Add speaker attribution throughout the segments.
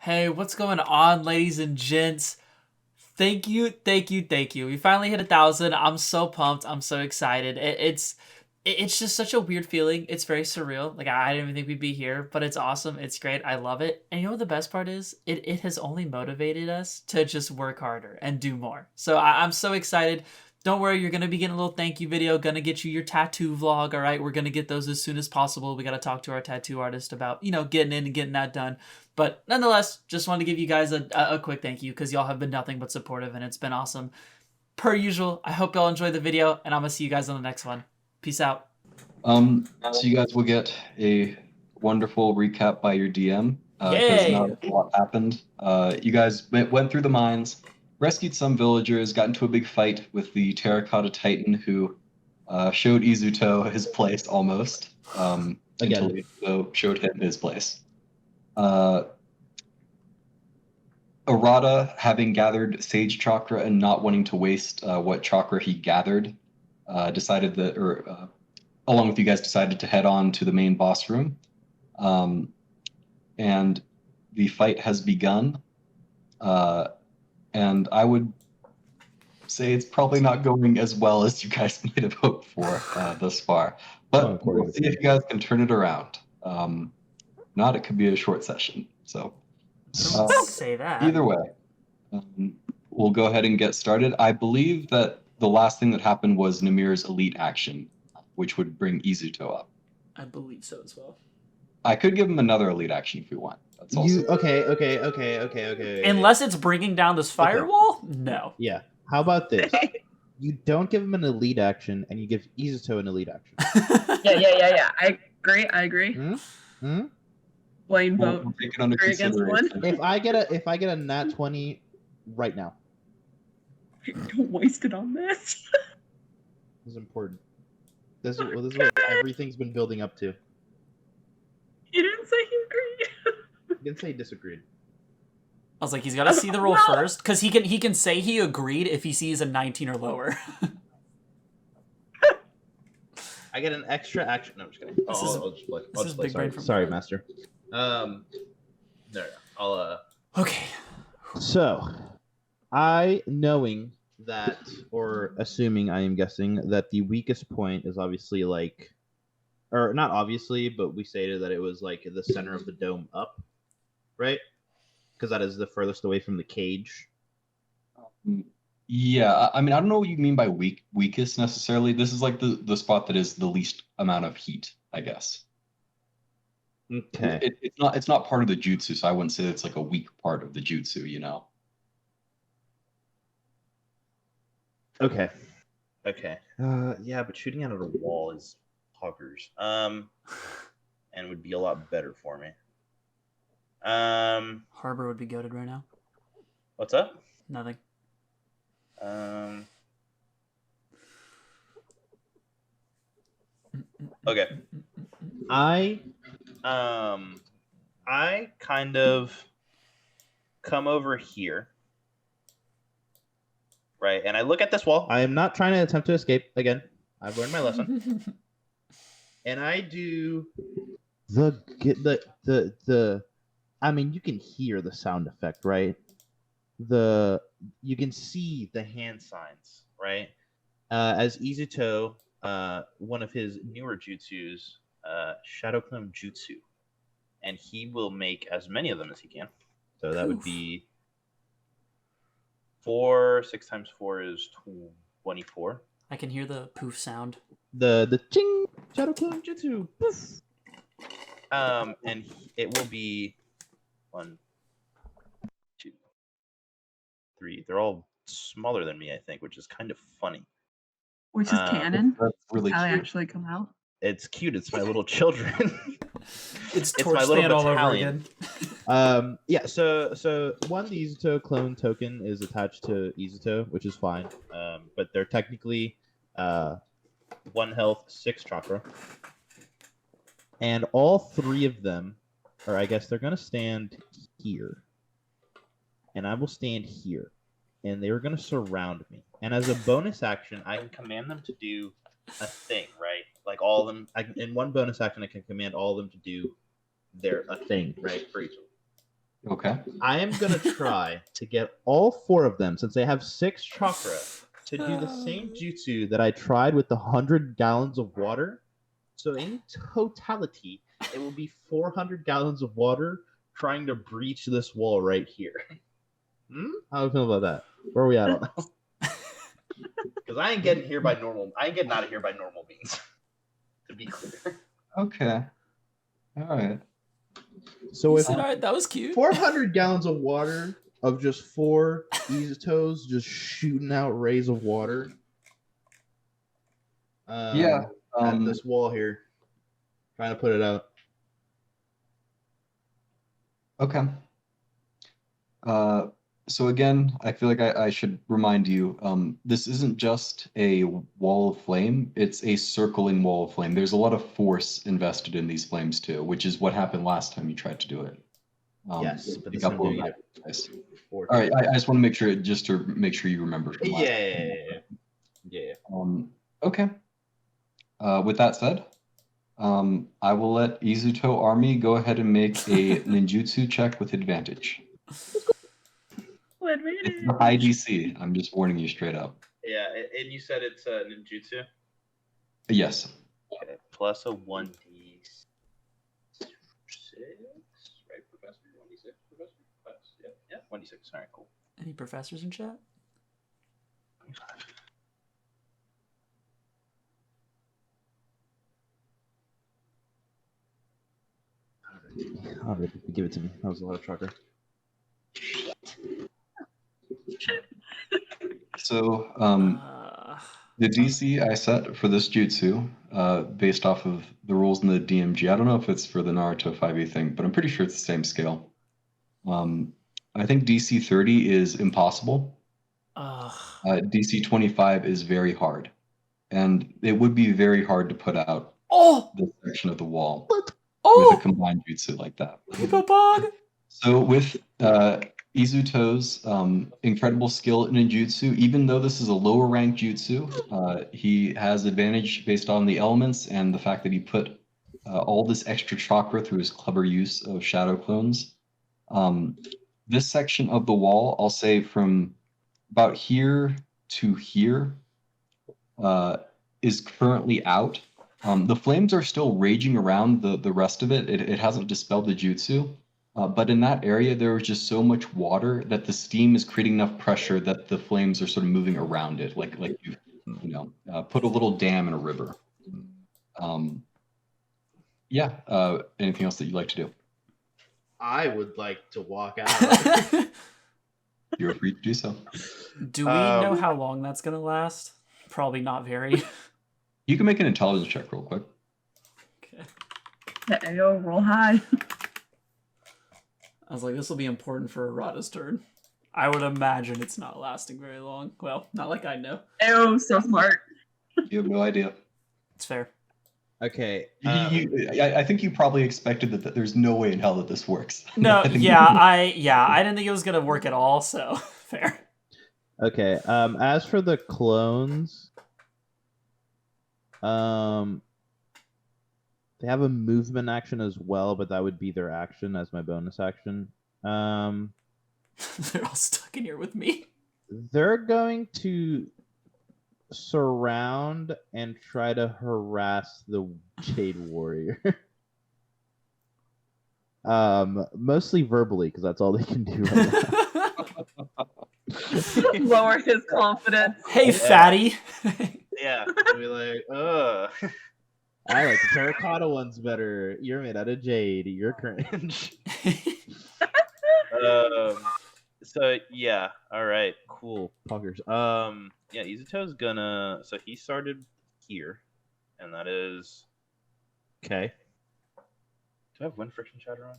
Speaker 1: Hey, what's going on, ladies and gents? Thank you, thank you, thank you. We finally hit 1,000. I'm so pumped. I'm so excited. It's just such a weird feeling. It's very surreal. Like I didn't even think we'd be here, but it's awesome. It's great. I love it. And you know what the best part is? It has only motivated us to just work harder and do more. So I'm so excited. Don't worry, you're gonna be getting a little thank you video. Gonna get you your tattoo vlog. All right, we're gonna get those as soon as possible. We gotta talk to our tattoo artist about getting in and getting that done. But nonetheless, just wanted to give you guys a quick thank you because y'all have been nothing but supportive and it's been awesome. Per usual, I hope y'all enjoyed the video and I'm gonna see you guys on the next one. Peace out.
Speaker 2: So you guys will get a wonderful recap by your DM because not a lot happened. You guys went through the mines, rescued some villagers, got into a big fight with the Terracotta Titan who showed Izuto his place almost. Until Izuto showed him his place. Arata, having gathered Sage Chakra and not wanting to waste what chakra he gathered, decided that, along with you guys, decided to head on to the main boss room. And the fight has begun. And I would say it's probably not going as well as you guys might have hoped for thus far. But we'll see if you guys can turn it around. Not, it could be a short session. So
Speaker 1: say that.
Speaker 2: Either way, we'll go ahead and get started. I believe that the last thing that happened was Nimera's elite action, which would bring Izuto up.
Speaker 1: I believe so as well.
Speaker 2: I could give him another elite action if we want. That's also
Speaker 3: Okay.
Speaker 1: Unless it's bringing down this firewall? Okay. No.
Speaker 3: Yeah. How about this? You don't give him an elite action, and you give Izuto an elite action.
Speaker 4: Yeah. I agree. Blaine vote.
Speaker 2: We'll take it under consideration.
Speaker 3: If I get a nat 20 right now.
Speaker 4: Don't waste it on this.
Speaker 3: This is important. This is what everything's been building up to.
Speaker 4: You didn't say he agreed.
Speaker 3: You didn't say he disagreed.
Speaker 1: I was like, he's got to see the roll first, because he can say he agreed if he sees a 19 or lower.
Speaker 3: I get an extra action. No, I'm just kidding. I'll just play. Sorry, Master. There.
Speaker 1: Okay.
Speaker 3: So, knowing that, or assuming, I am guessing that the weakest point is obviously or not obviously, but we stated that it was like the center of the dome up, right? Because that is the furthest away from the cage.
Speaker 2: Yeah, I mean, I don't know what you mean by weakest necessarily. This is like the spot that is the least amount of heat, I guess.
Speaker 3: Okay.
Speaker 2: It's not part of the jutsu, so I wouldn't say it's like a weak part of the jutsu, you know.
Speaker 3: Okay. Yeah, but shooting out of a wall is poggers. And would be a lot better for me.
Speaker 1: Harbor would be goated right now.
Speaker 3: What's up?
Speaker 1: Nothing.
Speaker 3: Okay. I kind of come over here, right? And I look at this wall. I am not trying to attempt to escape. Again, I've learned my lesson. And I do the. I mean, you can hear the sound effect, right? You can see the hand signs, right? As Izuto, one of his newer jutsus, Shadow Clone Jutsu, and he will make as many of them as he can. So that would be 4. 6 times 4 is 24.
Speaker 1: I can hear the poof sound.
Speaker 3: The ching Shadow Clone Jutsu. Poof. And it will be 1, 2, 3. They're all smaller than me, I think, which is kind of funny.
Speaker 4: Which is canon.
Speaker 2: That's really
Speaker 4: how
Speaker 2: cute.
Speaker 4: they actually come out.
Speaker 3: It's cute. It's my little children.
Speaker 1: it's my little all over again.
Speaker 3: Yeah. So one, the Izuto clone token is attached to Izuto, which is fine. But they're technically 1 health, 6 chakra, and all 3 of them, or I guess they're gonna stand here, and I will stand here, and they're gonna surround me. And as a bonus action, I can command them to do a thing, right? Like all of them, in one bonus action, I can command all of them to do a thing, right? For each of them.
Speaker 2: Okay.
Speaker 3: I am gonna try to get all 4 of them, since they have 6 chakra, to do the same jutsu that I tried with the 100 gallons of water. So in totality, it will be 400 gallons of water trying to breach this wall right here. How do you feel about that? Where are we at on that? Because I ain't getting here by normal. I ain't getting out of here by normal means. To be clear.
Speaker 2: Okay. All right.
Speaker 3: So
Speaker 1: He
Speaker 3: if
Speaker 1: said, all right, that was cute.
Speaker 3: 400 gallons of water of just 4 Izutos just shooting out rays of water.
Speaker 2: Yeah.
Speaker 3: At this wall here, trying to put it out.
Speaker 2: Okay. So again, I feel like I should remind you, this isn't just a wall of flame, it's a circling wall of flame. There's a lot of force invested in these flames too, which is what happened last time you tried to do it.
Speaker 3: Yes, but
Speaker 2: you
Speaker 3: this
Speaker 2: got
Speaker 3: time
Speaker 2: blown
Speaker 3: doing
Speaker 2: back
Speaker 3: it
Speaker 2: twice.
Speaker 3: 4
Speaker 2: All right,
Speaker 3: times.
Speaker 2: I just want to make sure, just to make sure you remember from last time.
Speaker 3: Yeah.
Speaker 2: Okay. With that said, I will let Izuto Army go ahead and make a ninjutsu check with advantage. It's the high DC. I'm just warning you straight up.
Speaker 3: Yeah, and you said it's ninjutsu?
Speaker 2: Yes.
Speaker 3: Okay, plus a 1d6, right, Professor? 1d6, Professor? Yeah, 1d6. All right, cool.
Speaker 1: Any professors in chat?
Speaker 3: All right, give it to me. That was a lot of chakra.
Speaker 2: So, the DC I set for this jutsu, based off of the rules in the DMG, I don't know if it's for the Naruto 5e thing, but I'm pretty sure it's the same scale. I think DC 30 is impossible. DC 25 is very hard. And it would be very hard to put out this section of the wall with a combined jutsu like that. So with Izuto's incredible skill in ninjutsu, even though this is a lower ranked jutsu, he has advantage based on the elements and the fact that he put all this extra chakra through his clever use of shadow clones. This section of the wall, I'll say from about here to here, is currently out. The flames are still raging around the rest of it. It hasn't dispelled the jutsu. But in that area, there was just so much water that the steam is creating enough pressure that the flames are sort of moving around it, like you put a little dam in a river. Yeah. Anything else that you'd like to do?
Speaker 3: I would like to walk out.
Speaker 2: You're free to do so.
Speaker 1: Do we know how long that's gonna last? Probably not very.
Speaker 2: You can make an intelligence check real quick.
Speaker 1: Okay.
Speaker 4: Yeah, AO, roll high.
Speaker 1: I was like, this will be important for Arata's turn. I would imagine it's not lasting very long. Well, not like I know.
Speaker 4: AO, so smart.
Speaker 2: You have no idea.
Speaker 1: It's fair.
Speaker 3: Okay.
Speaker 2: I think you probably expected that there's no way in hell that this works.
Speaker 1: No, I didn't think it was gonna work at all. So fair.
Speaker 3: Okay. As for the clones, they have a movement action as well, but that would be their action as my bonus action.
Speaker 1: They're all stuck in here with me.
Speaker 3: They're going to surround and try to harass the Jade Warrior. Mostly verbally, because that's all they can do right now.
Speaker 4: Lower his confidence.
Speaker 1: Hey, fatty.
Speaker 3: Yeah, be like, ugh. I like the terracotta ones better. You're made out of jade. You're cringe. So yeah, all right, cool, puckers. Yeah, Izuto's gonna. So he started here, and that is okay. Do I have wind friction shatter on?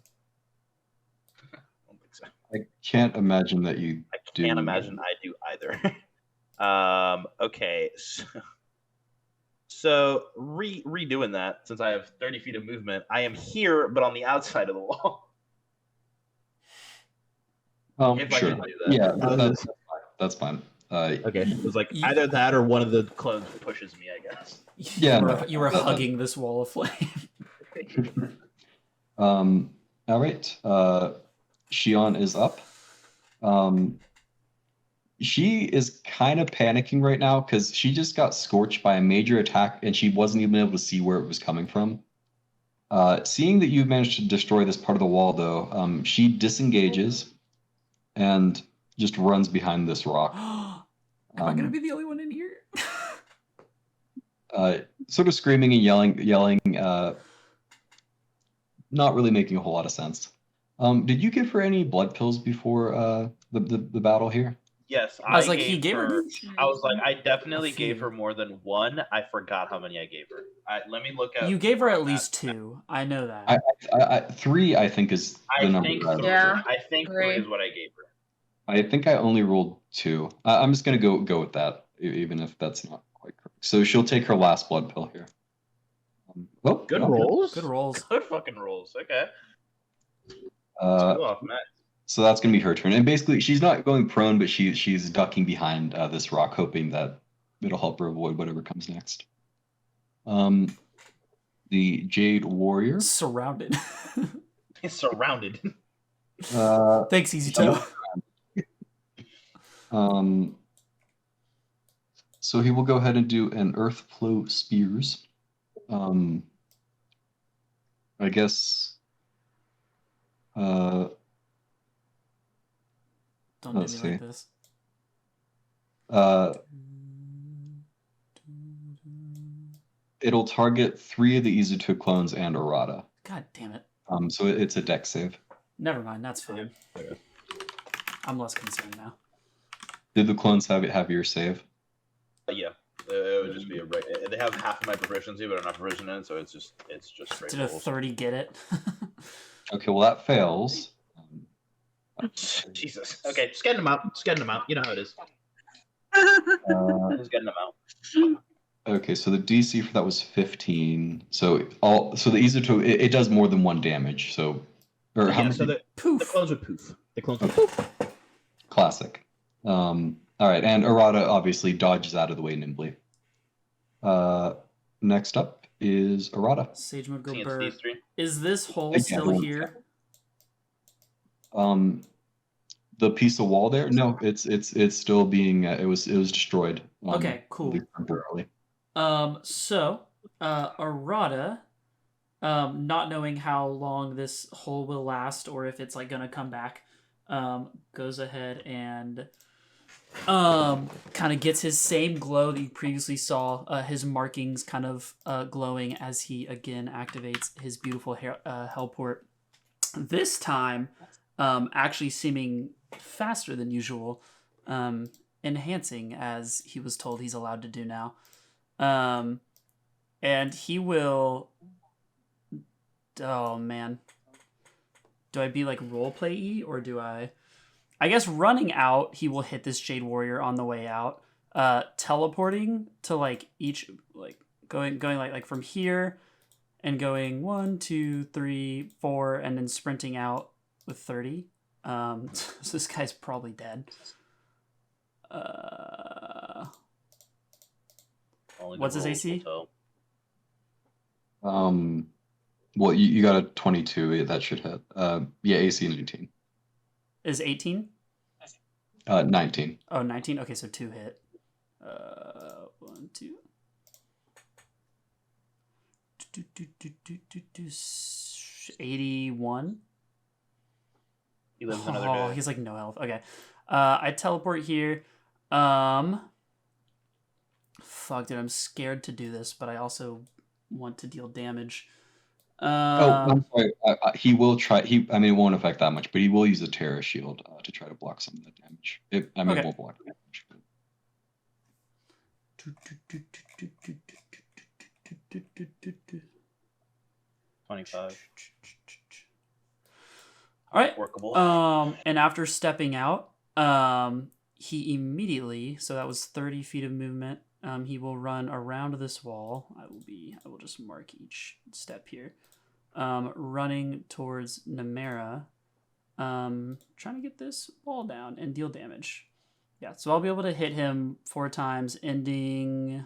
Speaker 3: I don't think so.
Speaker 2: I can't imagine that you do.
Speaker 3: I can't imagine I do either. Okay, so redoing that, since I have 30 feet of movement, I am here, but on the outside of the wall. If I
Speaker 2: Sure.
Speaker 3: can do that.
Speaker 2: Yeah, that's fine.
Speaker 3: Okay, it was like either that or one of the clones pushes me, I guess.
Speaker 2: Yeah,
Speaker 1: you were hugging this wall of flame.
Speaker 2: All right. Shion is up. She is kind of panicking right now because she just got scorched by a major attack and she wasn't even able to see where it was coming from. Seeing that you've managed to destroy this part of the wall, though, she disengages and just runs behind this rock.
Speaker 1: Am I gonna be the only one in here?
Speaker 2: Sort of screaming and yelling, not really making a whole lot of sense. Did you give her any blood pills before the battle here?
Speaker 3: Yes,
Speaker 1: I was like, he gave her.
Speaker 3: I was like, I definitely
Speaker 1: A few.
Speaker 3: gave her more than one. I forgot how many I gave her. Let me look at.
Speaker 1: You gave her at least 2. I know that.
Speaker 2: I 3, I think, is the number.
Speaker 4: Yeah.
Speaker 3: I think 3 is what I gave her.
Speaker 2: I think I only rolled 2. I'm just gonna go with that, even if that's not quite correct. So she'll take her last blood pill here.
Speaker 3: Good rolls.
Speaker 1: Good rolls.
Speaker 3: Good fucking rolls. Okay. 2 off, Matt.
Speaker 2: So that's gonna be her turn, and basically she's not going prone, but she's ducking behind this rock, hoping that it'll help her avoid whatever comes next. The Jade Warrior.
Speaker 1: Surrounded.
Speaker 3: He's surrounded.
Speaker 1: Thanks, Izuto.
Speaker 2: So he will go ahead and do an Earth Flow Spears. I guess.
Speaker 1: Don't do
Speaker 2: Let's
Speaker 1: me
Speaker 2: see.
Speaker 1: like this.
Speaker 2: It'll target 3 of the Izuto clones and Arata.
Speaker 1: God damn it.
Speaker 2: So it's a dex save.
Speaker 1: Never mind, that's fine.
Speaker 3: Okay.
Speaker 1: I'm less concerned now.
Speaker 2: Did the clones have your save?
Speaker 3: Yeah. It would just be a right. They have half of my proficiency, but I'm not proficient in it, so it's just straight
Speaker 1: Did a
Speaker 3: rolls.
Speaker 1: 30 get it?
Speaker 2: Okay, well that fails.
Speaker 3: Jesus. Okay, just getting them out. Just getting them out. You know how it is. Just getting them out.
Speaker 2: Okay, so the DC for that was 15. So the Izuto it does more than 1 damage. So or how many?
Speaker 3: So the clones would poof. The clones would poof.
Speaker 2: Classic. All right, and Arata obviously dodges out of the way nimbly. Next up is Arata.
Speaker 1: Sage mode go
Speaker 3: It's
Speaker 1: burr.
Speaker 3: these 3.
Speaker 1: Is this hole
Speaker 2: Yeah,
Speaker 1: still
Speaker 2: one
Speaker 1: here?
Speaker 2: The piece of wall there? No, it's still being it was destroyed.
Speaker 1: Okay, cool.
Speaker 2: Temporarily.
Speaker 1: So Arata, not knowing how long this hole will last or if it's like gonna come back, goes ahead and kind of gets his same glow that you previously saw, his markings kind of glowing as he again activates his beautiful Hellport. This time, actually seeming faster than usual, enhancing as he was told he's allowed to do now. And he will... Oh, man. Do I be like roleplay-y or do I... I guess running out, he will hit this Jade Warrior on the way out. Teleporting to like each... like going like from here and going 1, 2, 3, 4 and then sprinting out with 30. So this guy's probably dead. What's his AC?
Speaker 2: Well, you got a 22. That should hit. Yeah, AC 19.
Speaker 1: Is 18?
Speaker 2: 19.
Speaker 1: Oh, 19? Okay, so 2 hit. 1, 2. 81.
Speaker 3: He lives another day.
Speaker 1: Oh, he's like no health. Okay. I teleport here. Fuck, dude, I'm scared to do this, but I also want to deal damage.
Speaker 2: I'm sorry. He will try. I mean, it won't affect that much, but he will use a Terra Shield to try to block some of that damage. It won't block damage. But...
Speaker 3: 25.
Speaker 1: All right.
Speaker 3: Workable.
Speaker 1: And after stepping out, he immediately, so that was 30 feet of movement. He will run around this wall. I will just mark each step here. Running towards Nimera. Trying to get this wall down and deal damage. Yeah, so I'll be able to hit him 4 times, ending...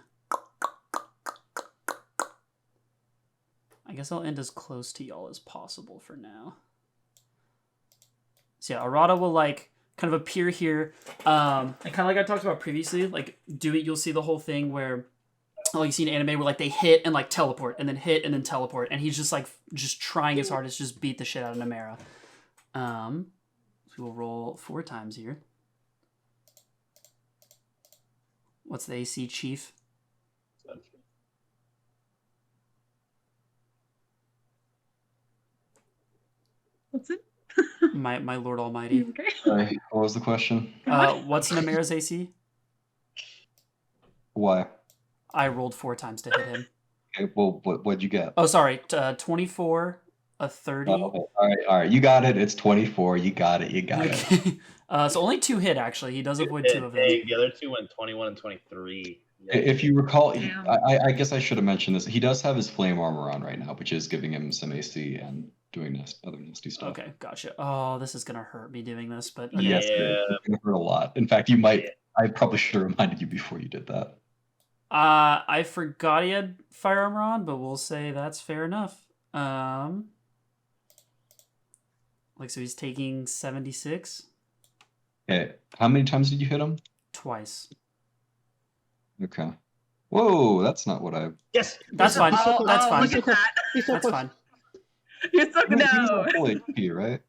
Speaker 1: I guess I'll end as close to y'all as possible for now. So yeah, Arata will like kind of appear here, and kind of like I talked about previously, like you'll see the whole thing where, like you see an anime where like they hit and like teleport, and then hit and then teleport, and he's just like just trying his hardest to just beat the shit out of Nimera. So we'll roll 4 times here. What's the AC, Chief?
Speaker 4: What's it?
Speaker 1: My Lord Almighty.
Speaker 4: Okay.
Speaker 2: Sorry, what was the question?
Speaker 1: What's Nimera's AC?
Speaker 2: Why?
Speaker 1: I rolled 4 times to hit him.
Speaker 2: Okay, well, what'd you get?
Speaker 1: Oh, sorry. 24, a 30.
Speaker 2: Oh, okay. All right. You got it. It's 24. You got it.
Speaker 1: Okay. So only 2 hit, actually. He does avoid 2 of them.
Speaker 3: The other 2 went 21 and 23. Yeah.
Speaker 2: If you recall,
Speaker 4: Damn.
Speaker 2: I guess I should have mentioned this. He does have his flame armor on right now, which is giving him some AC and doing other nasty stuff.
Speaker 1: Okay, gotcha. Oh, this is gonna hurt me doing this, but okay.
Speaker 2: Yes, it's gonna hurt a lot. In fact, you might. I probably should have reminded you before you did that.
Speaker 1: I forgot he had fire armor on, but we'll say that's fair enough. Like so he's taking 76
Speaker 2: Okay, how many times did you hit him?
Speaker 1: twice.
Speaker 2: Okay. Whoa, that's not what I.
Speaker 3: Yes,
Speaker 1: That's fine.
Speaker 4: Oh,
Speaker 1: That's fine.
Speaker 4: Look at that.
Speaker 1: That's fine.
Speaker 4: You're so
Speaker 2: He was
Speaker 4: no.
Speaker 2: at full HP, right?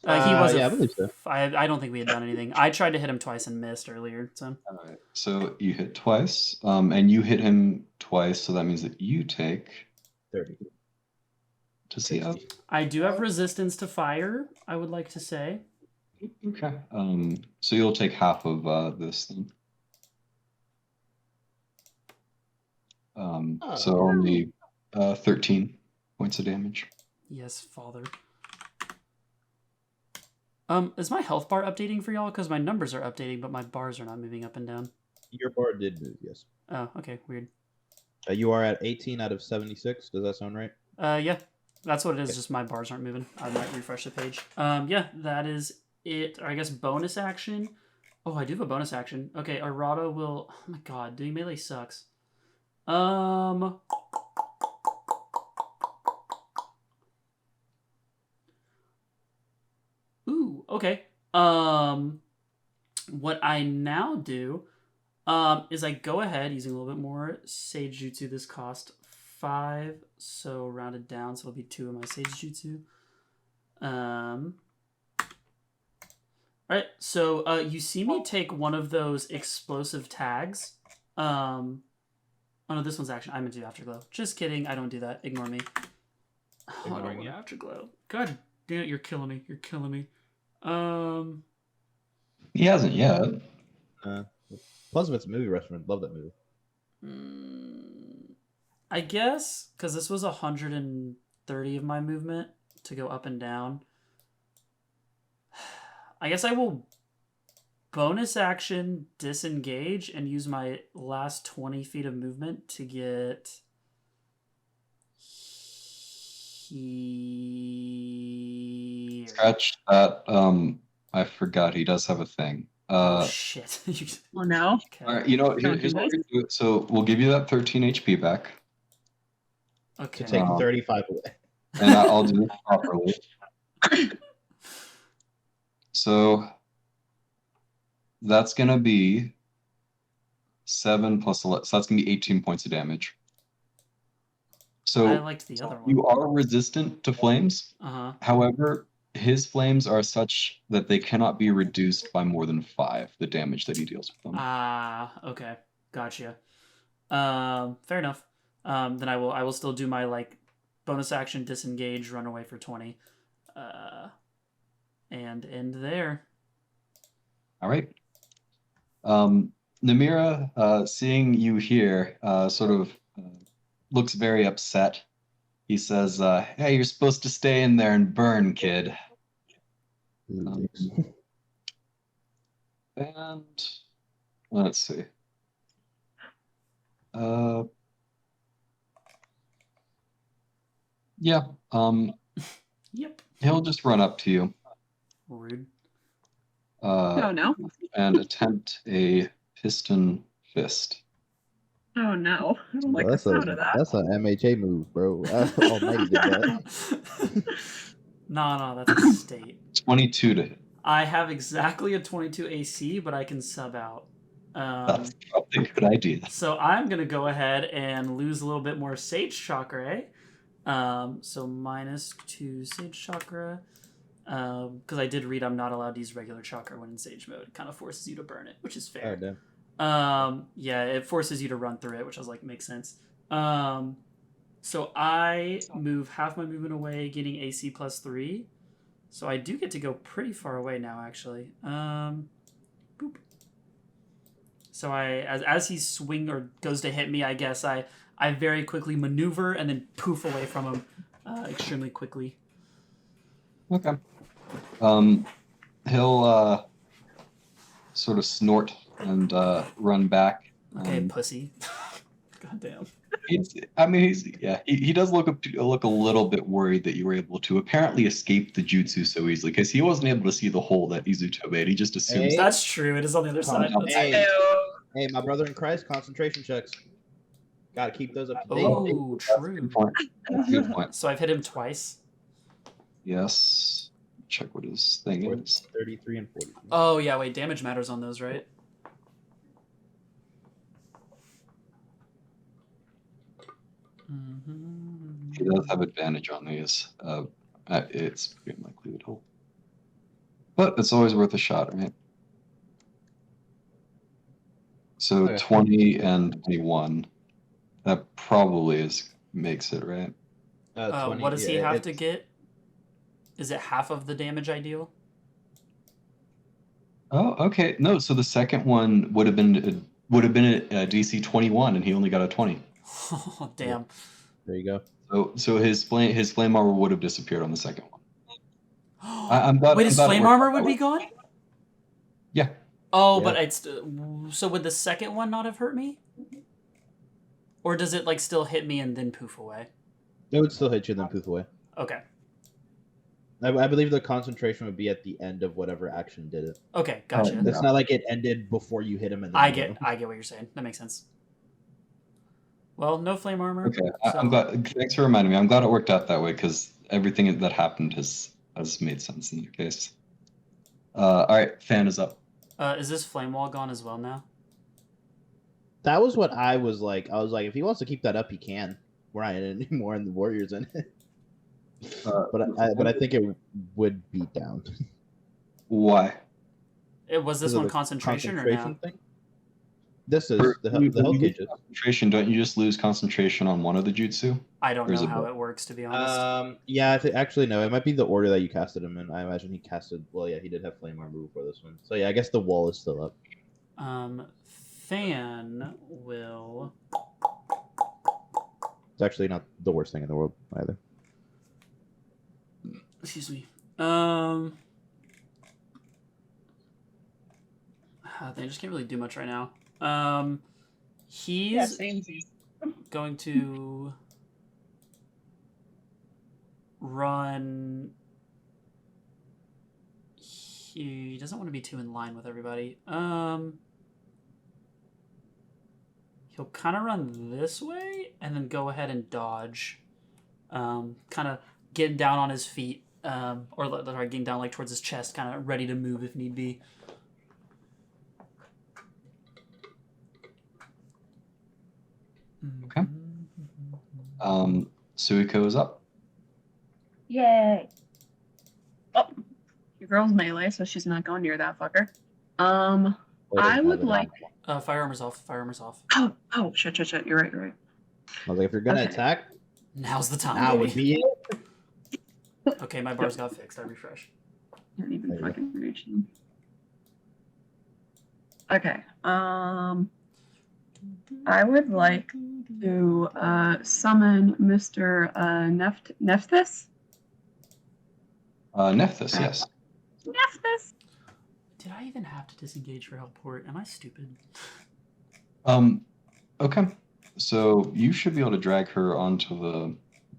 Speaker 1: He wasn't.
Speaker 3: Yeah, I believe so.
Speaker 1: I don't think we had done anything. I tried to hit him twice and missed earlier. So
Speaker 2: All right. So you hit twice, and you hit him twice, so that means that you take.
Speaker 3: 30.
Speaker 2: To see how.
Speaker 1: I do have resistance to fire. I would like to say.
Speaker 2: Okay. So you'll take half of this then. So only 13 points of damage.
Speaker 1: Yes, father. Is my health bar updating for y'all? Because my numbers are updating, but my bars are not moving up and down.
Speaker 3: Your bar did move, yes.
Speaker 1: Oh, okay, weird.
Speaker 3: You are at 18 out of 76. Does that sound right?
Speaker 1: Yeah, that's what it is.
Speaker 3: Okay.
Speaker 1: Just my bars aren't moving. I might refresh the page. Yeah, that is it. Or I guess bonus action. Oh, I do have a bonus action. Okay, Arata will. Oh my god, doing melee sucks. Ooh, okay. What I now do, is I go ahead using a little bit more Sage Jutsu. This cost 5, so rounded down, so it'll be 2 of my Sage Jutsu. Alright, so you see me take one of those explosive tags. Oh no, this one's action. I meant to do Afterglow. Just kidding, I don't do that. Ignore me. Oh, I don't want Afterglow. God damn it, you're killing me. You're killing me.
Speaker 2: He hasn't yet.
Speaker 3: Plus, if it's a movie restaurant, love that movie.
Speaker 1: I guess, because this was 130 of my movement to go up and down. I guess I will bonus action disengage and use my last 20 feet of movement to get here.
Speaker 2: Scratch that. I forgot he does have a thing.
Speaker 1: Oh shit.
Speaker 4: Oh no.
Speaker 1: Okay.
Speaker 2: All right, you know,
Speaker 4: Don't
Speaker 2: here's
Speaker 4: do
Speaker 2: what we're gonna do. So we'll give you that 13 HP back,
Speaker 1: Okay.
Speaker 3: To take 35 away.
Speaker 2: and I'll do it properly. So that's gonna be 7 plus 11. So that's gonna be 18 points of damage. So
Speaker 1: I liked the other one.
Speaker 2: you are resistant to flames.
Speaker 1: Uh-huh.
Speaker 2: However, his flames are such that they cannot be reduced by more than 5, the damage that he deals with them.
Speaker 1: Ah, okay. Gotcha. Fair enough. Then I will still do my like bonus action disengage, run away for 20. And end there.
Speaker 2: All right. Nimera, seeing you here, sort of looks very upset. He says, hey, you're supposed to stay in there and burn, kid. And let's see. Yeah.
Speaker 1: Yep.
Speaker 2: He'll just run up to you.
Speaker 1: Rude.
Speaker 4: Oh no.
Speaker 2: And attempt a piston fist.
Speaker 4: Oh no. I don't like the
Speaker 3: That's
Speaker 4: sound of that.
Speaker 3: That's an MHA move, bro. Almighty did that.
Speaker 1: No, that's a state.
Speaker 2: 22 to hit.
Speaker 1: I have exactly a 22 AC, but I can sub out.
Speaker 2: That's probably a good idea.
Speaker 1: So I'm going to go ahead and lose a little bit more Sage Chakra. So -2 Sage Chakra. Because I did read I'm not allowed to use regular chakra when in Sage mode. It kind of forces you to burn it, which is fair.
Speaker 3: Oh, damn.
Speaker 1: Yeah, it forces you to run through it, which I was like, makes sense. So I move half my movement away, getting AC +3. So I do get to go pretty far away now, actually. Boop. So as he swing or goes to hit me, I guess I very quickly maneuver and then poof away from him extremely quickly.
Speaker 2: Okay. He'll sort of snort and run back.
Speaker 1: Okay, pussy. Goddamn.
Speaker 2: He does look a little bit worried that you were able to apparently escape the jutsu so easily, because he wasn't able to see the hole that Izuto made. He just assumes.
Speaker 3: Hey.
Speaker 1: That's true. It is on the other side.
Speaker 3: Hey, my brother in Christ, concentration checks. Gotta keep those up to date.
Speaker 1: Oh, true.
Speaker 2: Good point. That's a good point.
Speaker 1: So I've hit him twice.
Speaker 2: Yes. Check what his thing is.
Speaker 3: 33 and 40.
Speaker 1: Oh, yeah, wait. Damage matters on those, right?
Speaker 2: He does have advantage on these. It's pretty unlikely that he'll. But it's always worth a shot, right? So
Speaker 3: Okay.
Speaker 2: 20 and 21. That probably makes it, right?
Speaker 3: 20,
Speaker 1: what does he have to
Speaker 3: it's-
Speaker 1: get? Is it half of the damage ideal?
Speaker 2: Oh, okay. No, so the second one would have been a DC 21, and he only got a 20.
Speaker 1: Oh, damn.
Speaker 3: There you go.
Speaker 2: So his flame armor would have disappeared on the second one. I'm glad.
Speaker 1: Wait, his
Speaker 2: I'm glad it
Speaker 1: flame
Speaker 2: worked
Speaker 1: armor
Speaker 2: out that
Speaker 1: would be
Speaker 2: way.
Speaker 1: gone?
Speaker 2: Yeah.
Speaker 1: Oh,
Speaker 3: Yeah.
Speaker 1: but it's so would the second one not have hurt me? Or does it like still hit me and then poof away?
Speaker 3: It would still hit you, then poof away.
Speaker 1: Okay.
Speaker 3: I believe the concentration would be at the end of whatever action did it.
Speaker 1: Okay, gotcha.
Speaker 3: It's not like it ended before you hit him. And then
Speaker 1: I
Speaker 3: you hit
Speaker 1: get
Speaker 3: him.
Speaker 1: what you're saying. That makes sense. Well, no flame armor.
Speaker 2: Okay,
Speaker 1: so-
Speaker 2: I'm glad. Thanks for reminding me. I'm glad it worked out that way, because everything that happened has made sense in your case. All right, Fan is up.
Speaker 1: Is this flame wall gone as well now?
Speaker 3: That was what I was like. I was like, if he wants to keep that up, he can. We're not in it anymore, and the Warriors in it. But I think it would be down.
Speaker 2: Why?
Speaker 1: Was this
Speaker 3: Because of
Speaker 1: one
Speaker 3: the
Speaker 1: concentration or now?
Speaker 3: thing? This is
Speaker 2: For-
Speaker 3: the
Speaker 2: when
Speaker 3: health
Speaker 2: you lose
Speaker 3: gauges.
Speaker 2: concentration, don't you just lose concentration on one of the jutsu?
Speaker 1: I don't
Speaker 2: Or is
Speaker 1: know
Speaker 2: it
Speaker 1: how
Speaker 2: both?
Speaker 1: it works, to be honest.
Speaker 3: Yeah, actually no. It might be the order that you casted him in. I imagine he casted. Well, yeah, he did have flame armor before this one. So yeah, I guess the wall is still up.
Speaker 1: Fan will.
Speaker 3: It's actually not the worst thing in the world either.
Speaker 1: Excuse me. They just can't really do much right now. He's going to run. He doesn't want to be too in line with everybody. He'll kind of run this way and then go ahead and dodge. Kind of getting down on his feet, or getting down like towards his chest, kind of ready to move if need be.
Speaker 2: Okay. Suiko is up.
Speaker 4: Yay. Oh, your girl's melee, so she's not going near that fucker. I would like.
Speaker 1: Firearmor's off. Firearmor's off.
Speaker 4: Oh, shit. You're right.
Speaker 3: I was like, if you're gonna
Speaker 4: Okay.
Speaker 3: attack,
Speaker 1: Now's the time.
Speaker 3: now
Speaker 1: baby.
Speaker 3: would be it.
Speaker 1: Okay, my bars got fixed. I refreshed.
Speaker 4: Can't even
Speaker 3: There you go.
Speaker 4: fucking reach them. Okay. I would like to summon Mr. Nephthys.
Speaker 2: Nephthys, yes.
Speaker 4: Nephthys.
Speaker 1: Did I even have to disengage for helport? Am I stupid?
Speaker 2: Okay. So you should be able to drag her onto the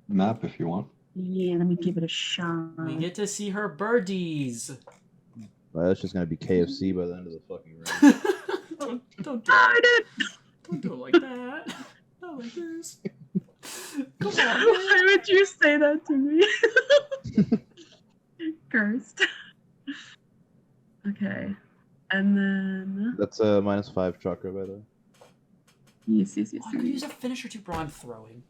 Speaker 2: map if you want.
Speaker 4: Yeah, let me give it a shot.
Speaker 1: We get to see her birdies.
Speaker 3: Well, that's just gonna be KFC by the end of the fucking round.
Speaker 1: don't do
Speaker 4: I
Speaker 1: it.
Speaker 4: did.
Speaker 1: Don't do it like that. Not like this. Come on, man.
Speaker 4: Why would you say that to me? Cursed. Okay. And then
Speaker 3: That's a -5 chakra, by the way.
Speaker 4: yes.
Speaker 1: Oh, I could use a finisher too, bro. I'm throwing.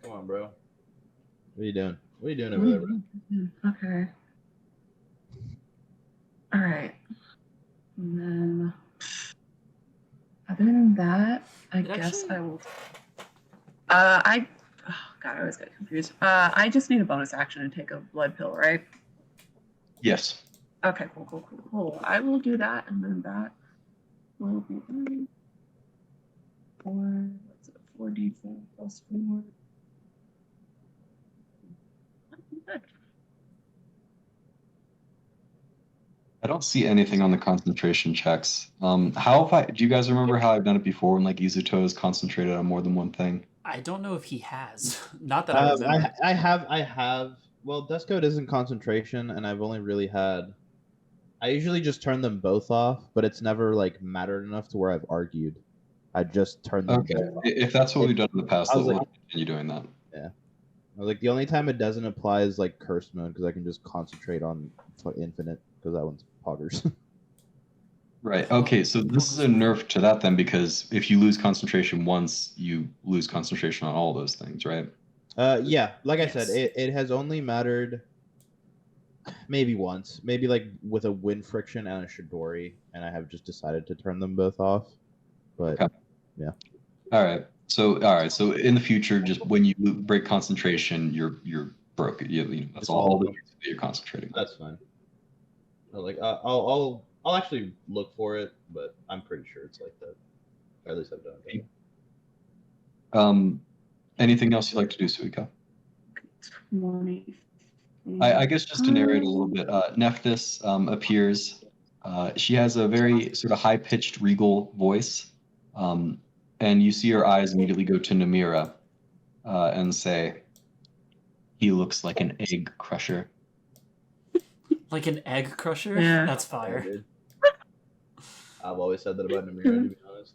Speaker 3: Come on, bro. What are you doing? What are you doing over there, bro?
Speaker 4: Okay. All right. And then, other than that, I guess I will. Oh God, I always get confused. I just need a bonus action to take a blood pill, right?
Speaker 2: Yes.
Speaker 4: Okay, cool. I will do that, and then that will be done. 4d4 plus 4. Good.
Speaker 2: I don't see anything on the concentration checks. Do you guys remember how I've done it before when like Izuto is concentrated on more than one thing?
Speaker 1: I don't know if he has. Not that I remember.
Speaker 3: I have. Well, Dust Code isn't concentration, and I've only really had. I usually just turn them both off, but it's never like mattered enough to where I've argued. I just turn them
Speaker 2: Okay.
Speaker 3: both off.
Speaker 2: If that's what we've done in the past,
Speaker 3: I was
Speaker 2: we'll
Speaker 3: like-
Speaker 2: continue doing that.
Speaker 3: Yeah. I was like, the only time it doesn't apply is like curse mode, because I can just concentrate on infinite, because that one's poggers.
Speaker 2: Right. Okay. So this is a nerf to that then, because if you lose concentration once, you lose concentration on all those things, right?
Speaker 3: Yeah. Like I said,
Speaker 1: Yes.
Speaker 3: it has only mattered maybe once, maybe like with a wind friction and a Shidori, and I have just decided to turn them both off. But
Speaker 2: Okay.
Speaker 3: yeah.
Speaker 2: All right. So in the future, just when you break concentration, you're broke. That's all the things that you're concentrating.
Speaker 3: That's fine. I'll actually look for it, but I'm pretty sure it's like that. Or at least I've done it.
Speaker 2: Anything else you'd like to do, Suika?
Speaker 4: 20.
Speaker 2: I guess just to narrate a little bit, Nephthys appears. She has a very sort of high-pitched, regal voice, and you see her eyes immediately go to Nimera and say, "He looks like an egg crusher."
Speaker 1: Like an egg crusher?
Speaker 4: Yeah.
Speaker 1: That's fire.
Speaker 3: Dude. I've always said that about Nimera, to be honest.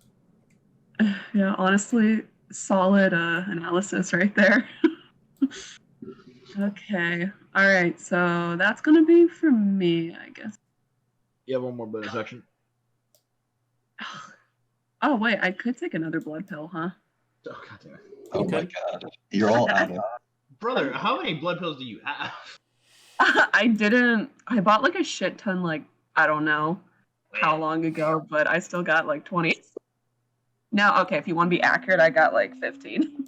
Speaker 4: Yeah, honestly, solid analysis right there. Okay. All right. So that's gonna be for me, I guess.
Speaker 3: You have one more bonus action.
Speaker 4: Oh wait, I could take another blood pill, huh?
Speaker 3: Oh, God damn it.
Speaker 2: Oh my God, you're all out of.
Speaker 3: Brother, how many blood pills do you have?
Speaker 4: I didn't. I bought like a shit ton, like I don't know how long ago, but I still got like 20. Now, okay, if you want to be accurate, I got like 15.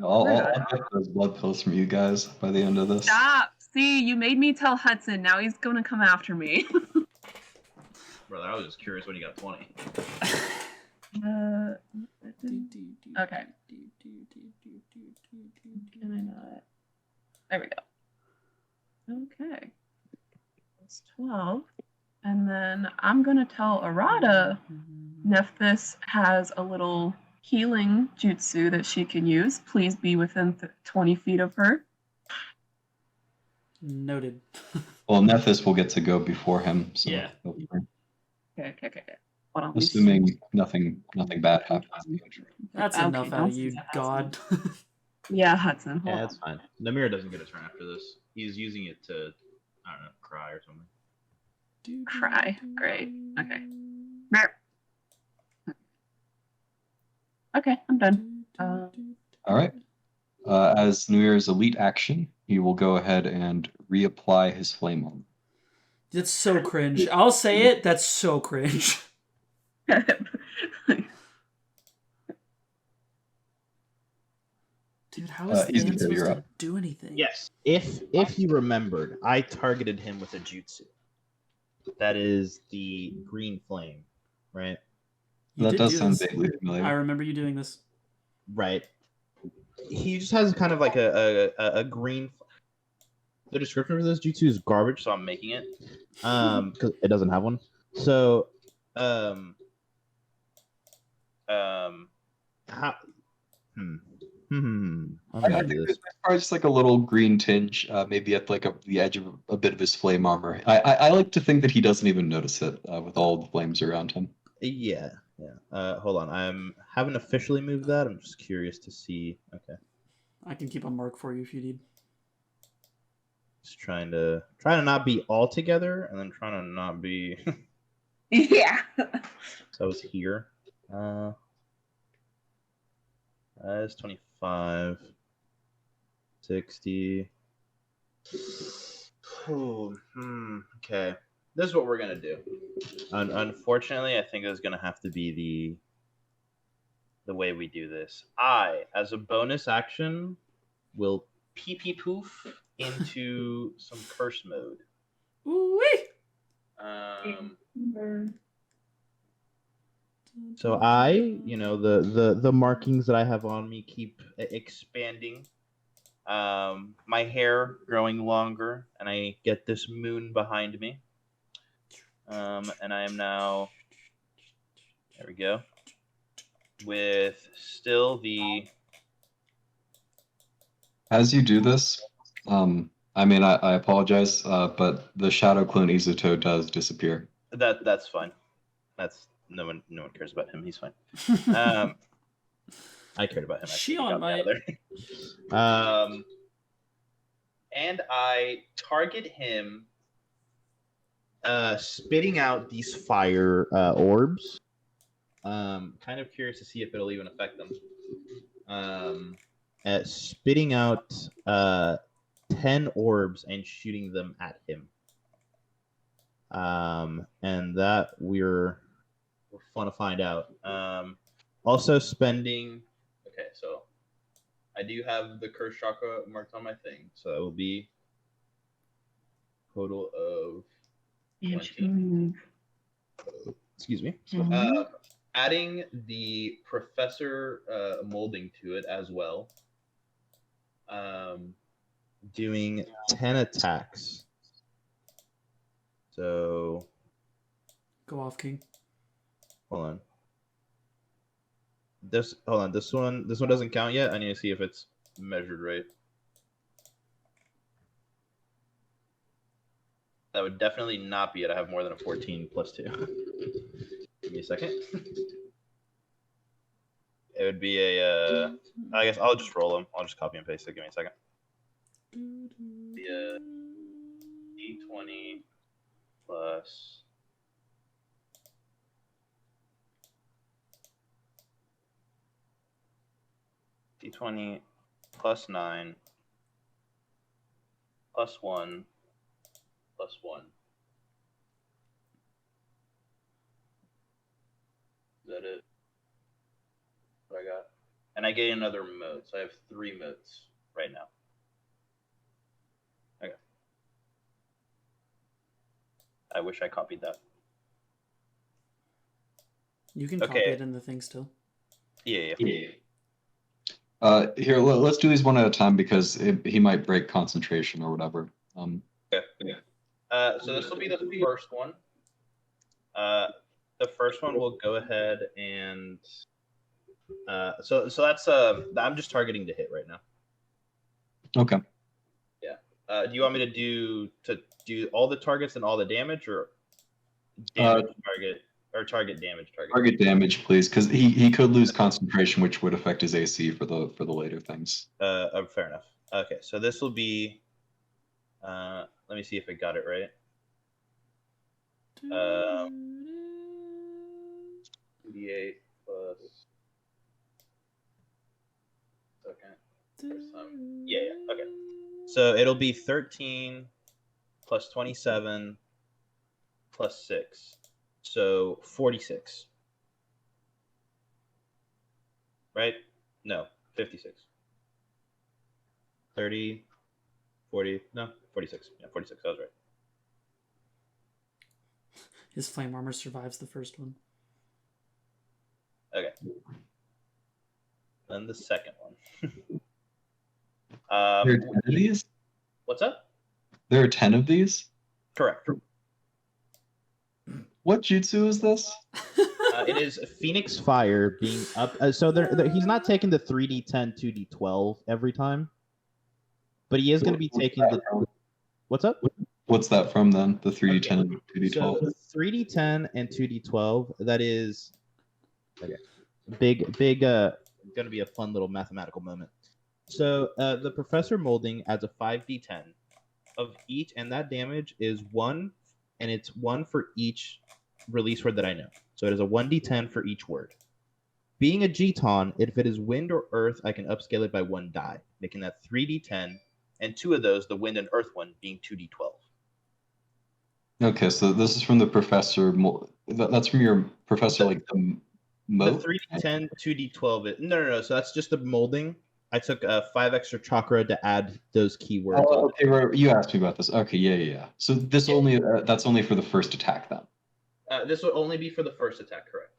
Speaker 2: I'll get those blood pills from you guys by the end of this.
Speaker 4: Stop! See, you made me tell Hudson. Now he's gonna come after me.
Speaker 3: Brother, I was just curious when you got 20.
Speaker 4: Okay. Can I not? There we go. Okay. It's 12. And then I'm gonna tell Arata Nephthys has a little healing jutsu that she can use. Please be within 20 feet of her.
Speaker 1: Noted.
Speaker 2: Well, Nephthys will get to go before him. So
Speaker 1: Yeah.
Speaker 4: Okay. Hold on,
Speaker 2: Assuming nothing bad happens.
Speaker 1: That's
Speaker 4: Okay,
Speaker 1: enough out
Speaker 4: don't
Speaker 1: of you,
Speaker 4: say that,
Speaker 1: God.
Speaker 4: Yeah, Hudson. Hold
Speaker 3: Yeah,
Speaker 4: on.
Speaker 3: that's fine. Namir doesn't get a turn after this. He's using it to, I don't know, cry or something.
Speaker 4: Cry. Great. Okay. Mer. Okay, I'm done.
Speaker 2: All right. As New Year's elite action, he will go ahead and reapply his flame armor.
Speaker 1: That's so cringe. I'll say it. That's so cringe. Dude, how is
Speaker 2: Easy
Speaker 1: Dan
Speaker 2: to
Speaker 1: supposed
Speaker 2: you're
Speaker 1: to
Speaker 2: up.
Speaker 1: do anything?
Speaker 3: Yes. If you remembered, I targeted him with a jutsu. That is the green flame, right?
Speaker 1: You
Speaker 2: That
Speaker 1: did
Speaker 2: does
Speaker 1: do
Speaker 2: sound
Speaker 1: this.
Speaker 2: vaguely
Speaker 1: I
Speaker 2: familiar.
Speaker 1: remember you doing this.
Speaker 3: Right. He just has kind of like a green. The description for this jutsu is garbage, so I'm making it. Because it doesn't have one. So, how? I'm
Speaker 2: I
Speaker 3: gonna
Speaker 2: think
Speaker 3: do
Speaker 2: there's
Speaker 3: this.
Speaker 2: probably just like a little green tinge, maybe at like the edge of a bit of his flame armor. I like to think that he doesn't even notice it with all the flames around him.
Speaker 3: Yeah. Hold on, haven't officially moved that. I'm just curious to see. Okay.
Speaker 1: I can keep a mark for you if you need.
Speaker 3: Just trying to not be all together, and then trying to not be.
Speaker 4: Yeah.
Speaker 3: So I was here. That's 25, 60. Oh, okay. This is what we're gonna do. Unfortunately, I think it's gonna have to be the way we do this. I, as a bonus action, will pee pee poof into some curse mode.
Speaker 1: Ooh-wee.
Speaker 3: So I, the markings that I have on me keep expanding. My hair growing longer, and I get this moon behind me. And I am now. There we go. With still the.
Speaker 2: As you do this, I mean, I apologize, but the shadow clone Izuto does disappear.
Speaker 3: That's fine. That's no one cares about him. He's fine. I cared about him. Actually.
Speaker 1: Shion might.
Speaker 3: And I target him, spitting out these fire orbs. Kind of curious to see if it'll even affect them. Spitting out 10 orbs and shooting them at him. And that we're fun to find out. Also spending. Okay, so I do have the curse chakra marked on my thing, so that will be total of 20. Excuse me. Adding the professor molding to it as well. Doing 10 attacks. So
Speaker 1: Go off, King.
Speaker 3: hold on. This one doesn't count yet. I need to see if it's measured right. That would definitely not be it. I have more than a 14 plus 2. Give me a second. It would be a. I guess I'll just roll them. I'll just copy and paste it. Give me a second. Be a D20 plus. D20 plus 9 plus 1 plus 1. Is that it? What I got? And I get another mode, so I have 3 modes right now. Okay. I wish I copied that.
Speaker 1: You can copy it in the thing still.
Speaker 3: Yeah.
Speaker 2: Here, let's do these one at a time because he might break concentration or whatever.
Speaker 3: Okay. So this will be the first one. The first one will go ahead and so that's I'm just targeting to hit right now.
Speaker 2: Okay.
Speaker 3: Yeah. Do you want me to do all the targets and all the damage, or damage target or target damage target?
Speaker 2: Target damage, please, because he could lose concentration, which would affect his AC for the later things.
Speaker 3: Fair enough. Okay, so this will be. Let me see if I got it right. 8 plus. Second. Yeah. Okay. So it'll be 13 plus 27 plus 6. So 46. Right? No, 56. 30, 40, no, 46. Yeah, 46. I was right.
Speaker 1: His flame armor survives the first one.
Speaker 3: Okay. Then the second one.
Speaker 2: There are 10 of these?
Speaker 3: What's up?
Speaker 2: There are 10 of these?
Speaker 3: Correct.
Speaker 2: What jutsu is this?
Speaker 3: It is Phoenix Fire being up. So he's not taking the 3d10, 2d12 every time, but he is going to be taking the. What's up?
Speaker 2: What's that from then? The 3d10 and 2d12?
Speaker 3: So 3d10 and 2d12. That is okay. Big. Going to be a fun little mathematical moment. So the professor molding adds a 5d10 of each, and that damage is 1, and it's 1 for each release word that I know. So it is a 1d10 for each word. Being a G-Ton, if it is wind or earth, I can upscale it by 1 die, making that 3d10, and 2 of those, the wind and earth one, being 2d12.
Speaker 2: Okay, so this is from the professor. That's from your professor, like the moat?
Speaker 3: The 3d10, 2d12. No. So that's just the molding. I took 5 extra chakra to add those keywords.
Speaker 2: Oh, okay, right. You asked me about this. Okay, yeah. So this only that's only for the first attack then.
Speaker 3: This will only be for the first attack, correct?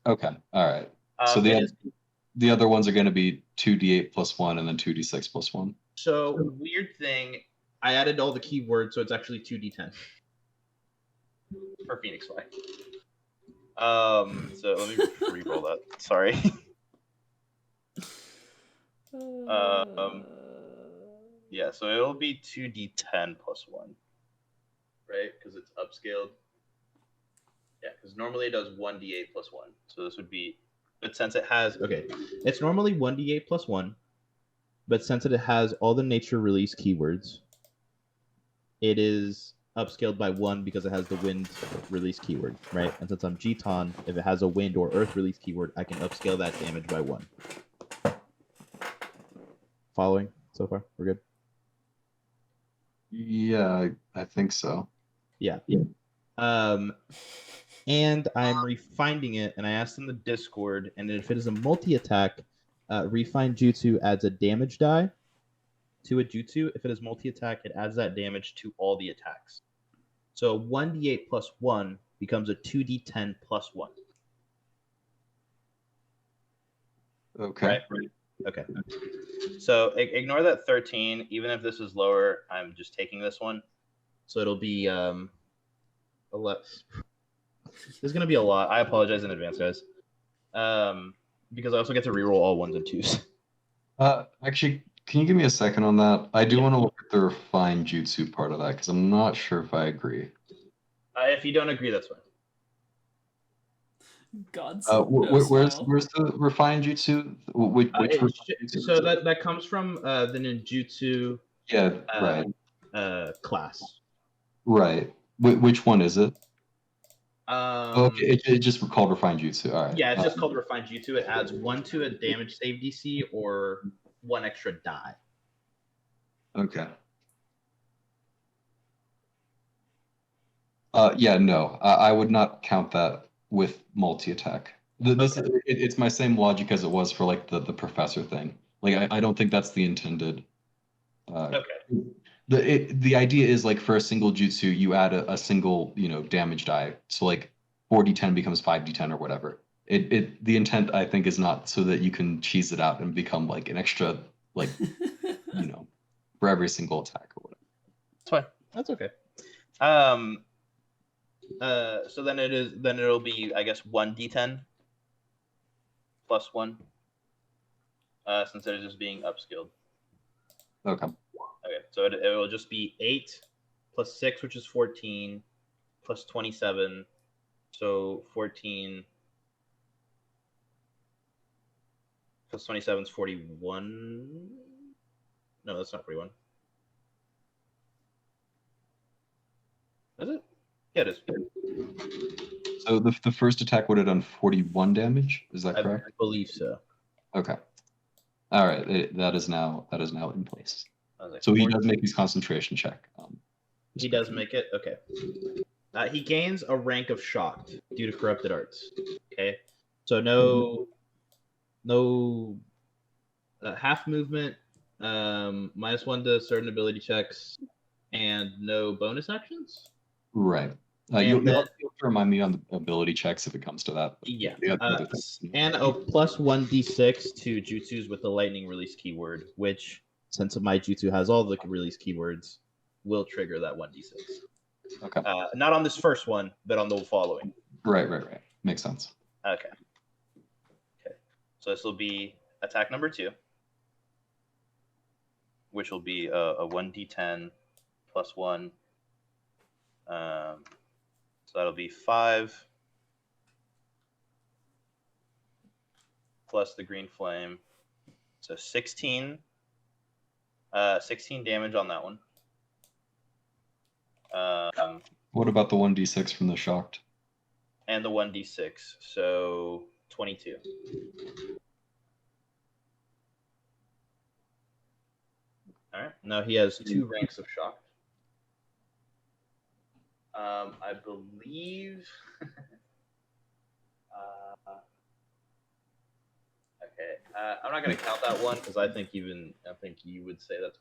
Speaker 2: Okay, all right. So the other ones are going to be 2d8 plus 1 and then 2d6 plus 1.
Speaker 3: So weird thing, I added all the keywords, so it's actually 2d10 for Phoenix Fly. So let me re-roll that. Sorry. Yeah, so it'll be 2d10 plus 1, right? Because it's upscaled. Yeah, because normally it does 1d8 plus 1. So this would be, but since it has, it's normally 1d8 plus 1, but since it has all the nature release keywords, it is upscaled by 1 because it has the wind release keyword, right? And since I'm G-Ton, if it has a wind or earth release keyword, I can upscale that damage by 1. Following so far? We're good?
Speaker 2: Yeah, I think so.
Speaker 3: Yeah. And I'm refining it, and I asked in the Discord, and if it is a multi-attack, refine jutsu adds a damage die to a jutsu. If it is multi-attack, it adds that damage to all the attacks. So 1d8 plus 1 becomes a 2d10 plus 1.
Speaker 2: Okay.
Speaker 3: Right. Okay. So ignore that 13. Even if this is lower, I'm just taking this one. So it'll be 11. There's going to be a lot. I apologize in advance, guys. Because I also get to reroll all 1s and 2s.
Speaker 2: Actually, can you give me a second on that? I do want to look at the refined jutsu part of that because I'm not sure if I agree.
Speaker 3: If you don't agree, that's fine.
Speaker 1: God's
Speaker 2: where's the refined jutsu? Which jutsu
Speaker 3: so that comes from the ninjutsu class.
Speaker 2: Right. Which one is it?
Speaker 3: Okay,
Speaker 2: it's just called refined jutsu. All right.
Speaker 3: Yeah, it's just called refined jutsu. It adds 1 to a damage save DC or 1 extra die.
Speaker 2: Okay. No, I would not count that with multi-attack. It's my same logic as it was for like the professor thing. Like I don't think that's the intended. The idea is like for a single jutsu, you add a single damage die. So like 4d10 becomes 5d10 or whatever. The intent I think is not so that you can cheese it out and become like an extra like for every single attack or whatever.
Speaker 3: That's fine. That's okay. So then it'll be, I guess, 1d10 plus 1, since it is just being upskilled.
Speaker 2: Okay.
Speaker 3: Okay, so it will just be 8 plus 6, which is 14, plus 27, so 14 plus 27 is 41. No, that's not 41. Is it? Yeah, it is.
Speaker 2: So the first attack would have done 41 damage. Is that correct?
Speaker 3: I believe so.
Speaker 2: Okay. All right. That is now in place.
Speaker 3: Like
Speaker 2: so 14. He does make his concentration check.
Speaker 3: He does make it. Okay. He gains a rank of shocked due to corrupted arts. Okay. So no half movement, -1 to certain ability checks, and no bonus actions.
Speaker 2: Right. You'll have to remind me on the ability checks if it comes to that.
Speaker 3: Yeah. And a +1 d6 to jutsus with the lightning release keyword, which, since my jutsu has all the release keywords, will trigger that 1d6.
Speaker 2: Okay.
Speaker 3: Not on this first one, but on the following.
Speaker 2: Right. Makes sense.
Speaker 3: Okay. So this will be attack number 2, which will be a 1d10 plus 1. So that'll be 5 plus the green flame. So 16 damage on that one.
Speaker 2: What about the 1d6 from the shocked?
Speaker 3: And the 1d6, so 22. All right. Now he has 2 ranks of shock. I believe. Okay. I'm not gonna count that one because I think you would say that's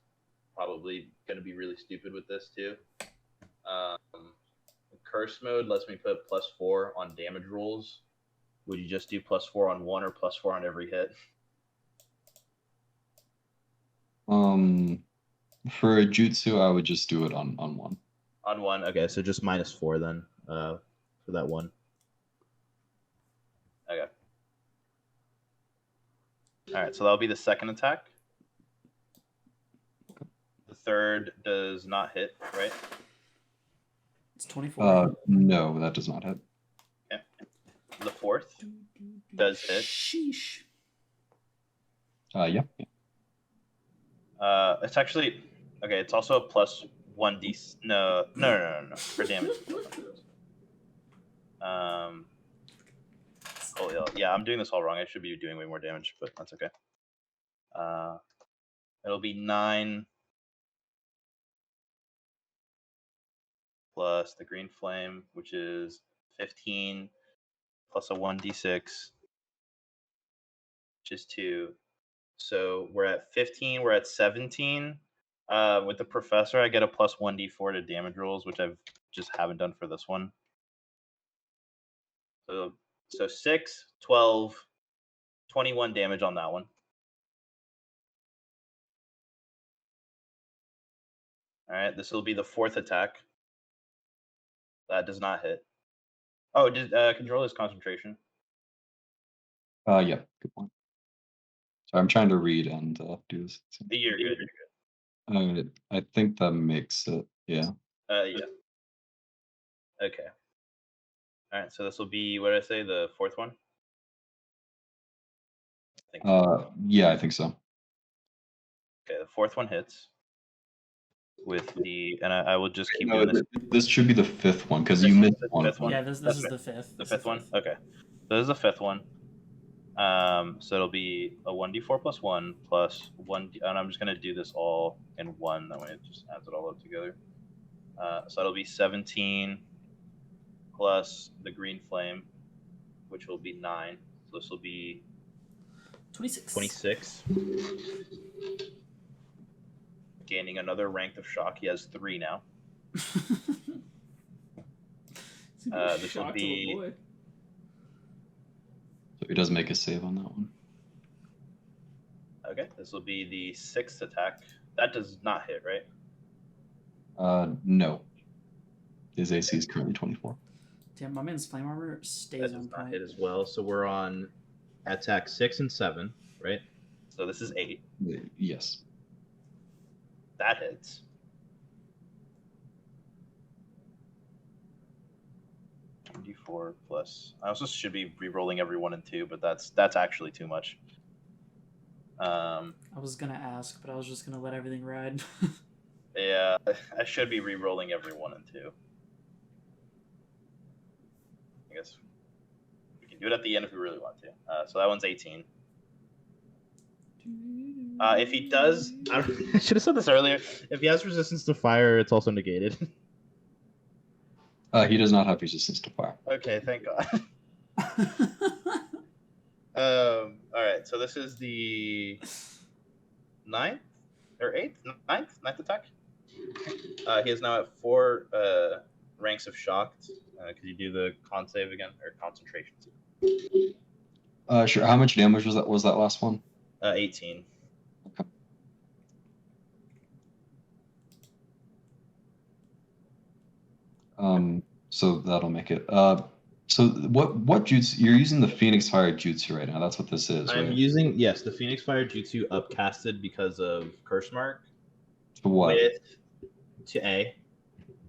Speaker 3: probably gonna be really stupid with this too. Curse mode lets me put +4 on damage rolls. Would you just do +4 on one or +4 on every hit?
Speaker 2: For a jutsu, I would just do it on one.
Speaker 3: On one, okay. So just -4 then, for that one. Okay. All right. So that'll be the second attack. The third does not hit, right?
Speaker 1: It's 24.
Speaker 2: No, that does not hit.
Speaker 3: Okay. The fourth does hit.
Speaker 1: Sheesh.
Speaker 2: Yeah.
Speaker 3: It's actually okay. It's also a +1d. No, for damage. Oh yeah, I'm doing this all wrong. I should be doing way more damage, but that's okay. It'll be 9 plus the green flame, which is 15 plus a 1d6, which is 2. So we're at 15. We're at 17. With the professor, I get a +1d4 to damage rolls, which I just haven't done for this one. So 6, 12, 21 damage on that one. All right, this will be the fourth attack. That does not hit. Oh, did control his concentration?
Speaker 2: Yeah, good point. So I'm trying to read and do this.
Speaker 3: You're good.
Speaker 2: I think that makes it. Yeah.
Speaker 3: Yeah. Okay. All right, so this will be, what did I say, the fourth one? I think so.
Speaker 2: Yeah, I think so.
Speaker 3: Okay, the fourth one hits with the, and I will just keep doing this.
Speaker 2: This should be the fifth one because you missed one.
Speaker 1: Yeah, this is the fifth.
Speaker 3: The fifth one? Okay. So this is the fifth one. So it'll be a 1d4 plus 1 plus 1, and I'm just going to do this all in one. That way it just adds it all up together. So it'll be 17 plus the green flame, which will be 9. So this will be 26. Gaining another rank of shock. He has 3 now. This will be.
Speaker 2: So he does make a save on that one.
Speaker 3: Okay, this will be the 6th attack. That does not hit, right?
Speaker 2: No. His AC is currently 24.
Speaker 1: Damn, my man's flame armor stays
Speaker 3: That
Speaker 1: on
Speaker 3: does not
Speaker 1: point.
Speaker 3: hit as well. So we're on attack 6 and 7, right? So this is 8.
Speaker 2: Yes.
Speaker 3: That hits. D4 plus. I also should be re-rolling every 1 and 2, but that's actually too much.
Speaker 1: I was gonna ask, but I was just gonna let everything ride.
Speaker 3: Yeah, I should be re-rolling every 1 and 2. I guess we can do it at the end if we really want to. So that one's 18. If he does, I should have said this earlier. If he has resistance to fire, it's also negated.
Speaker 2: He does not have resistance to fire.
Speaker 3: Okay, thank God. All right, so this is the 9th or 8th, 9th attack. He is now at 4 ranks of shocked. Could you do the con save again, or concentration?
Speaker 2: Sure. How much damage was that? Was that last one?
Speaker 3: 18.
Speaker 2: Okay. So that'll make it. So what jutsu? You're using the Phoenix Fire jutsu right now. That's what this is.
Speaker 3: I'm
Speaker 2: right?
Speaker 3: using the Phoenix Fire jutsu upcasted because of Curse Mark.
Speaker 2: To what?
Speaker 3: To A,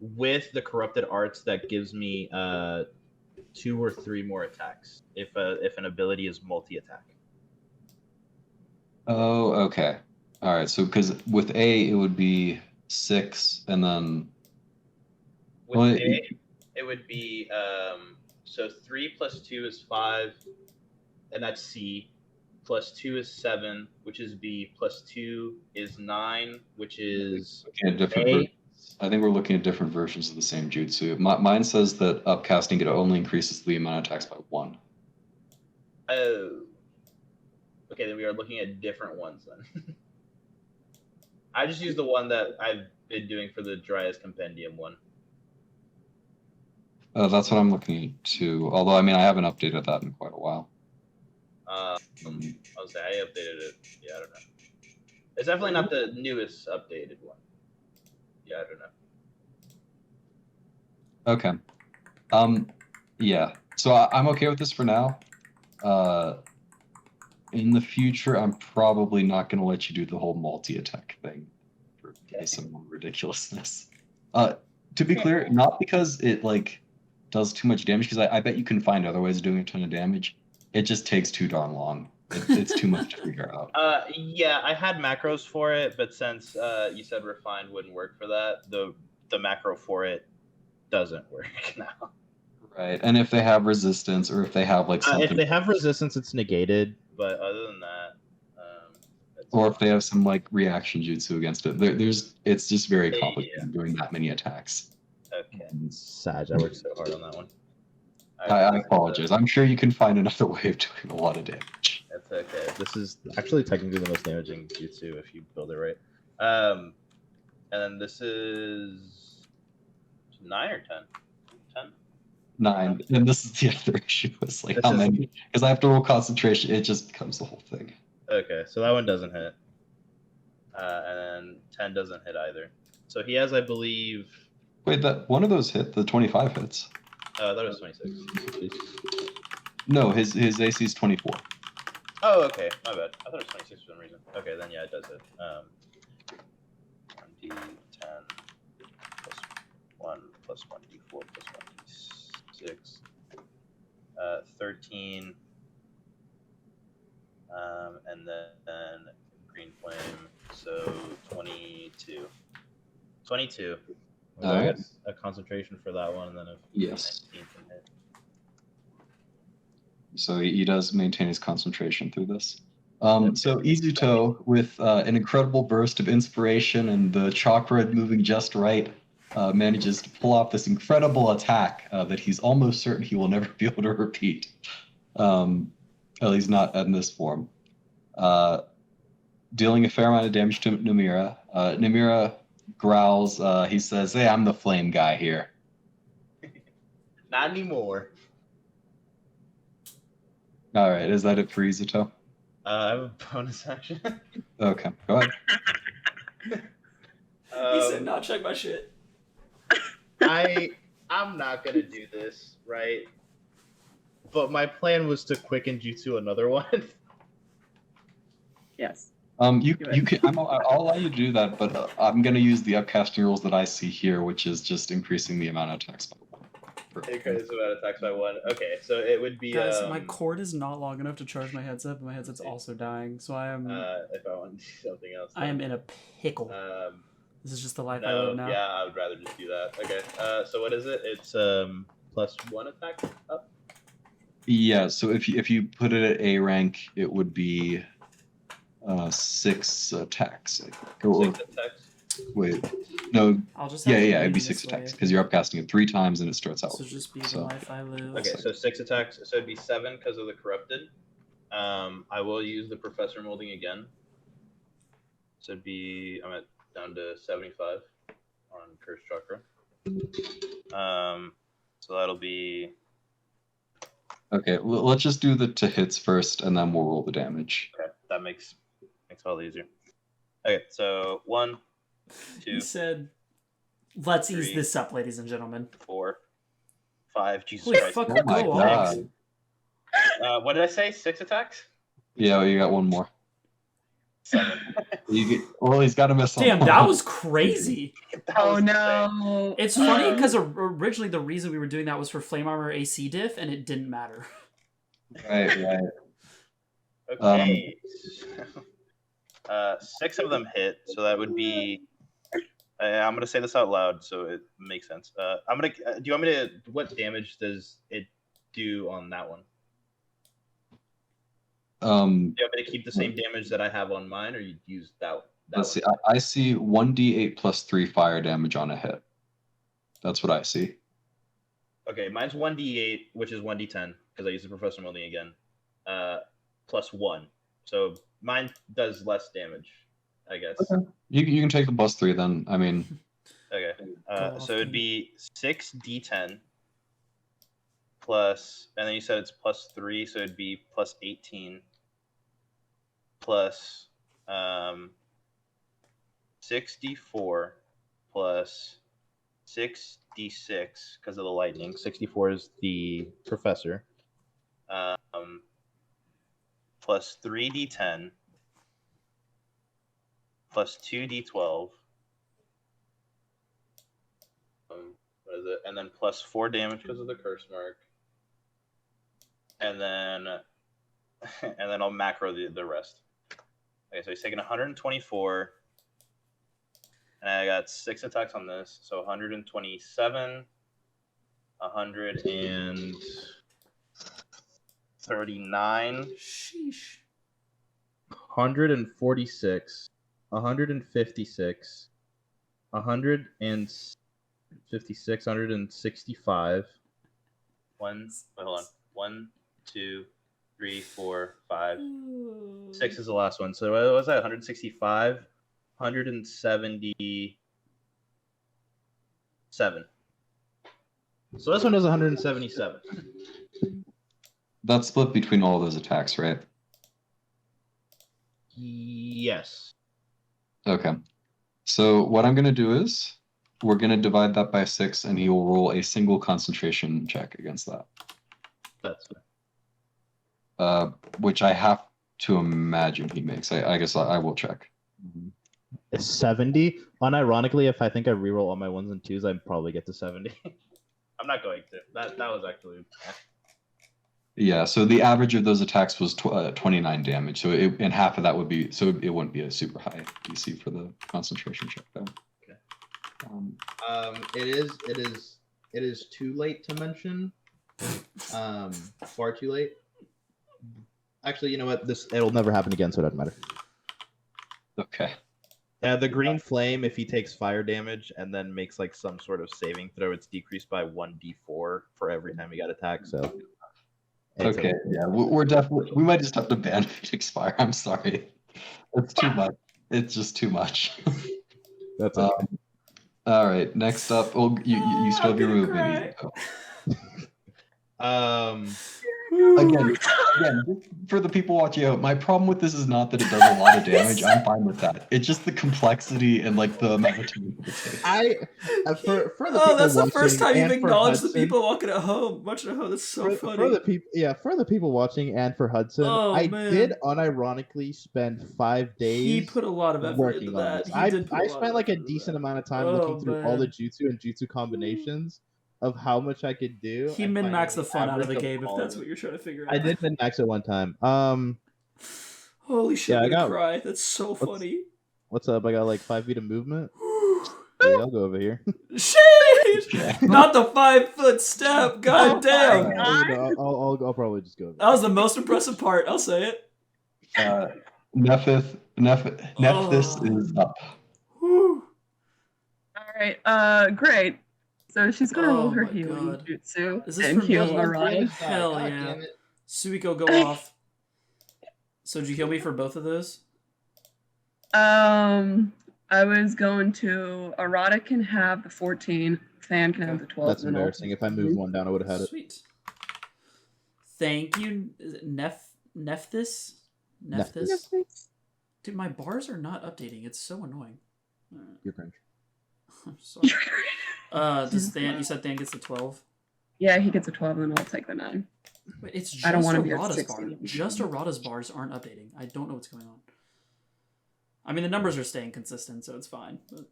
Speaker 3: with the corrupted arts that gives me 2 or 3 more attacks if an ability is multi-attack.
Speaker 2: Oh, okay. All right. So because with A it would be 6, and then
Speaker 3: with
Speaker 2: Well,
Speaker 3: A, it would be so 3 plus 2 is 5, and that's C. Plus 2 is 7, which is B. Plus 2 is 9, which is
Speaker 2: looking at different
Speaker 3: A.
Speaker 2: versions. I think we're looking at different versions of the same jutsu. Mine says that upcasting it only increases the amount of attacks by 1.
Speaker 3: Oh. Okay, then we are looking at different ones then. I just used the one that I've been doing for the Dryas Compendium one.
Speaker 2: That's what I'm looking at too. Although, I mean, I haven't updated that in quite a while.
Speaker 3: I'll say I updated it. Yeah, I don't know. It's definitely not the newest updated one. Yeah, I don't know.
Speaker 2: Okay. Yeah. So I'm okay with this for now. In the future, I'm probably not going to let you do the whole multi-attack thing for some more ridiculousness. To be clear, not because it like does too much damage, because I bet you can find other ways of doing a ton of damage. It just takes too darn long. It's too much to figure out.
Speaker 3: Yeah, I had macros for it, but since you said refined wouldn't work for that, the macro for it doesn't work now.
Speaker 2: Right, and if they have resistance, or if they have like something,
Speaker 3: if they have resistance, it's negated. But other than that,
Speaker 2: or if they have some like reaction jutsu against it, it's just very complicated doing that many attacks.
Speaker 3: Okay, Sag, I worked so hard on that one.
Speaker 2: I apologize. I'm sure you can find another way of doing a lot of damage.
Speaker 3: That's okay. This is actually technically the most damaging jutsu if you build it right. And then this is 9 or 10. 10.
Speaker 2: 9, and this is the other issue. It's like how many? Because I have to roll concentration. It just becomes the whole thing.
Speaker 3: Okay, so that one doesn't hit, and then 10 doesn't hit either. So he has, I believe.
Speaker 2: Wait, that one of those hit. The 25 hits.
Speaker 3: That was 26.
Speaker 2: No, his AC is 24.
Speaker 3: Oh, okay, my bad. I thought it was 26 for some reason. Okay, then yeah, it does hit. 1d10 plus 1 plus 1d4 plus 1d6. 13. And then green flame, so 22. 22.
Speaker 2: All right.
Speaker 3: A concentration for that one, and then a
Speaker 2: yes.
Speaker 3: 19 can hit.
Speaker 2: So he does maintain his concentration through this. So Izuto, with an incredible burst of inspiration and the chakra moving just right, manages to pull off this incredible attack that he's almost certain he will never be able to repeat. At least not in this form. Dealing a fair amount of damage to Nimera. Nimera growls. He says, "Hey, I'm the flame guy here."
Speaker 3: Not anymore.
Speaker 2: All right, is that it for Izuto?
Speaker 3: I have a bonus action.
Speaker 2: Okay, go ahead.
Speaker 1: He said, "Not check my shit."
Speaker 3: I'm not gonna do this, right? But my plan was to quicken jutsu another one.
Speaker 4: Yes.
Speaker 2: You can. I'll allow you to do that, but I'm gonna use the upcasting rules that I see here, which is just increasing the amount of attacks by 1.
Speaker 3: Increase the amount of attacks by 1. Okay, so it would be.
Speaker 5: Guys, my cord is not long enough to charge my headset, but my headset's also dying, so I am.
Speaker 3: If I want to do something else.
Speaker 5: I am in a pickle. This is just the life I live now.
Speaker 3: Yeah, I would rather just do that. Okay. So what is it? It's plus 1 attack up.
Speaker 2: Yeah. So if you put it at A rank, it would be 6 attacks. I think.
Speaker 3: 6 attacks.
Speaker 2: Wait, no.
Speaker 5: I'll just
Speaker 2: Yeah, it'd be 6 attacks because you're upcasting it 3 times and it starts out.
Speaker 5: So just be the life I live.
Speaker 3: Okay, so 6 attacks. So it'd be 7 because of the corrupted. I will use the professor molding again. So it'd be down to 75 on Curse Chakra. So that'll be.
Speaker 2: Okay, let's just do the to hits first, and then we'll roll the damage.
Speaker 3: Okay, that makes it all easier. Okay, so 1, 2.
Speaker 5: He said, "Let's
Speaker 3: 3,
Speaker 5: ease this up, ladies and gentlemen."
Speaker 3: 4, 5. Jesus
Speaker 5: Holy
Speaker 3: Christ!
Speaker 5: fuck,
Speaker 2: Oh my
Speaker 5: go
Speaker 2: god!
Speaker 5: on.
Speaker 3: What did I say? 6 attacks?
Speaker 2: Yeah, well, you got 1 more.
Speaker 3: 7.
Speaker 2: He's got to miss.
Speaker 5: Damn, that was crazy.
Speaker 4: Oh no!
Speaker 5: It's funny because originally the reason we were doing that was for Flame Armor AC diff, and it didn't matter.
Speaker 2: Right.
Speaker 3: Okay. 6 of them hit, so that would be I'm gonna say this out loud so it makes sense. I'm gonna. Do you want me to? What damage does it do on that one? Do you want me to keep the same damage that I have on mine, or you use that?
Speaker 2: Let's see. I see 1d8 plus 3 fire damage on a hit. That's what I see.
Speaker 3: Okay, mine's 1d8, which is 1d10 because I use the Professor Molding again, plus 1. So mine does less damage, I guess.
Speaker 2: Okay. You can take the plus 3 then. I mean.
Speaker 3: Okay. So it'd be 6d10 plus, and then you said it's plus 3, so it'd be plus 18 plus 64 plus 6d6 because of the lightning. 64 is the professor. Plus 3d10 plus 2d12. What is it? And then plus 4 damage because of the curse mark. And then I'll macro the rest. Okay, so he's taking 124. And I got 6 attacks on this, so 127, 139,
Speaker 5: Sheesh.
Speaker 3: 146, 156, 156, 165. Wait, hold on. 1, 2, 3, 4, 5. 6 is the last one. So what was that? 165, 177. So this one does 177.
Speaker 2: That's split between all of those attacks, right?
Speaker 3: Yes.
Speaker 2: Okay. So what I'm going to do is we're going to divide that by 6, and he will roll a single concentration check against that.
Speaker 3: That's
Speaker 2: which I have to imagine he makes. I guess I will check.
Speaker 3: It's 70. Unironically, if I think I reroll all my 1s and 2s, I'd probably get to 70. I'm not going to. That was actually.
Speaker 2: Yeah, so the average of those attacks was 29 damage. So and half of that would be, so it wouldn't be a super high DC for the concentration check though.
Speaker 3: Okay. It is too late to mention. Far too late. Actually, you know what? It'll never happen again, so it doesn't matter.
Speaker 2: Okay.
Speaker 3: The green flame, if he takes fire damage and then makes like some sort of saving throw, it's decreased by 1d4 for every time he got attacked. So.
Speaker 2: Okay. Yeah, we're definitely. We might just have to ban Phoenix Fire. I'm sorry. It's too much. It's just too much.
Speaker 3: That's okay.
Speaker 2: All right. Next up, you still have your movement. Again, just for the people watching out, my problem with this is not that it does a lot of damage. I'm fine with that. It's just the complexity and like the amount of time it takes.
Speaker 3: For the people
Speaker 5: that's the
Speaker 3: watching
Speaker 5: first time you've
Speaker 3: and for
Speaker 5: acknowledged the
Speaker 3: Hudson-
Speaker 5: people watching at home. That's so funny.
Speaker 3: For the people, for the people watching and for Hudson,
Speaker 5: Oh,
Speaker 3: I
Speaker 5: man.
Speaker 3: did unironically spend 5 days.
Speaker 5: He put a lot of effort
Speaker 3: working
Speaker 5: into
Speaker 3: on
Speaker 5: that.
Speaker 3: this.
Speaker 5: He
Speaker 3: I
Speaker 5: did put a lot
Speaker 3: spent
Speaker 5: of
Speaker 3: like a
Speaker 5: effort into
Speaker 3: decent
Speaker 5: that.
Speaker 3: amount of time
Speaker 5: Oh,
Speaker 3: looking through all the
Speaker 5: man.
Speaker 3: jutsu and jutsu combinations of how much I could do.
Speaker 5: He
Speaker 3: and
Speaker 5: min-maxed the
Speaker 3: finding
Speaker 5: fun out of the
Speaker 3: average
Speaker 5: game, if
Speaker 3: all
Speaker 5: that's
Speaker 3: of
Speaker 5: what
Speaker 3: it.
Speaker 5: you're trying to figure out.
Speaker 3: I did min-max at one time.
Speaker 5: Holy shit,
Speaker 3: Yeah,
Speaker 5: I'm
Speaker 3: I
Speaker 5: gonna
Speaker 3: got-
Speaker 5: cry. That's so funny.
Speaker 3: What's up? I got like 5 feet of movement. Yeah, I'll go over here.
Speaker 5: Sheesh! Not the 5-foot step. God damn.
Speaker 3: I'll probably just go over.
Speaker 5: That was the most impressive part. I'll say it.
Speaker 2: Nephthys is up.
Speaker 5: Whew.
Speaker 4: All right. Great. So she's gonna roll
Speaker 5: Oh
Speaker 4: her
Speaker 5: my
Speaker 4: healing
Speaker 5: God.
Speaker 4: jutsu
Speaker 5: Is this
Speaker 4: and
Speaker 5: for
Speaker 4: heal
Speaker 5: me?
Speaker 4: Arada.
Speaker 5: Hell
Speaker 3: God
Speaker 5: yeah.
Speaker 3: damn it.
Speaker 5: Suiko, go off. So did you heal me for both of those?
Speaker 4: I was going to. Arada can have the 14. Fan can have the 12.
Speaker 3: That's
Speaker 4: and then I'll
Speaker 3: embarrassing.
Speaker 4: take
Speaker 3: If I
Speaker 4: the
Speaker 3: moved one down, I would have had it.
Speaker 5: Sweet. Thank you, is it Nephthys? Nephthys? Dude, my bars are not updating. It's so annoying.
Speaker 3: You're cringe.
Speaker 5: I'm sorry. Does Than? You said Than gets the 12.
Speaker 4: Yeah, he gets a 12, and then I'll take the 9.
Speaker 5: Wait, it's just
Speaker 4: I don't wanna be at
Speaker 5: Arata's
Speaker 4: 16.
Speaker 5: bar. Just Arata's bars aren't updating. I don't know what's going on. I mean, the numbers are staying consistent, so it's fine. But...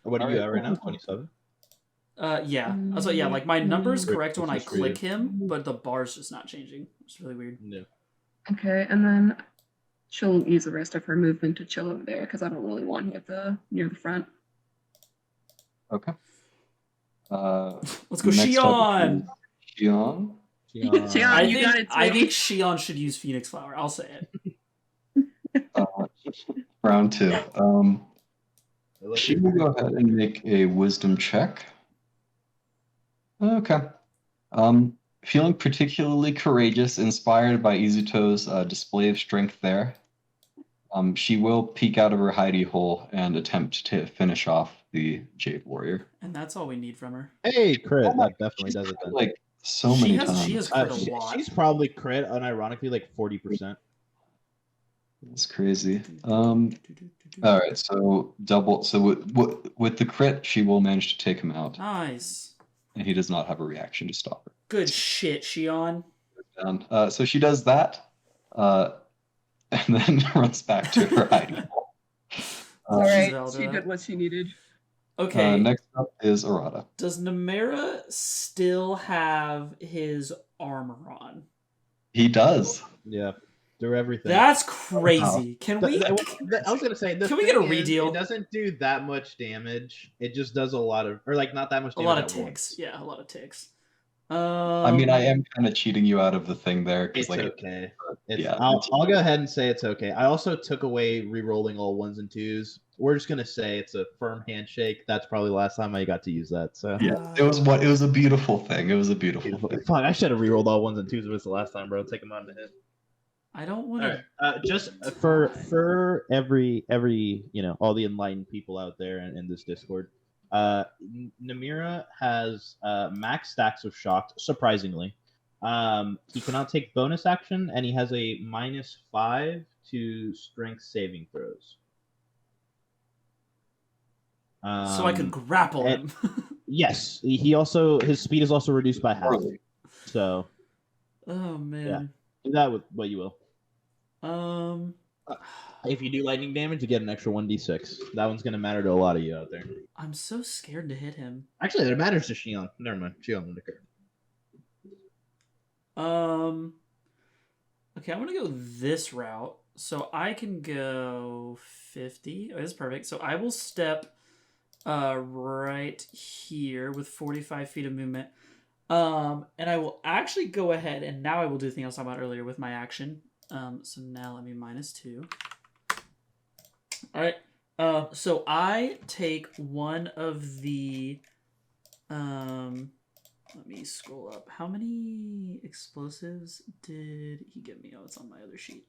Speaker 3: What are you at right now? 27?
Speaker 5: Yeah. So yeah, like my number's correct when I
Speaker 3: Which is weird.
Speaker 5: click him, but the bar's just not changing. It's really weird.
Speaker 3: No.
Speaker 4: Okay, and then she'll use the rest of her movement to chill over there because I don't really want her near the front.
Speaker 2: Okay.
Speaker 5: Let's go,
Speaker 2: Next up
Speaker 5: Shion.
Speaker 2: is Shion.
Speaker 4: Shion, you got it,
Speaker 5: I
Speaker 4: sweetie.
Speaker 5: think Shion should use Phoenix Flower. I'll say it.
Speaker 2: Round 2. She will go ahead and make a wisdom check. Okay. Feeling particularly courageous, inspired by Izuto's display of strength there, she will peek out of her hidey hole and attempt to finish off the Jade Warrior.
Speaker 5: And that's all we need from her.
Speaker 3: Hey, crit. That definitely does it then.
Speaker 2: Like so many times.
Speaker 5: She has crit a lot.
Speaker 3: She's probably crit, unironically, like 40%.
Speaker 2: That's crazy. All right, so double. So with the crit, she will manage to take him out,
Speaker 5: Nice.
Speaker 2: and he does not have a reaction to stop her.
Speaker 5: Good shit, Shion.
Speaker 2: So she does that, and then runs back to her hiding hole.
Speaker 4: All right,
Speaker 5: Zelda.
Speaker 4: she did what she needed.
Speaker 5: Okay.
Speaker 2: Next up is Arata.
Speaker 5: Does Nimera still have his armor on?
Speaker 2: He does.
Speaker 3: Yeah, through everything.
Speaker 5: That's crazy. Can we?
Speaker 3: I was gonna say,
Speaker 5: Can we get a redeal?
Speaker 3: It doesn't do that much damage. It just does a lot of, or like not that much
Speaker 5: A
Speaker 3: damage.
Speaker 5: lot of
Speaker 3: at
Speaker 5: ticks.
Speaker 3: once.
Speaker 5: Yeah, a lot of ticks.
Speaker 2: I mean, I am kind of cheating you out of the thing there.
Speaker 3: It's
Speaker 2: Like,
Speaker 3: okay.
Speaker 2: yeah,
Speaker 3: I'll go ahead and say it's okay. I also took away re-rolling all 1s and 2s. We're just gonna say it's a firm handshake. That's probably the last time I got to use that. So
Speaker 2: yeah, it was a beautiful thing. It was a beautiful thing.
Speaker 3: fuck, I should have re-rolled all 1s and 2s if it was the last time, bro. Take them on the hit.
Speaker 5: I don't want
Speaker 3: All
Speaker 5: to.
Speaker 3: right. Just for every all the enlightened people out there in this Discord, Nimera has max stacks of shocked. Surprisingly, he cannot take bonus action, and he has a -5 to strength saving throws.
Speaker 5: So I could grapple him.
Speaker 3: Yes, he also his speed is also reduced by half.
Speaker 2: Early.
Speaker 3: So
Speaker 5: Oh man.
Speaker 3: do that with what you will.
Speaker 5: Um.
Speaker 3: If you do lightning damage, you get an extra 1d6. That one's gonna matter to a lot of you out there.
Speaker 5: I'm so scared to hit him.
Speaker 3: Actually, that matters to Shion. Never mind. Shion won't occur.
Speaker 5: Okay, I'm gonna go this route. So I can go 50. Oh, this is perfect. So I will step right here with 45 feet of movement. And I will actually go ahead and now I will do the thing I was talking about earlier with my action. So now let me -2. All right. So I take one of the. Let me scroll up. How many explosives did he give me? Oh, it's on my other sheet.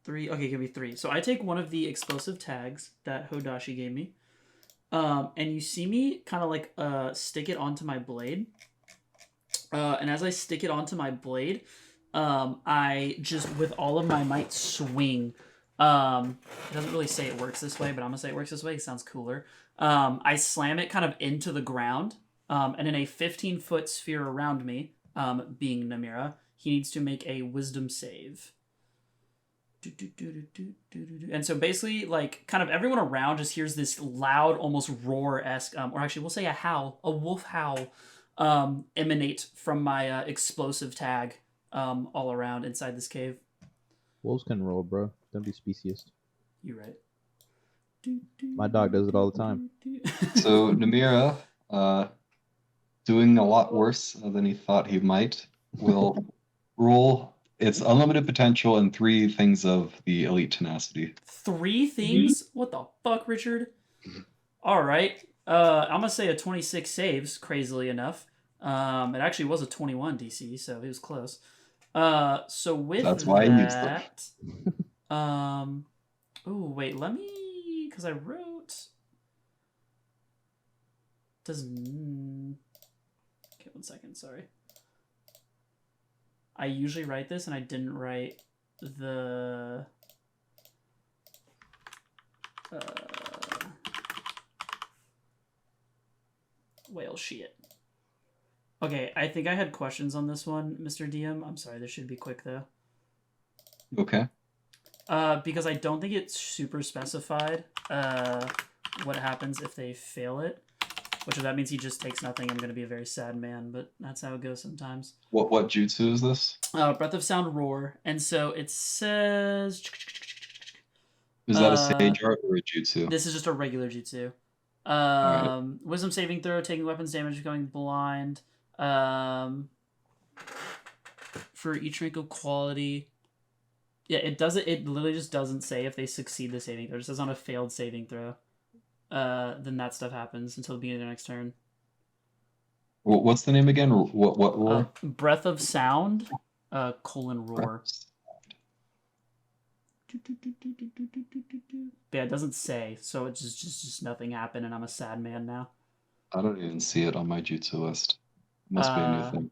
Speaker 5: 3. Okay, give me 3. So I take one of the explosive tags that Hodashi gave me. And you see me kind of like stick it onto my blade. And as I stick it onto my blade, I just with all of my might swing. It doesn't really say it works this way, but I'm gonna say it works this way. It sounds cooler. I slam it kind of into the ground, and in a 15-foot sphere around me, being Nimera, he needs to make a wisdom save. And so basically, like, kind of everyone around just hears this loud, almost roar-esque, or actually, we'll say a howl, a wolf howl, emanate from my explosive tag all around inside this cave.
Speaker 3: Wolves can roll, bro. Don't be speciest.
Speaker 5: You're right.
Speaker 3: My dog does it all the time.
Speaker 2: So Nimera, doing a lot worse than he thought he might, will roll its unlimited potential and 3 things of the elite tenacity.
Speaker 5: 3 things? What the fuck, Richard? All right. I'm gonna say a 26 saves. Crazily enough, it actually was a 21 DC, so it was close. So with
Speaker 2: That's why he needs them.
Speaker 5: Oh wait, let me, because I wrote. Okay, 1 second. Sorry. I usually write this, and I didn't write the. Whale shit. Okay, I think I had questions on this one, Mr. DM. I'm sorry, this should be quick though.
Speaker 2: Okay.
Speaker 5: Because I don't think it's super specified what happens if they fail it. which if that means he just takes nothing, I'm going to be a very sad man, but that's how it goes sometimes.
Speaker 2: What jutsu is this?
Speaker 5: Breath of Sound Roar. And so it says...
Speaker 2: Is that a sage art or a jutsu?
Speaker 5: This is just a regular jutsu.
Speaker 2: Alright.
Speaker 5: Wisdom saving throw, taking weapons damage, going blind. For each rank of quality... Yeah, it doesn't. It literally just doesn't say if they succeed the saving throw. It just says on a failed saving throw. Then that stuff happens until the beginning of the next turn.
Speaker 2: What's the name again? What roar?
Speaker 5: Breath of Sound, roar. Yeah, it doesn't say, so it's just nothing happened, and I'm a sad man now.
Speaker 2: I don't even see it on my jutsu list. Must be a new thing.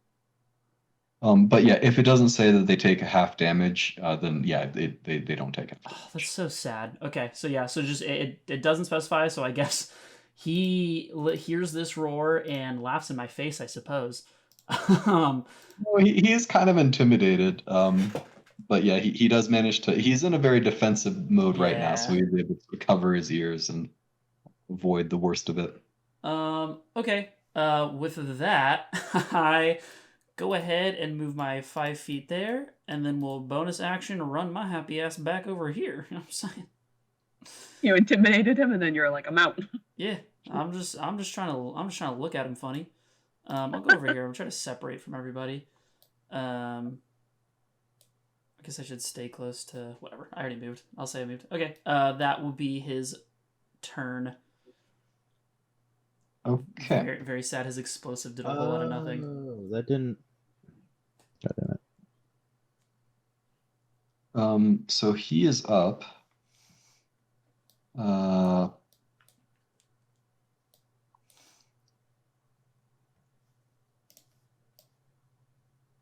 Speaker 2: But yeah, if it doesn't say that they take half damage, then yeah, they don't take it.
Speaker 5: Oh, that's so sad. Okay, so yeah, so just it doesn't specify, so I guess he hears this roar and laughs in my face, I suppose.
Speaker 2: Well, he is kind of intimidated. But yeah, he does manage to. He's in a very defensive mode right now, so he's able to cover his ears and avoid the worst of it.
Speaker 5: Okay. With that, I go ahead and move my 5 feet there, and then we'll bonus action run my happy ass back over here. You know what I'm saying?
Speaker 4: You intimidated him, and then you're like, I'm out.
Speaker 5: Yeah, I'm just trying to look at him funny. I'll go over here. I'm trying to separate from everybody. I guess I should stay close to whatever. I already moved. I'll say I moved. Okay. That will be his turn.
Speaker 2: Okay.
Speaker 5: Very, very sad. His explosive did a whole lot of nothing.
Speaker 3: Oh, that didn't. God damn it.
Speaker 2: So he is up.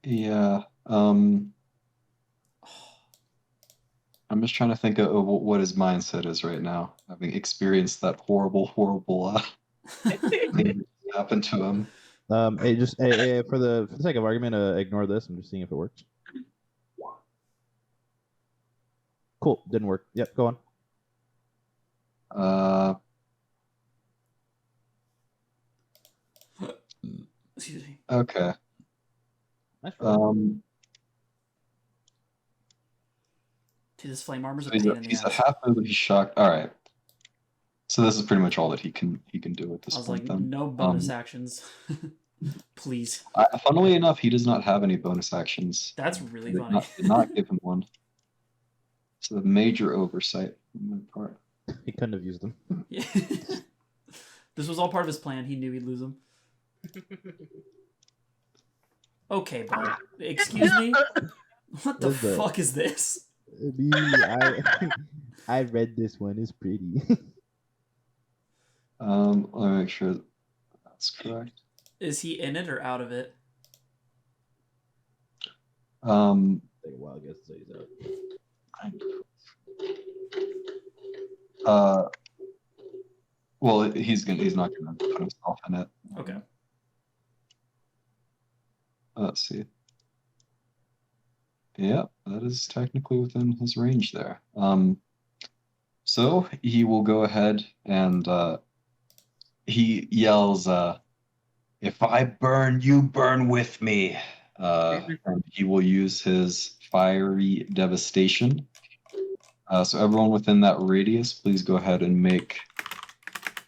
Speaker 2: Yeah. I'm just trying to think of what his mindset is right now, having experienced that horrible thing that happened to him.
Speaker 3: For the sake of argument, ignore this. I'm just seeing if it works. Cool, didn't work. Yep, go on.
Speaker 5: Excuse me.
Speaker 2: Okay.
Speaker 3: Nice
Speaker 5: Dude, this flame armor's a
Speaker 2: So
Speaker 5: pain in the
Speaker 2: he's
Speaker 5: ass.
Speaker 2: a half move. He's shocked. All right. So this is pretty much all that he can do at this
Speaker 5: I was
Speaker 2: point.
Speaker 5: like,
Speaker 2: Then
Speaker 5: no bonus actions, please.
Speaker 2: funnily enough, he does not have any bonus actions.
Speaker 5: That's really
Speaker 2: Did
Speaker 5: funny.
Speaker 2: did not give him one. It's a major oversight on my part.
Speaker 3: He couldn't have used them.
Speaker 5: Yeah. This was all part of his plan. He knew he'd lose him. Okay, bud. Excuse me? What the fuck is this?
Speaker 3: I read this one. It's pretty.
Speaker 2: Let me make sure that's correct.
Speaker 5: Is he in it or out of it?
Speaker 3: Take a while, I guess, to say that.
Speaker 2: Well, he's not gonna put himself in it.
Speaker 5: Okay.
Speaker 2: Let's see. Yeah, that is technically within his range there. So he will go ahead and he yells, "If I burn, you burn with me." And he will use his fiery devastation. So everyone within that radius, please go ahead and make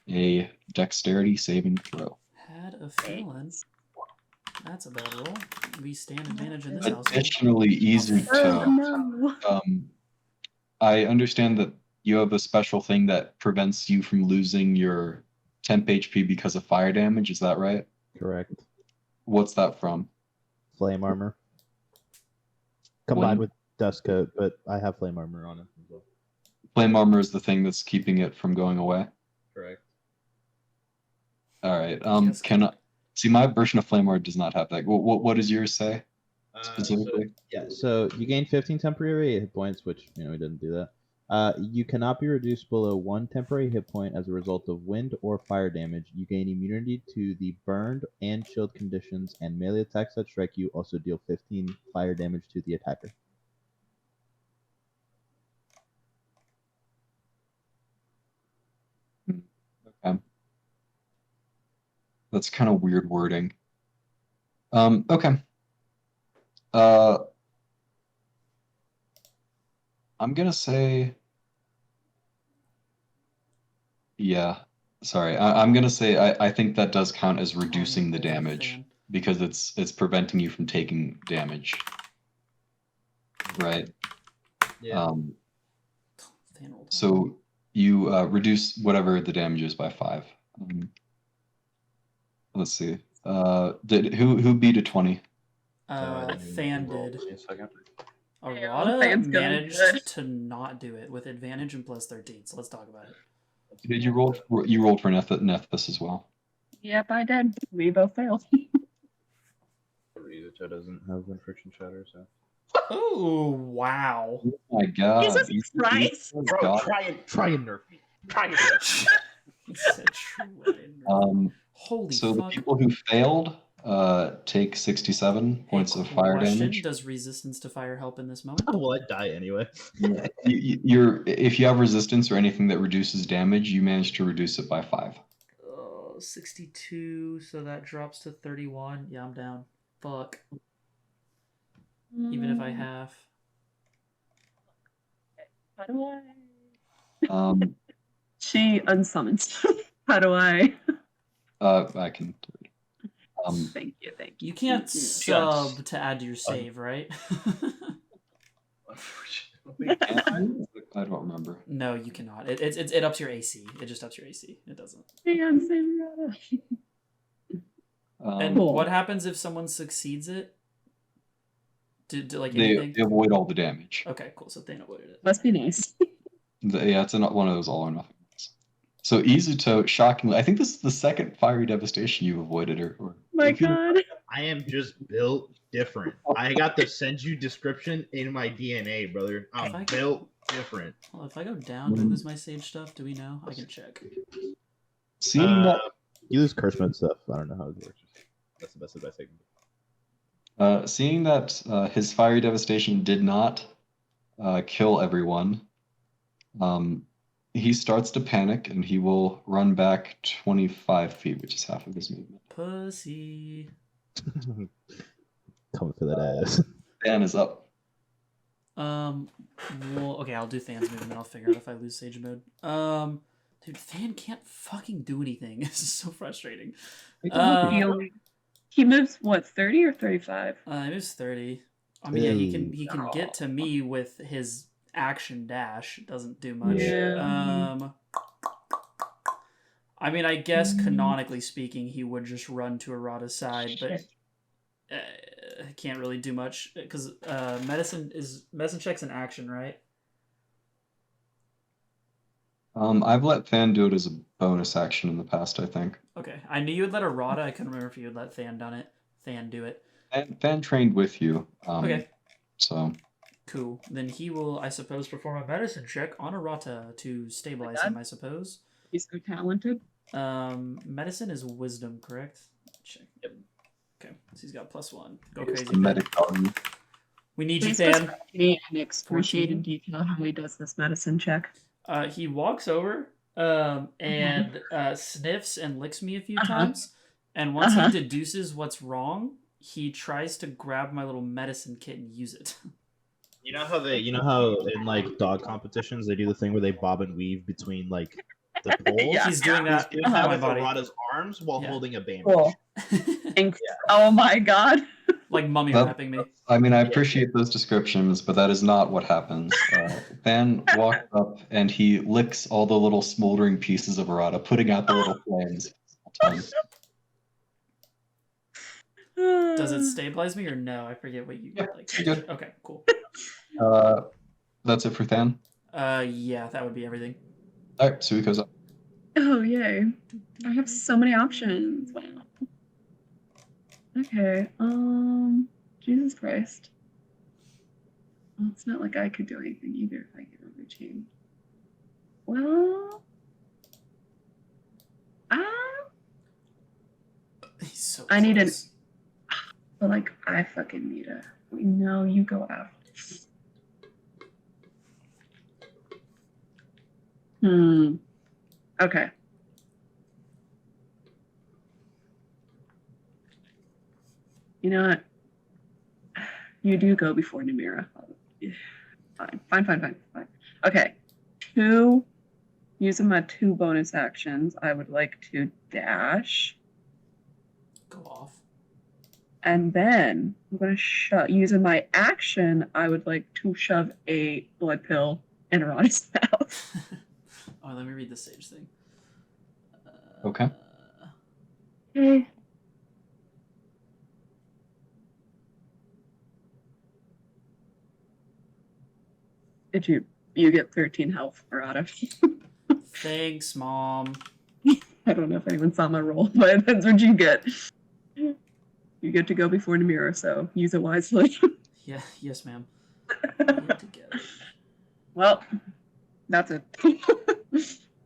Speaker 2: a dexterity saving throw.
Speaker 5: Had a feeling. That's a bad roll. We stand advantage in this house.
Speaker 2: Additionally, Izuto, I understand that you have a special thing that prevents you from losing your temp HP because of fire damage. Is that right?
Speaker 3: Correct.
Speaker 2: What's that from?
Speaker 3: Flame armor. Combined with dust coat, but I have flame armor on it as well.
Speaker 2: Flame armor is the thing that's keeping it from going away.
Speaker 3: Correct.
Speaker 2: All right. Can I see my version of flame armor does not have that? What does yours say specifically?
Speaker 3: So you gain 15 temporary hit points, which we didn't do that. You cannot be reduced below 1 temporary hit point as a result of wind or fire damage. You gain immunity to the burned and chilled conditions, and melee attacks that strike you also deal 15 fire damage to the attacker.
Speaker 2: Okay. That's kind of weird wording. Okay. I'm gonna say, yeah. Sorry, I'm gonna say I think that does count as reducing the damage because it's preventing you from taking damage. Right.
Speaker 3: Yeah.
Speaker 2: So you reduce whatever the damage is by 5. Let's see. Who beat a 20?
Speaker 5: Than did.
Speaker 3: A second.
Speaker 5: Arata
Speaker 4: Than's going
Speaker 5: managed
Speaker 4: good.
Speaker 5: to not do it with advantage and plus 13. So let's talk about it.
Speaker 2: Did you roll for Nephthys as well?
Speaker 4: Yep, I did. We both failed.
Speaker 3: Izuto doesn't have infliction shatter, so.
Speaker 5: Oh wow!
Speaker 2: Oh my god!
Speaker 4: Jesus Christ!
Speaker 3: Bro, try and nerf me. Try and nerf me.
Speaker 5: He said holy
Speaker 2: So
Speaker 5: fuck!
Speaker 2: the people who failed take 67 points of fire damage.
Speaker 5: Does resistance to fire help in this moment?
Speaker 3: Oh, well, I die anyway.
Speaker 2: If you have resistance or anything that reduces damage, you manage to reduce it by 5.
Speaker 5: 62, so that drops to 31. Yeah, I'm down. Fuck. Even if I have.
Speaker 4: How do I? She unsummons. How do I?
Speaker 2: I can.
Speaker 4: Thank you.
Speaker 5: You can't sub to add to your save, right?
Speaker 2: I don't remember.
Speaker 5: No, you cannot. It ups your AC. It just ups your AC. It doesn't. And
Speaker 4: Cool.
Speaker 5: what happens if someone succeeds it? Do like
Speaker 2: They
Speaker 5: anything?
Speaker 2: avoid all the damage.
Speaker 5: Okay, cool. So they avoided it.
Speaker 4: Must be nice.
Speaker 2: Yeah, it's not one of those all or nothing. So Izuto, shockingly, I think this is the second fiery devastation you've avoided, or
Speaker 4: My God.
Speaker 3: I am just built different. I got the Senju description in my DNA, brother. I'm built different.
Speaker 5: Well, if I go down, do I lose my sage stuff? Do we know? I can check.
Speaker 2: Seeing that
Speaker 3: you lose curse mode stuff. I don't know how it works. That's the best advice I can give.
Speaker 2: Seeing that his fiery devastation did not kill everyone, he starts to panic and he will run back 25 feet, which is half of his movement.
Speaker 5: Pussy.
Speaker 3: Coming for that ass.
Speaker 2: Dan is up.
Speaker 5: Well, okay, I'll do Than's move and then I'll figure out if I lose Sage mode. Dude, Than can't fucking do anything. This is so frustrating.
Speaker 4: He moves what, 30 or 35?
Speaker 5: He moves 30. I mean, yeah, he can get to me with his action dash. It doesn't do much.
Speaker 4: Yeah.
Speaker 5: I mean, I guess canonically speaking, he would just run to Arata's side, but can't really do much because medicine check's an action, right?
Speaker 2: I've let Than do it as a bonus action in the past, I think.
Speaker 5: Okay, I knew you would let Arata. I couldn't remember if you would let Than do it.
Speaker 2: And Than trained with you.
Speaker 5: Okay.
Speaker 2: So.
Speaker 5: Cool. Then he will, I suppose, perform a medicine check on Arata to stabilize him, I suppose.
Speaker 4: He's so talented.
Speaker 5: Medicine is wisdom, correct? Check. Yep. Okay, so he's got +1. Go crazy. We need you, Than.
Speaker 4: An excruciating detail how he does this medicine check.
Speaker 5: He walks over and sniffs and licks me a few times, and once he deduces what's wrong, he tries to grab my little medicine kit and use it.
Speaker 3: You know how in like dog competitions they do the thing where they bob and weave between like the poles?
Speaker 4: Yeah.
Speaker 5: He's doing that
Speaker 3: He's doing that
Speaker 5: my
Speaker 3: with
Speaker 5: body.
Speaker 3: Arata's arms while holding a bandage.
Speaker 4: Cool. Oh my God.
Speaker 5: Like mummy wrapping me.
Speaker 2: I mean, I appreciate those descriptions, but that is not what happens. Than walks up and he licks all the little smoldering pieces of Arata, putting out the little flames.
Speaker 5: Does it stabilize me or no? I forget what you like.
Speaker 2: Good.
Speaker 5: Okay, cool.
Speaker 2: That's it for Than?
Speaker 5: Yeah, that would be everything.
Speaker 2: Alright, Suiko's up.
Speaker 4: Oh, yay. I have so many options. Wow. Okay, Jesus Christ. Well, it's not like I could do anything either if I get a routine. Well,
Speaker 5: He's so
Speaker 4: I need
Speaker 5: close.
Speaker 4: but like, I fucking need a. No, you go after. Okay. You know what? You do go before Nimera. Fine. Okay. Using my 2 bonus actions, I would like to dash.
Speaker 5: Go off.
Speaker 4: And then I'm going to shove. Using my action, I would like to shove a blood pill in Arana's mouth.
Speaker 5: Oh, let me read the sage thing.
Speaker 2: Okay.
Speaker 4: Okay. Did you get 13 health, Arana?
Speaker 5: Thanks, Mom.
Speaker 4: I don't know if anyone saw my roll, but that's what you get. You get to go before Nimera, so use it wisely.
Speaker 5: Yeah, yes, ma'am. Together.
Speaker 4: Well, that's it.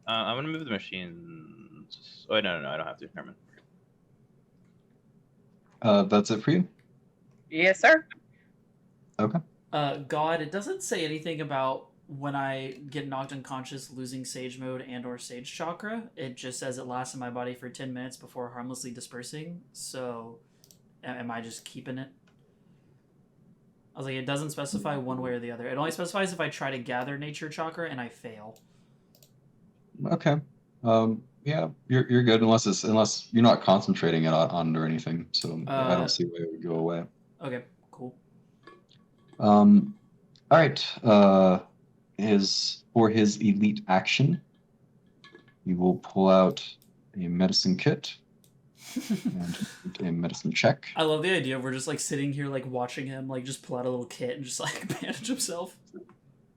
Speaker 3: I'm gonna move the machines. Oh no, I don't have to. Never mind.
Speaker 2: That's it for you?
Speaker 4: Yes, sir.
Speaker 2: Okay.
Speaker 5: God, it doesn't say anything about when I get knocked unconscious losing Sage mode and or Sage Chakra. It just says it lasts in my body for 10 minutes before harmlessly dispersing. So, am I just keeping it? I was like, it doesn't specify one way or the other. It only specifies if I try to gather Nature Chakra and I fail.
Speaker 2: Okay. Yeah, you're good unless you're not concentrating it on or anything. So I don't see why it would go away.
Speaker 5: Okay, cool.
Speaker 2: All right. For his elite action, he will pull out a medicine kit and a medicine check.
Speaker 5: I love the idea of we're just like sitting here like watching him like just pull out a little kit and just like bandage himself.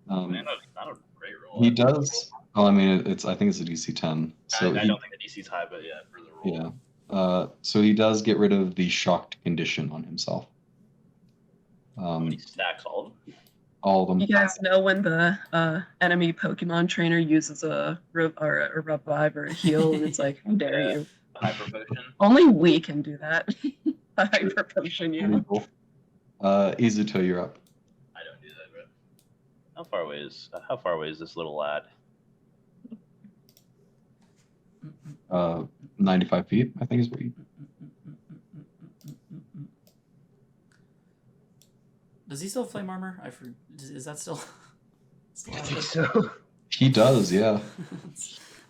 Speaker 3: Man, not a great roll.
Speaker 2: He does. Well, I mean, I think it's a DC 10. So
Speaker 3: I don't think the DC's high, but yeah, for the roll.
Speaker 2: Yeah. So he does get rid of the shocked condition on himself.
Speaker 3: He stacks all of them.
Speaker 2: All of them.
Speaker 4: You guys know when the enemy Pokemon trainer uses a revive or a heal, and it's like, how dare you?
Speaker 3: Hyper potion.
Speaker 4: Only we can do that. A hyper potion, you know.
Speaker 2: Izuto, you're up.
Speaker 3: I don't do that, bro. How far away is this little lad?
Speaker 2: 95 feet, I think is what you.
Speaker 5: Does he still have flame armor? Is that still?
Speaker 3: I think so.
Speaker 2: He does, yeah.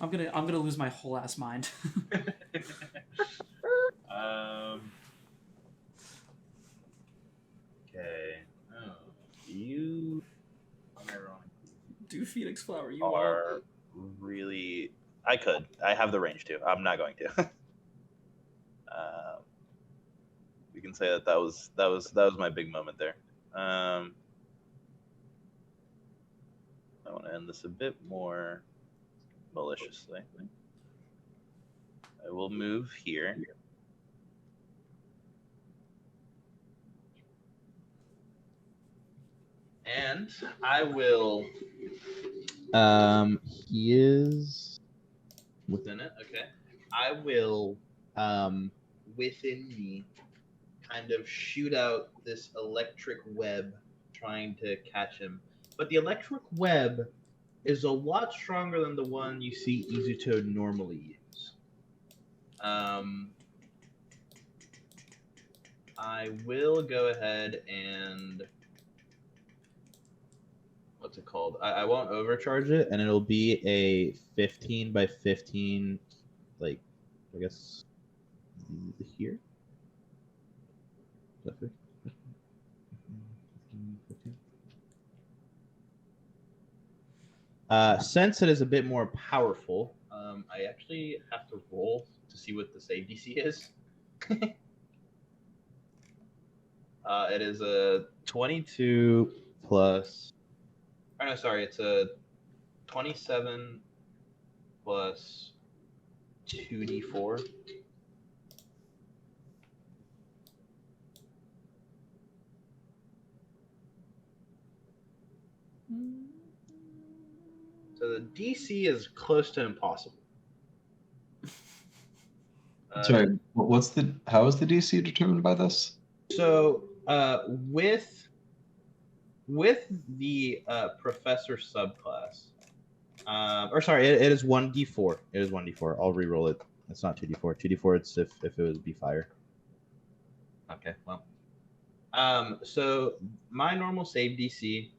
Speaker 5: I'm gonna lose my whole ass mind.
Speaker 3: Okay. Oh, you
Speaker 5: Do Phoenix Flower. You
Speaker 3: are really. I could. I have the range too. I'm not going to. We can say that was my big moment there. I want to end this a bit more maliciously. I will move here. And I will. He is within it. Okay. I will, within me, kind of shoot out this electric web, trying to catch him. But the electric web is a lot stronger than the one you see Izuto normally use. I will go ahead and. What's it called? I won't overcharge it, and it'll be a 15 by 15, like, I guess, here? Is that 15? Since it is a bit more powerful, I actually have to roll to see what the save DC is. It is a 22 plus... Oh, no, sorry, it's a 27 plus 2d4. So the DC is close to impossible.
Speaker 2: Sorry, how is the DC determined by this?
Speaker 3: So with the professor subclass, or sorry, it is 1d4. It is 1d4. I'll re-roll it. It's not 2d4. 2d4. It's if it would be fire. Okay, well. So my normal save DC,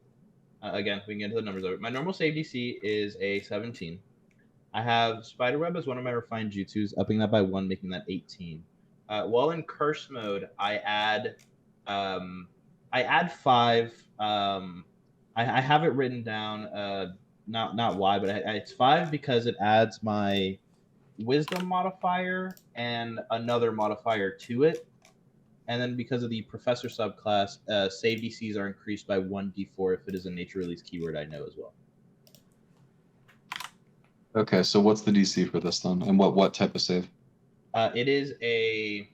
Speaker 3: again, we can get into the numbers of it. My normal save DC is a 17. I have Spiderweb as one of my refined jutsus, upping that by 1, making that 18. While in curse mode, I add 5. I have it written down. Not why, but it's 5 because it adds my wisdom modifier and another modifier to it. And then because of the professor subclass, save DCs are increased by 1d4 if it is a nature release keyword I know as well.
Speaker 2: Okay, so what's the DC for this then, and what type of save?
Speaker 3: It is a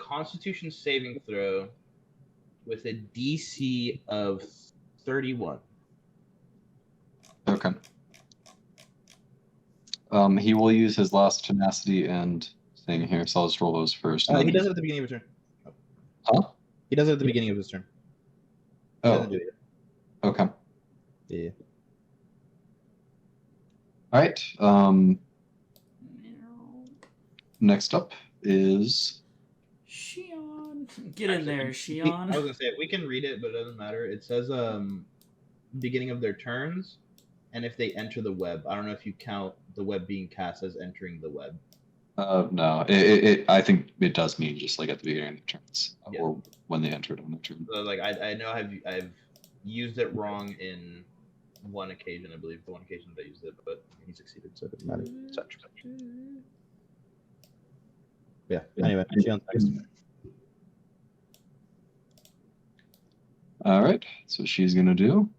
Speaker 3: Constitution saving throw with a DC of 31.
Speaker 2: Okay. He will use his last tenacity and thing here, so I'll just roll those first.
Speaker 3: He does it at the beginning of his turn.
Speaker 2: Huh?
Speaker 3: He does it at the beginning of his turn. He doesn't do it.
Speaker 2: Okay.
Speaker 3: Yeah.
Speaker 2: All right. Next up is
Speaker 5: Shion. Get in there,
Speaker 3: I
Speaker 5: Shion.
Speaker 3: was gonna say we can read it, but it doesn't matter. It says beginning of their turns, and if they enter the web. I don't know if you count the web being cast as entering the web.
Speaker 2: no. I think it does mean just like at the beginning of the turns, or when they entered on the turn.
Speaker 3: So, like I know I've used it wrong in one occasion, I believe. The one occasion that I used it, but he succeeded, so it doesn't matter. Such. Yeah. Anyway, Shion's next.
Speaker 2: All right. So she's gonna do.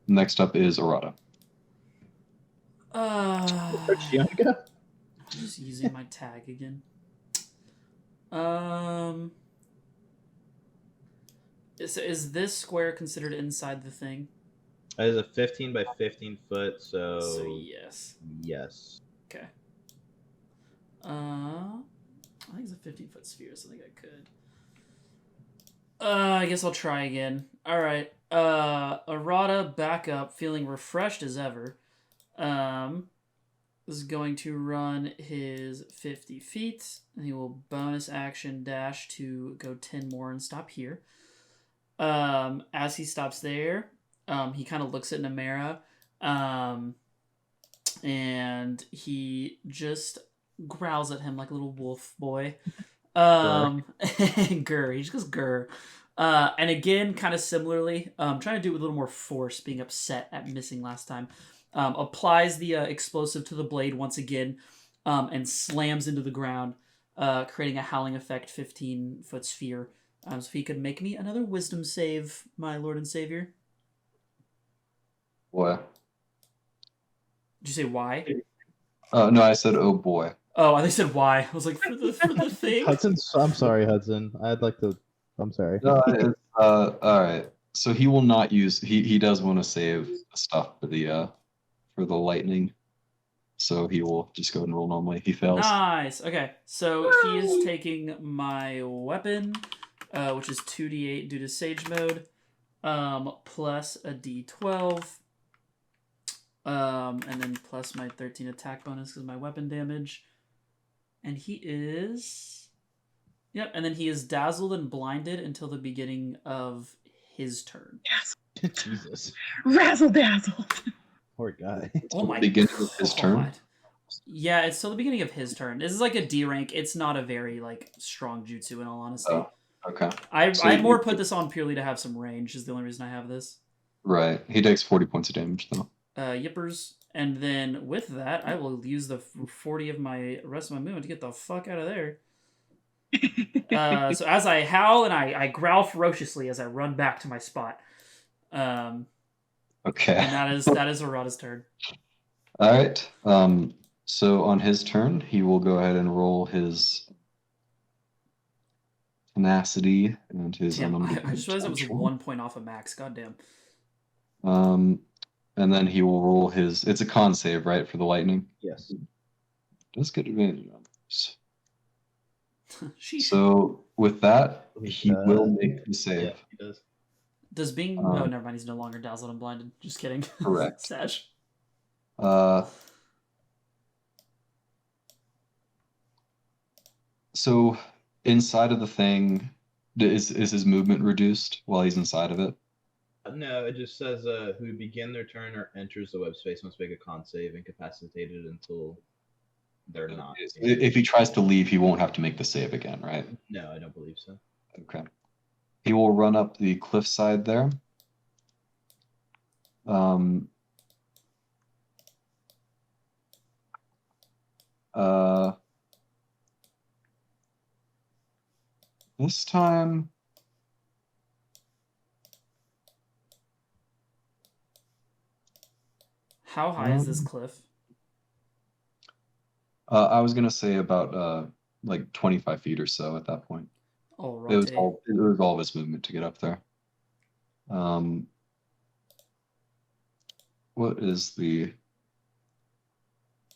Speaker 2: Next up is Arata.
Speaker 3: Where'd Shion go?
Speaker 5: I'm just using my tag again. Is this square considered inside the thing?
Speaker 3: It is a 15 by 15 foot,
Speaker 5: So yes.
Speaker 3: Yes.
Speaker 5: Okay. I think it's a 15-foot sphere, so I think I could. I guess I'll try again. All right. Arata back up, feeling refreshed as ever. Is going to run his 50 feet, and he will bonus action dash to go 10 more and stop here. As he stops there, he kind of looks at Nimera, and he just growls at him like a little wolf boy. Grr. He just goes grr. And again, kind of similarly, trying to do it with a little more force, being upset at missing last time. Applies the explosive to the blade once again, and slams into the ground, creating a howling effect 15-foot sphere. So if he could make me another wisdom save, my lord and savior.
Speaker 2: Boy.
Speaker 5: Did you say why?
Speaker 2: No, I said oh boy.
Speaker 5: Oh, I said why. I was like, for the thing.
Speaker 3: Hudson, I'm sorry, Hudson. I'd like to. I'm sorry.
Speaker 2: No, all right. So he will not use. He does want to save stuff for the lightning. So he will just go and roll normally. He fails.
Speaker 5: Nice. Okay, so he is taking my weapon, which is 2d8 due to Sage mode, plus a d12, and then plus my 13 attack bonus because of my weapon damage. And he is... Yep, and then he is dazzled and blinded until the beginning of his turn.
Speaker 4: Yes.
Speaker 3: Jesus.
Speaker 4: Razzle dazzle.
Speaker 3: Poor guy.
Speaker 5: Oh my
Speaker 2: beginning of his turn?
Speaker 5: Yeah, it's still the beginning of his turn. This is like a D rank. It's not a very like strong jutsu in all honesty.
Speaker 2: Oh, okay.
Speaker 5: I more put this on purely to have some range is the only reason I have this.
Speaker 2: Right. He takes 40 points of damage though.
Speaker 5: Yippers. And then with that, I will use the 40 of my rest of my movement to get the fuck out of there. So as I howl and I growl ferociously as I run back to my spot.
Speaker 2: Okay.
Speaker 5: And that is Arata's turn.
Speaker 2: All right. So on his turn, he will go ahead and roll his tenacity and his
Speaker 5: Damn,
Speaker 2: unlimited
Speaker 5: I just realized it was
Speaker 2: potential.
Speaker 5: 1 point off of max. Goddamn.
Speaker 2: And then he will roll his. It's a con save, right, for the lightning.
Speaker 3: Yes.
Speaker 2: Does get advantage on this.
Speaker 5: Sheesh.
Speaker 2: So with that, he will make the save.
Speaker 3: Yeah, he does.
Speaker 5: Does being oh never mind, he's no longer dazzled and blinded. Just kidding.
Speaker 2: Correct.
Speaker 5: Sash.
Speaker 2: So inside of the thing, is his movement reduced while he's inside of it?
Speaker 3: No, it just says who begin their turn or enters the web space must make a con save, incapacitated until they're not.
Speaker 2: If he tries to leave, he won't have to make the save again, right?
Speaker 3: No, I don't believe so.
Speaker 2: Okay. He will run up the cliffside there. This time,
Speaker 5: How high is this cliff?
Speaker 2: I was gonna say about like 25 feet or so at that point.
Speaker 5: I'll
Speaker 2: It was
Speaker 5: rotate.
Speaker 2: it was all of his movement to get up there. What is the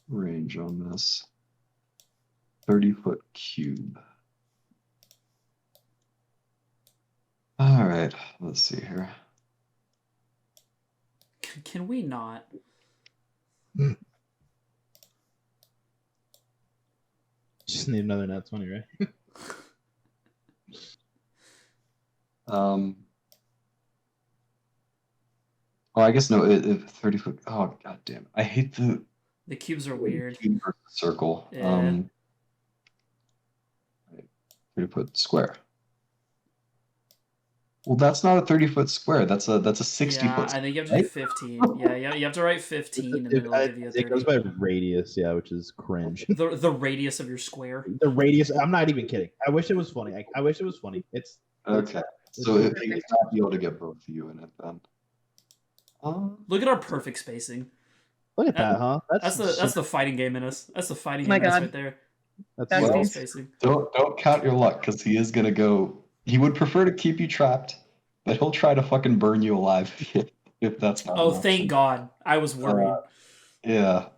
Speaker 2: range on this? 30-foot cube. All right, let's see here.
Speaker 5: Can we not?
Speaker 3: Just need another nat 20, right?
Speaker 2: Oh, I guess no. 30-foot. Oh, god damn! I hate the
Speaker 5: cubes are weird.
Speaker 2: cube versus circle.
Speaker 5: Yeah.
Speaker 2: 30-foot square. Well, that's not a 30-foot square. That's a 60-foot.
Speaker 5: Yeah, I think you have to do 15. Yeah, you have to write 15, and then it'll give you a 30.
Speaker 3: It goes by radius, yeah, which is cringe.
Speaker 5: The radius of your square.
Speaker 3: The radius. I'm not even kidding. I wish it was funny. I wish it was funny. It's
Speaker 2: Okay. So if he's not be able to get both of you in it, then.
Speaker 5: Look at our perfect spacing.
Speaker 3: Look at that, huh?
Speaker 5: That's the fighting game in us. That's the fighting
Speaker 4: My
Speaker 5: game in us
Speaker 4: God.
Speaker 5: right there.
Speaker 3: That's
Speaker 4: That's
Speaker 2: Well,
Speaker 4: nice.
Speaker 5: Spacing.
Speaker 2: Don't count your luck, because he is gonna go. He would prefer to keep you trapped, but he'll try to fucking burn you alive if that's not.
Speaker 5: Oh,
Speaker 2: an
Speaker 5: thank
Speaker 2: option.
Speaker 5: God! I was worried.
Speaker 2: Yeah.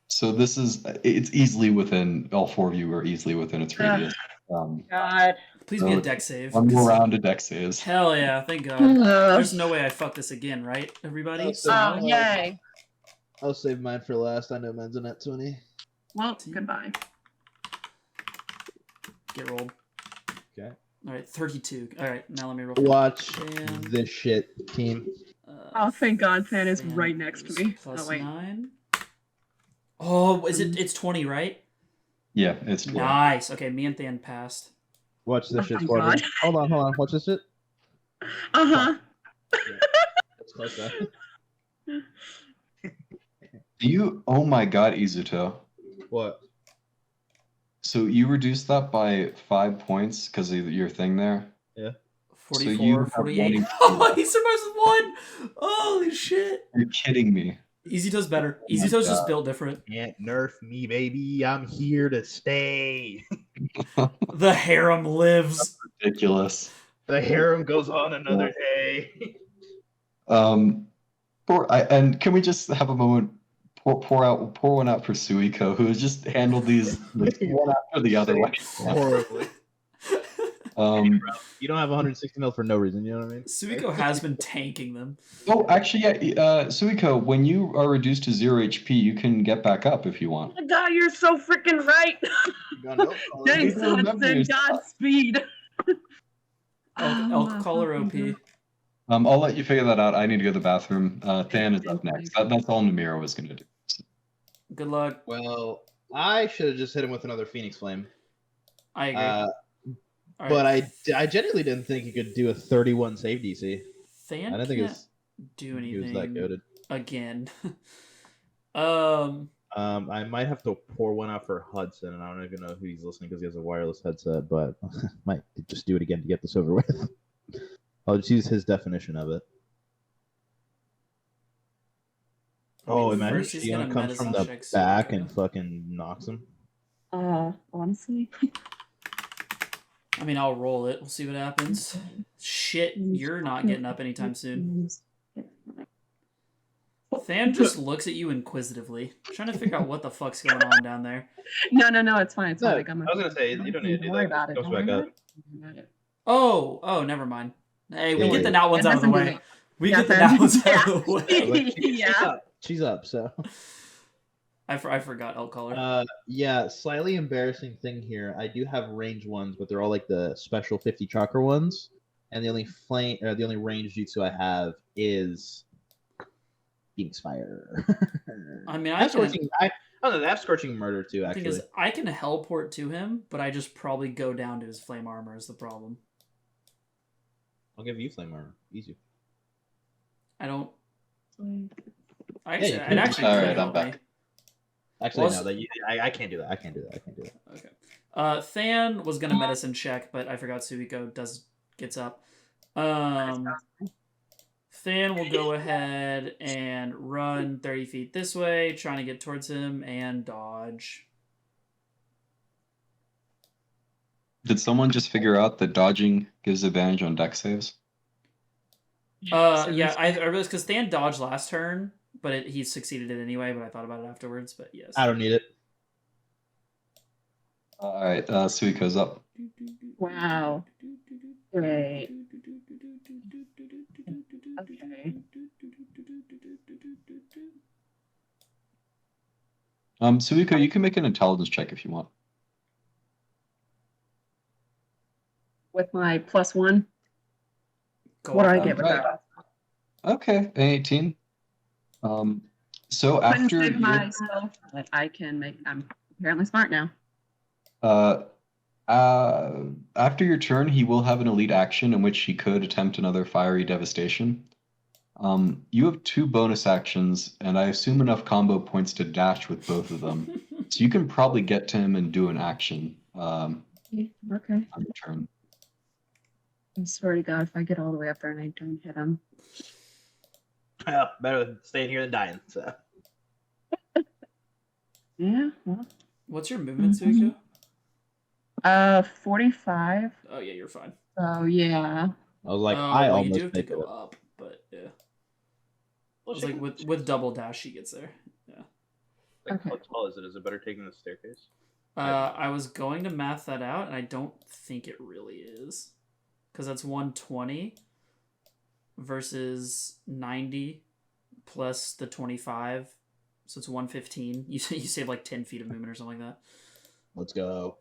Speaker 2: So it's easily within, all four of you are easily within its radius.
Speaker 4: God.
Speaker 5: Please be a deck save.
Speaker 2: One more round of deck saves.
Speaker 5: Hell yeah! Thank God.
Speaker 4: Oh,
Speaker 5: There's no way I fuck this again, right, everybody?
Speaker 4: yay.
Speaker 3: I'll save mine for last. I know mine's a nat 20.
Speaker 4: Well, goodbye.
Speaker 5: Get rolled.
Speaker 3: Okay.
Speaker 5: All right, 32. All right, now let me roll.
Speaker 3: Watch
Speaker 5: And,
Speaker 3: this shit, team.
Speaker 4: Oh, thank God, Fan is
Speaker 5: Fan
Speaker 4: right next to me.
Speaker 5: Plus
Speaker 4: Oh, wait.
Speaker 5: 9. Oh, it's 20, right?
Speaker 2: Yeah, it's 12.
Speaker 5: Nice. Okay, me and Than passed.
Speaker 3: Watch this
Speaker 4: Oh
Speaker 3: shit,
Speaker 4: my
Speaker 3: Squadron.
Speaker 4: God.
Speaker 3: Hold on. Watch this shit.
Speaker 4: Uh-huh.
Speaker 3: That's close, though.
Speaker 2: Oh my god, Izuto.
Speaker 3: What?
Speaker 2: So you reduced that by 5 points because of your thing there?
Speaker 3: Yeah.
Speaker 5: 44,
Speaker 2: you have
Speaker 5: 48.
Speaker 2: one
Speaker 5: Oh, he survives with 1! Holy shit.
Speaker 2: You're kidding me.
Speaker 5: Easytoe's better.
Speaker 2: my
Speaker 5: Easytoe's just
Speaker 2: God.
Speaker 5: built different.
Speaker 3: Can't nerf me, baby. I'm here to stay.
Speaker 5: The harem lives.
Speaker 2: Ridiculous.
Speaker 3: The harem goes on another day.
Speaker 2: And can we just have a moment pour one out for Suiko, who has just handled these like, one after the other.
Speaker 3: Horribly. You don't have 160 mil for no reason, you know what I mean?
Speaker 5: Suiko has been tanking them.
Speaker 2: Oh, actually, yeah, Suiko, when you are reduced to 0 HP, you can get back up if you want.
Speaker 4: Oh, God, you're so freaking right. Thanks,
Speaker 2: remember
Speaker 4: Hudson.
Speaker 2: yourself.
Speaker 4: Godspeed.
Speaker 5: I'll call her OP.
Speaker 2: I'll let you figure that out. I need to go to the bathroom. Than is up next. That's all Nimera was going to do.
Speaker 5: Good luck.
Speaker 3: Well, I should have just hit him with another Phoenix Flame.
Speaker 5: I agree. All
Speaker 3: But
Speaker 5: right.
Speaker 3: I genuinely didn't think he could do a 31 save DC.
Speaker 5: Than
Speaker 3: I didn't think
Speaker 5: can't do
Speaker 3: he was that
Speaker 5: anything
Speaker 3: goated.
Speaker 5: again.
Speaker 3: I might have to pour one out for Hudson, and I don't even know who he's listening because he has a wireless headset, but might just do it again to get this over with. I'll just use his definition of it. Oh, imagine
Speaker 5: first he's
Speaker 3: Shion
Speaker 5: gonna
Speaker 3: comes from
Speaker 5: medicine
Speaker 3: the
Speaker 5: check
Speaker 3: back
Speaker 5: Suiko.
Speaker 3: and fucking knocks him.
Speaker 4: Honestly.
Speaker 5: I mean, I'll roll it. We'll see what happens. Shit, you're not getting up anytime soon. Than just looks at you inquisitively, trying to figure out what the fuck's going on down there.
Speaker 4: No, it's fine. It's
Speaker 3: No,
Speaker 4: fine.
Speaker 3: I was gonna say, you don't need to do
Speaker 4: Don't worry
Speaker 3: that.
Speaker 4: about it.
Speaker 3: Goes
Speaker 4: Don't worry
Speaker 3: back
Speaker 4: about
Speaker 3: up.
Speaker 4: it. Don't worry about it.
Speaker 5: Oh, never mind. Hey, we
Speaker 3: Don't
Speaker 5: get the
Speaker 3: worry.
Speaker 5: now ones
Speaker 4: It
Speaker 5: out of the
Speaker 4: doesn't do
Speaker 5: way.
Speaker 4: it.
Speaker 5: We
Speaker 4: Yeah,
Speaker 5: get the
Speaker 4: fair.
Speaker 5: now ones out of the way.
Speaker 3: Like,
Speaker 4: Yeah.
Speaker 3: She's up, so.
Speaker 5: I forgot elk color.
Speaker 3: Yeah, slightly embarrassing thing here. I do have range ones, but they're all like the special 50 chakra ones, and the only range jutsu I have is Phoenix Fire.
Speaker 5: I mean,
Speaker 3: I have scorching. I don't know. I have scorching murder too.
Speaker 5: The thing
Speaker 3: Actually,
Speaker 5: is, I can helport to him, but I just probably go down to his flame armor is the problem.
Speaker 3: I'll give you flame armor. Easy.
Speaker 5: I don't.
Speaker 3: Actually,
Speaker 5: It actually
Speaker 2: All
Speaker 5: could
Speaker 2: right,
Speaker 5: help
Speaker 2: I'm
Speaker 5: me.
Speaker 2: back.
Speaker 3: Actually, no. I can't do that. I can't do that.
Speaker 5: Okay. Than was gonna medicine check, but I forgot Suiko gets up. Than will go ahead and run 30 feet this way, trying to get towards him and dodge.
Speaker 2: Did someone just figure out that dodging gives advantage on dex saves?
Speaker 5: Yeah, I realized because Than dodged last turn, but he succeeded it anyway. But I thought about it afterwards. But yes,
Speaker 3: I don't need it.
Speaker 2: All right, Suiko's up.
Speaker 4: Wow. Great. Okay.
Speaker 2: Suiko, you can make an intelligence check if you want.
Speaker 4: With my +1,
Speaker 5: go
Speaker 4: what do
Speaker 5: off
Speaker 4: I
Speaker 5: that.
Speaker 4: get with
Speaker 2: Right.
Speaker 4: that?
Speaker 2: Okay, an 18. So
Speaker 4: Couldn't
Speaker 2: after
Speaker 4: save myself, but I can make. I'm apparently smart now.
Speaker 2: after your turn, he will have an elite action in which he could attempt another fiery devastation. You have 2 bonus actions, and I assume enough combo points to dash with both of them. So you can probably get to him and do an action
Speaker 4: Okay.
Speaker 2: on your turn.
Speaker 4: I swear to God, if I get all the way up there and I don't hit him.
Speaker 3: Well, better staying here than dying. So.
Speaker 4: Yeah. Well,
Speaker 5: What's your movement, Suiko?
Speaker 4: 45.
Speaker 5: Oh yeah, you're fine.
Speaker 4: So yeah.
Speaker 3: I was like,
Speaker 5: well,
Speaker 3: almost
Speaker 5: you do have to
Speaker 3: made
Speaker 5: go
Speaker 3: it.
Speaker 5: up, but yeah. I was like with double dash, she gets there. Yeah.
Speaker 4: Okay.
Speaker 3: How tall is it? Is it better taking the staircase?
Speaker 5: I was going to math that out, and I don't think it really is, because that's 120 versus 90 plus the 25, so it's 115. You save like 10 feet of movement or something like that.
Speaker 3: Let's go.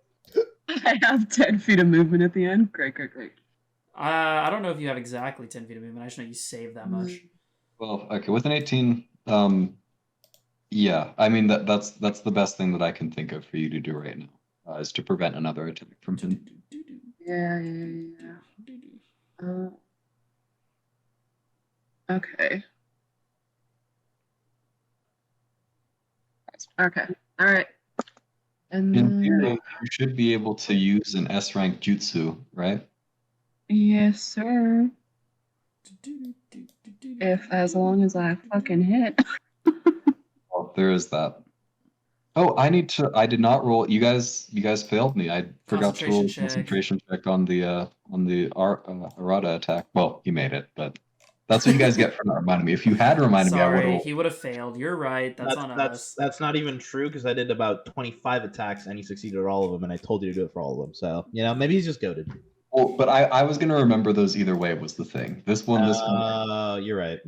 Speaker 4: I have 10 feet of movement at the end. Great.
Speaker 5: I don't know if you have exactly 10 feet of movement. I just know you save that much.
Speaker 2: Well, okay, with an 18, yeah, I mean that's the best thing that I can think of for you to do right now, is to prevent another attack from him.
Speaker 4: Yeah. Okay. Okay. All right. And
Speaker 2: In theory,
Speaker 4: then,
Speaker 2: you should be able to use an S rank jutsu, right?
Speaker 4: yes, sir. As long as I fucking hit.
Speaker 2: Well, there is that. Oh, I did not roll. You guys failed me. I forgot to roll a concentration check on the Arata attack. Well, you made it, but that's what you guys get for not reminding me. If you had reminded me, I would have.
Speaker 5: He would have failed. You're right. That's on us.
Speaker 3: That's not even true because I did about 25 attacks and he succeeded at all of them, and I told you to do it for all of them. So maybe he's just goated.
Speaker 2: Well, but I was gonna remember those either way was the thing. This one.
Speaker 3: You're right.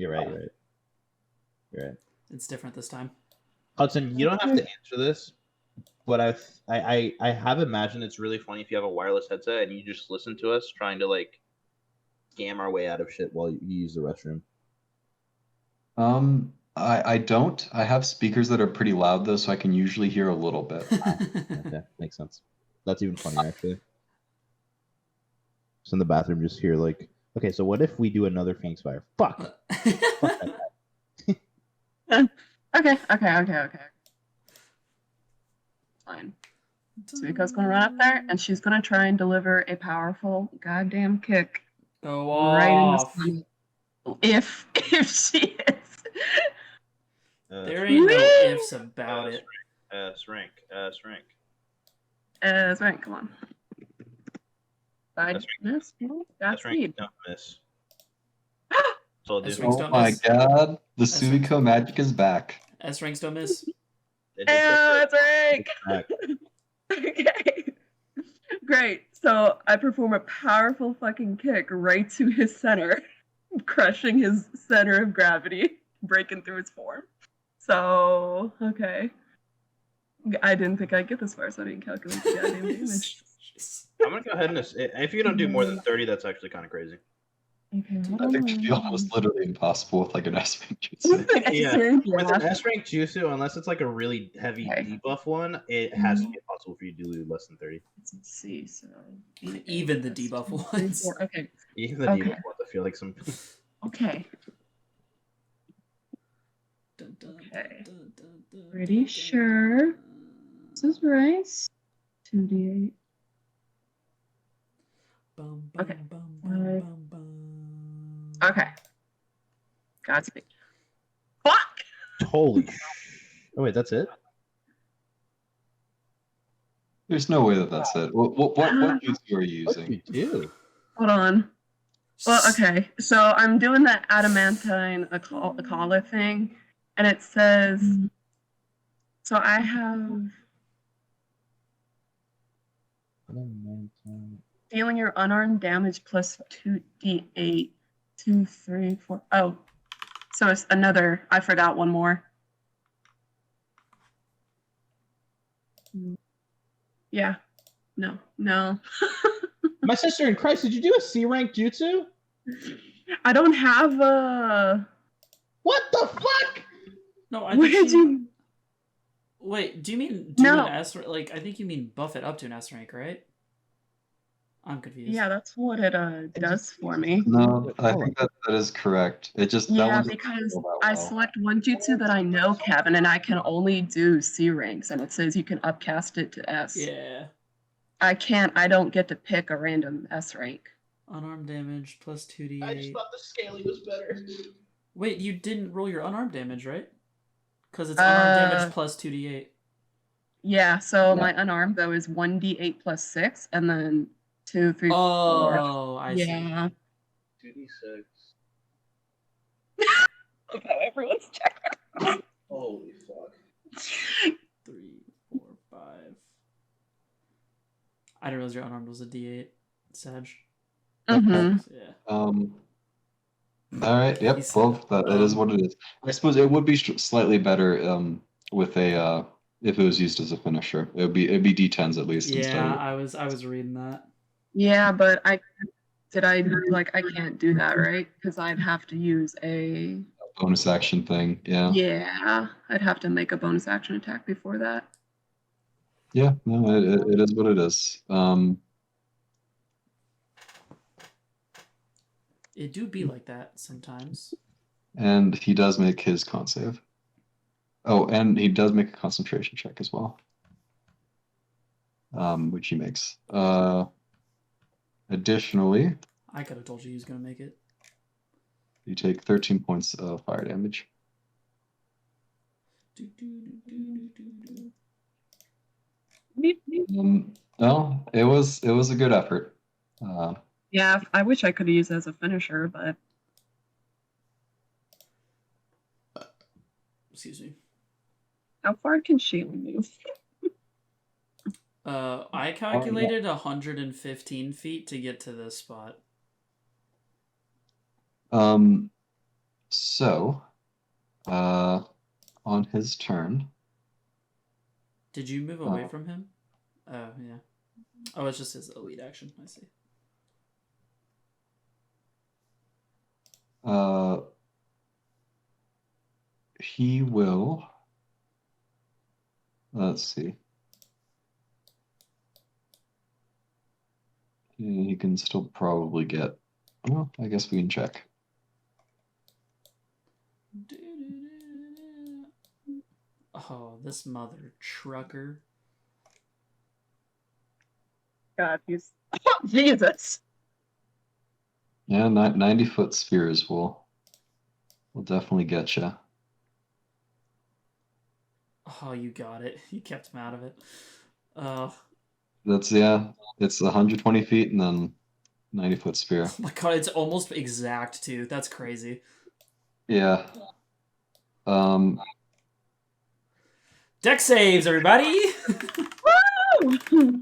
Speaker 5: It's different this time.
Speaker 3: Hudson, you don't have to answer this, but I have imagined it's really funny if you have a wireless headset and you just listen to us trying to like scam our way out of shit while you use the restroom.
Speaker 2: I don't. I have speakers that are pretty loud though, so I can usually hear a little bit.
Speaker 3: Okay, makes sense. That's even funnier actually. Just in the bathroom, just hear like, okay, so what if we do another Phoenix Fire? Fuck.
Speaker 4: Okay. Fine. Suiko's gonna run up there and she's gonna try and deliver a powerful goddamn kick.
Speaker 5: Go
Speaker 4: right
Speaker 5: off.
Speaker 4: in the stomach. If she is.
Speaker 5: There ain't no ifs about it.
Speaker 3: Rank.
Speaker 4: Come on. I miss. That's speed.
Speaker 3: Don't miss.
Speaker 2: Oh my god, the Suiko magic is back.
Speaker 5: S ranks don't miss.
Speaker 4: That's rank. Okay. Great. So I perform a powerful fucking kick right to his center, crushing his center of gravity, breaking through his form. So, okay. I didn't think I'd get this far, so I didn't calculate the goddamn damage.
Speaker 3: I'm gonna go ahead and if you don't do more than 30, that's actually kind of crazy.
Speaker 4: Okay,
Speaker 2: I think it'd be almost literally impossible with like an S rank jutsu.
Speaker 3: Yeah.
Speaker 4: yeah.
Speaker 3: With an S rank jutsu, unless it's like a really heavy
Speaker 4: Okay.
Speaker 3: debuff one, it has to be impossible for you to do less than 30.
Speaker 4: Let's see. So
Speaker 5: Even the debuff ones.
Speaker 4: Okay.
Speaker 3: Even the
Speaker 4: Okay.
Speaker 3: debuff ones, I feel like some.
Speaker 4: Okay.
Speaker 5: Dun, dun,
Speaker 4: Okay.
Speaker 5: dun, dun, dun,
Speaker 4: Pretty
Speaker 5: dun,
Speaker 4: sure
Speaker 5: dun.
Speaker 4: this is right. 2d8.
Speaker 5: Bum,
Speaker 4: Okay.
Speaker 5: bum, bum, bum, bum, bum.
Speaker 4: Okay. Godspeed. Fuck!
Speaker 3: Holy. Oh wait, that's it.
Speaker 2: There's no way that that's it. What jutsu are you
Speaker 3: What
Speaker 2: using?
Speaker 3: you do?
Speaker 4: Hold on. Well, okay. So I'm doing that adamantine Akala thing, and it says. So I have dealing your unarmed damage plus 2d8. 2, 3, 4. Oh. So it's another. I forgot one more. Yeah. No.
Speaker 3: My sister in Christ, did you do a C rank jutsu?
Speaker 4: I don't have a.
Speaker 3: What the fuck?
Speaker 5: No, I
Speaker 4: Where
Speaker 5: think
Speaker 4: did you?
Speaker 5: Wait, do you mean do
Speaker 4: No.
Speaker 5: an S rank? Like, I think you mean buff it up to an S rank, right? I'm confused.
Speaker 4: Yeah, that's what it does for me.
Speaker 2: No, I think that is correct. It just that
Speaker 4: Yeah,
Speaker 2: one doesn't
Speaker 4: because
Speaker 2: feel that
Speaker 4: I
Speaker 2: well.
Speaker 4: select one jutsu that I know, Kevin, and I can only do C ranks, and it says you can upcast it to S.
Speaker 5: Yeah.
Speaker 4: I don't get to pick a random S rank.
Speaker 5: Unarmed damage plus 2d8.
Speaker 3: I just thought the scaly was better.
Speaker 5: Wait, you didn't roll your unarmed damage, right? Because it's unarmed damage plus 2d8.
Speaker 4: Yeah, so
Speaker 2: Yeah.
Speaker 4: my unarmed, though, is 1d8 plus 6, and then 2, 3, 4.
Speaker 5: Oh, I see.
Speaker 4: Yeah.
Speaker 3: 2d6.
Speaker 4: Look how everyone's checking.
Speaker 3: Holy fuck.
Speaker 5: 3, 4, 5. I didn't realize your unarmed was a d8. Sag.
Speaker 4: Mm-hmm.
Speaker 5: Yeah.
Speaker 2: All right. Yep.
Speaker 5: He's-
Speaker 2: Well, it is what it is. I suppose it would be slightly better with a if it was used as a finisher. It'd be D10s at least instead
Speaker 5: Yeah,
Speaker 2: of.
Speaker 5: I was reading that.
Speaker 4: Yeah, but I can't do that, right? Because I'd have to use a.
Speaker 2: Bonus action thing. Yeah.
Speaker 4: Yeah, I'd have to make a bonus action attack before that.
Speaker 2: Yeah. No, it is what it is.
Speaker 5: It do be like that sometimes.
Speaker 2: And he does make his con save. Oh, and he does make a concentration check as well. Which he makes. Additionally,
Speaker 5: I could have told you he was gonna make it.
Speaker 2: you take 13 points of fire damage. No, it was a good effort.
Speaker 4: Yeah, I wish I could have used it as a finisher, but
Speaker 5: Excuse me.
Speaker 4: how far can Shayla move?
Speaker 5: I calculated 115 feet to get to this spot.
Speaker 2: So, on his turn.
Speaker 5: Did you move away from him? Oh, yeah. Oh, it's just his elite action. I see.
Speaker 2: He will. Let's see. He can still probably get. Well, I guess we can check.
Speaker 5: Oh, this mother trucker.
Speaker 4: God, he's Jesus.
Speaker 2: Yeah, 90-foot spheres will definitely get you.
Speaker 5: Oh, you got it. You kept him out of it.
Speaker 2: It's 120 feet and then 90-foot spear.
Speaker 5: Oh my god, it's almost exact too. That's crazy.
Speaker 2: Yeah.
Speaker 5: Deck saves, everybody!
Speaker 4: Woo!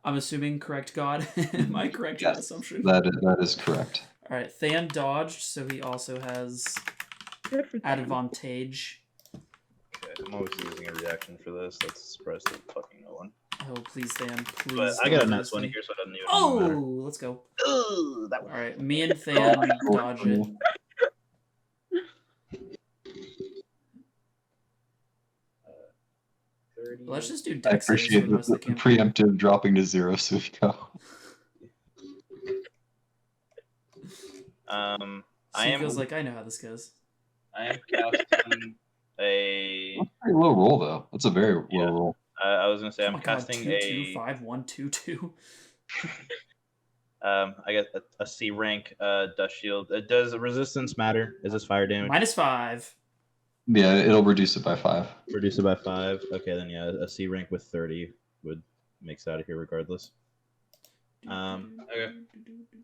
Speaker 5: I'm assuming correct, God. Am I correct in that
Speaker 2: Yes,
Speaker 5: assumption?
Speaker 2: that is correct.
Speaker 5: Alright, Than dodged, so he also has
Speaker 4: Good for them.
Speaker 5: advantage.
Speaker 3: Okay. I'm always using a reaction for this. That's a surprise to fucking no one.
Speaker 5: Oh, please, Than. Please.
Speaker 3: But I got a
Speaker 5: don't
Speaker 3: nice
Speaker 5: lose
Speaker 3: one
Speaker 5: me.
Speaker 3: here, so it doesn't even
Speaker 5: Oh,
Speaker 3: matter.
Speaker 5: let's go.
Speaker 3: Ooh, that one.
Speaker 5: All right, me and Than dodge it. Let's just do
Speaker 2: I
Speaker 5: deck saves for
Speaker 2: appreciate
Speaker 5: the rest
Speaker 2: the
Speaker 5: of the campaign.
Speaker 2: preemptive dropping to 0, so we go.
Speaker 3: I am
Speaker 5: Seiko's like, I know how this goes.
Speaker 3: I am casting a.
Speaker 2: That's a pretty low roll, though. That's a very
Speaker 3: Yeah.
Speaker 2: low roll.
Speaker 3: I was gonna say
Speaker 5: Oh
Speaker 3: I'm
Speaker 5: my god,
Speaker 3: casting
Speaker 5: 2-2-5-1-2-2.
Speaker 3: I got a C rank dust shield. Does resistance matter? Is this fire damage?
Speaker 5: -5.
Speaker 2: Yeah, it'll reduce it by 5.
Speaker 3: Reduce it by 5. Okay, then yeah, a C rank with 30 would makes it out of here regardless. Okay.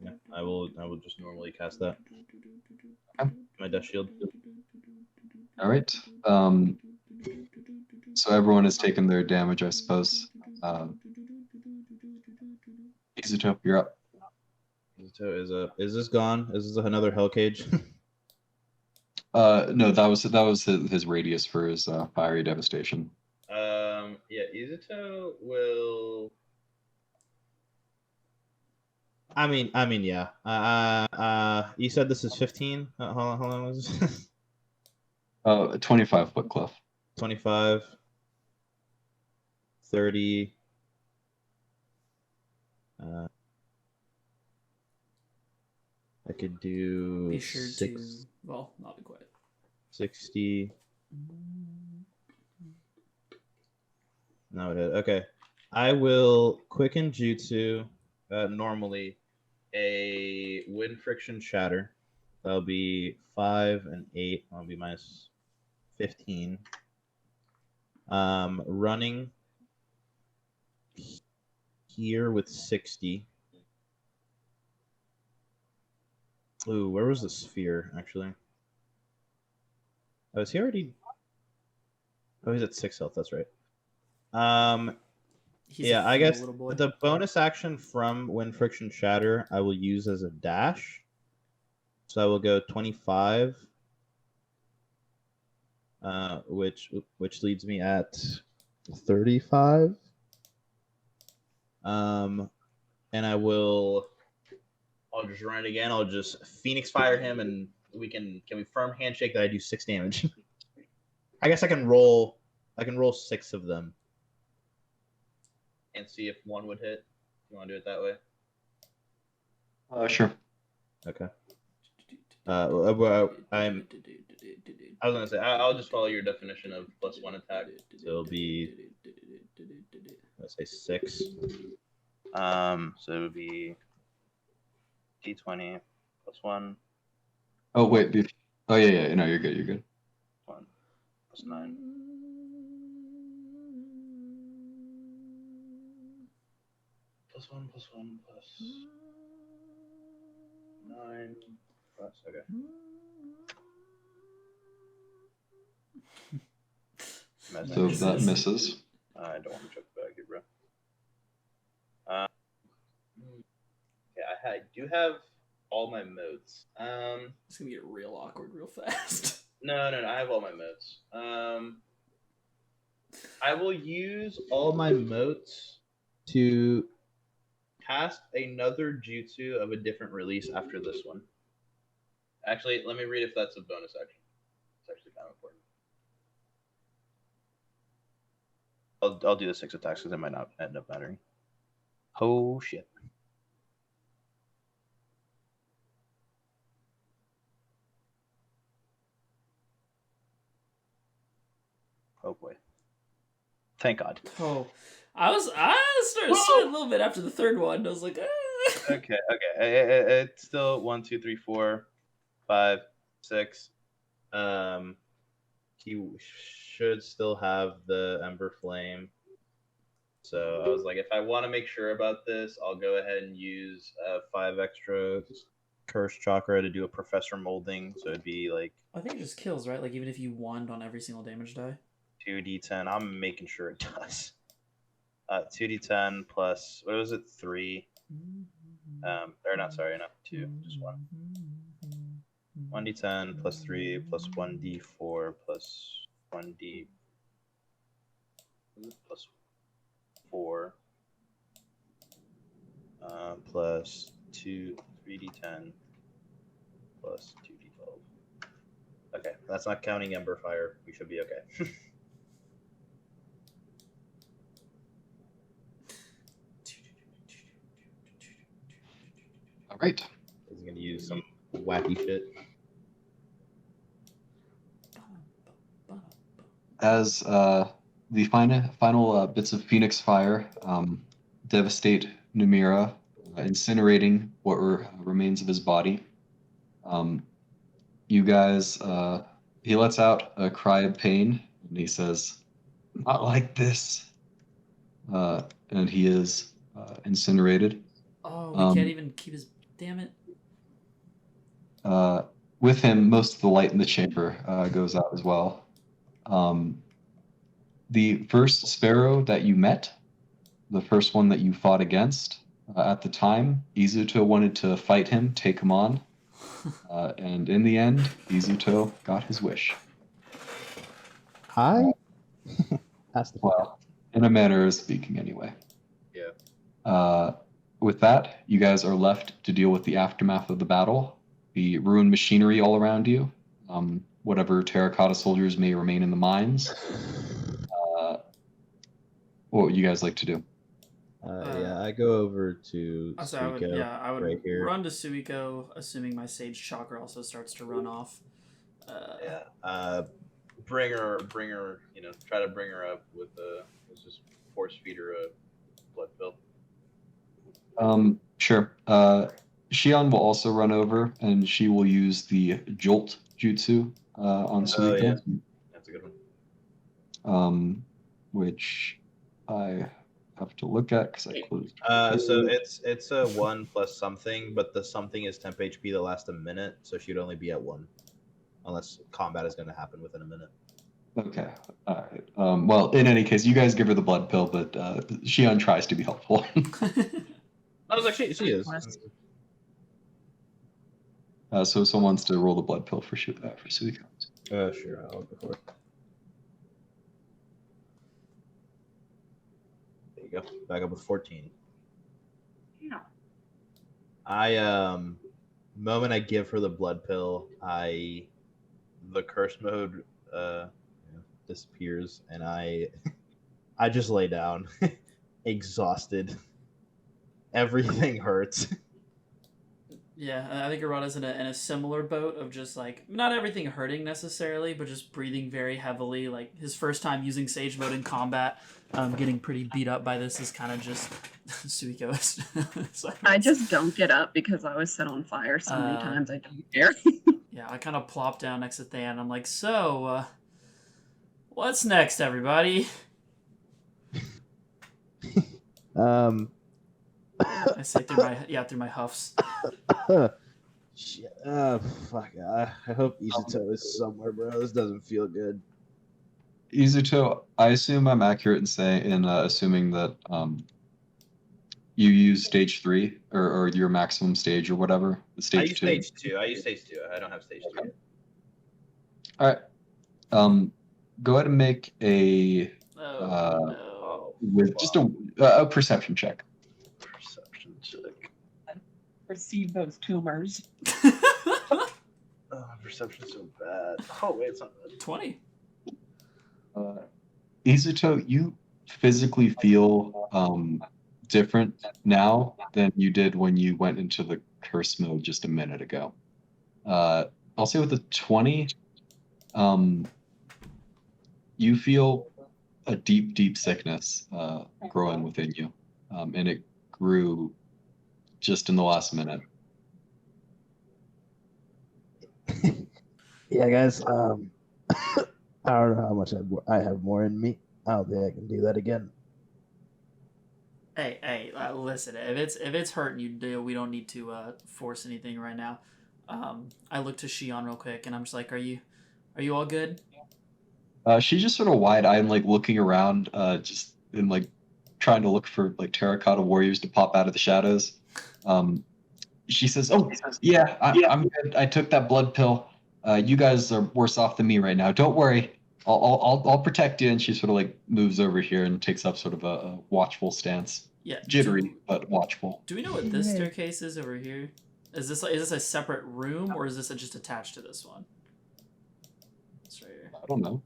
Speaker 3: Yeah, I will just normally cast that.
Speaker 2: Okay.
Speaker 3: My dust shield.
Speaker 2: All right. So everyone has taken their damage, I suppose. Izuto, you're up.
Speaker 3: Izuto is this gone? Is this another hell cage?
Speaker 2: No, that was his radius for his fiery devastation.
Speaker 3: Yeah, Izuto will. I mean, yeah. You said this is 15. Hold on. Was this?
Speaker 2: 25-foot cliff.
Speaker 3: 25, 30. I could do.
Speaker 5: Be sure
Speaker 3: 6,
Speaker 5: to, well, not be quiet.
Speaker 3: 60. No, it hit. Okay. I will quicken jutsu. Normally, a wind friction shatter. That'll be 5 and 8. That'll be minus 15. Running here with 60. Ooh, where was the sphere actually? Oh, is he already? Oh, he's at 6 health. That's right.
Speaker 5: He's
Speaker 3: Yeah,
Speaker 5: a
Speaker 3: I guess
Speaker 5: little boy.
Speaker 3: the bonus action from Wind Friction Shatter I will use as a dash. So I will go 25, which leads me at 35. And I'll just run it again. I'll just Phoenix Fire him, and can we firm handshake that I do 6 damage. I guess I can roll 6 of them and see if one would hit. You want to do it that way?
Speaker 2: Sure.
Speaker 3: Okay. I was gonna say I'll just follow your definition of +1 attack. So it'll be, let's say 6. So it would be D20 +1.
Speaker 2: Oh wait. Oh yeah. No, you're good. You're good.
Speaker 3: 1 +9. +1 +1 +9 plus. Okay.
Speaker 2: So that misses.
Speaker 3: I don't want to check the bag here, bro. Okay, I do have all my modes.
Speaker 5: It's gonna get real awkward real fast.
Speaker 3: No, I have all my modes. I will use all my modes to cast another jutsu of a different release after this one. Actually, let me read if that's a bonus action. It's actually kind of important. I'll do the 6 attacks because it might not end up mattering. Oh shit. Oh boy. Thank God.
Speaker 5: Oh, I started a little bit after the third one. I was like,
Speaker 3: Okay. It's still 1, 2, 3, 4, 5, 6. He should still have the Ember Flame. So I was like, if I want to make sure about this, I'll go ahead and use 5 extra Curse Chakra to do a Professor Molding. So it'd be like,
Speaker 5: I think it just kills, right? Like even if you wand on every single damage die.
Speaker 3: 2d10. I'm making sure it does. 2d10 plus, what was it? 3. Or not, sorry, not 2, just 1. 1d10 plus 3 plus 1d4 plus 1d plus 4 plus 3d10 plus 2d12. Okay, that's not counting Ember Fire. We should be okay.
Speaker 2: All right.
Speaker 3: He's gonna use some wacky shit.
Speaker 2: As the final bits of Phoenix Fire devastate Nimera, incinerating what remains of his body. You guys, he lets out a cry of pain, and he says, "Not like this," and he is incinerated.
Speaker 5: Oh, we can't even keep his. Damn it.
Speaker 2: With him, most of the light in the chamber goes out as well. The first sparrow that you met, the first one that you fought against, at the time, Izuto wanted to fight him, take him on, and in the end, Izuto got his wish.
Speaker 3: Hi. That's the
Speaker 2: Well, in a manner of speaking, anyway.
Speaker 3: Yeah.
Speaker 2: With that, you guys are left to deal with the aftermath of the battle, the ruined machinery all around you, whatever terracotta soldiers may remain in the mines. What would you guys like to do?
Speaker 3: Yeah, I go over to Suiko.
Speaker 5: I would
Speaker 3: right here.
Speaker 5: run to Suiko, assuming my Sage Chakra also starts to run off.
Speaker 3: Bring her. Try to bring her up with let's just force feed her a blood pill.
Speaker 2: Sure. Shion will also run over, and she will use the Jolt Jutsu on Suiko.
Speaker 3: Yeah. That's a good one.
Speaker 2: Which I have to look at because I closed.
Speaker 3: So it's a 1 plus something, but the something is temp HP that lasts a minute, so she'd only be at 1, unless combat is going to happen within a minute.
Speaker 2: Okay. All right. Well, in any case, you guys give her the blood pill, but Shion tries to be helpful.
Speaker 3: I was like, she is.
Speaker 2: So someone wants to roll the blood pill for Suiko.
Speaker 3: Sure. I'll go for it. There you go. Back up with 14.
Speaker 4: Yeah.
Speaker 3: Moment I give her the blood pill, the curse mode disappears, and I just lay down, exhausted. Everything hurts.
Speaker 5: Yeah, I think Arata's in a similar boat of just like not everything hurting necessarily, but just breathing very heavily. Like his first time using Sage mode in combat, getting pretty beat up by this is kind of just Suiko.
Speaker 4: I just don't get up because I was set on fire so many times. I don't care.
Speaker 5: Yeah, I kind of plop down next to Than. I'm like, so, what's next, everybody? I say through my huffs.
Speaker 3: Shit. Fuck. I hope Izuto is somewhere, bro. This doesn't feel good.
Speaker 2: Izuto, I assume I'm accurate in assuming that you use stage 3 or your maximum stage or whatever. The stage
Speaker 3: I use
Speaker 2: 2.
Speaker 3: stage 2. I use stage 2. I don't have stage 3.
Speaker 2: All right. Go ahead and make a with just a perception check.
Speaker 3: Perception check.
Speaker 4: Perceive those tumors.
Speaker 3: Perception's so bad. Oh wait, it's not bad.
Speaker 5: 20.
Speaker 2: Izuto, you physically feel different now than you did when you went into the curse mode just a minute ago. I'll say with a 20, you feel a deep, deep sickness growing within you, and it grew just in the last minute.
Speaker 6: Yeah, guys. I don't know how much I have more in me. I don't think I can do that again.
Speaker 5: Hey, listen. If it's hurting you, we don't need to force anything right now. I look to Shion real quick, and I'm just like, are you all good?
Speaker 2: She's just sort of wide-eyed, like looking around, just and like trying to look for like terracotta warriors to pop out of the shadows. She says, "Oh, yeah, I'm good. I took that blood pill. You guys are worse off than me right now. Don't worry. I'll protect you. And she sort of like moves over here and takes up sort of a watchful stance.
Speaker 5: Yeah.
Speaker 2: Jittery, but watchful.
Speaker 5: Do we know what this
Speaker 4: Okay.
Speaker 5: staircase is over here? Is this a separate room, or is this just attached to this one? It's right here.
Speaker 2: I don't know.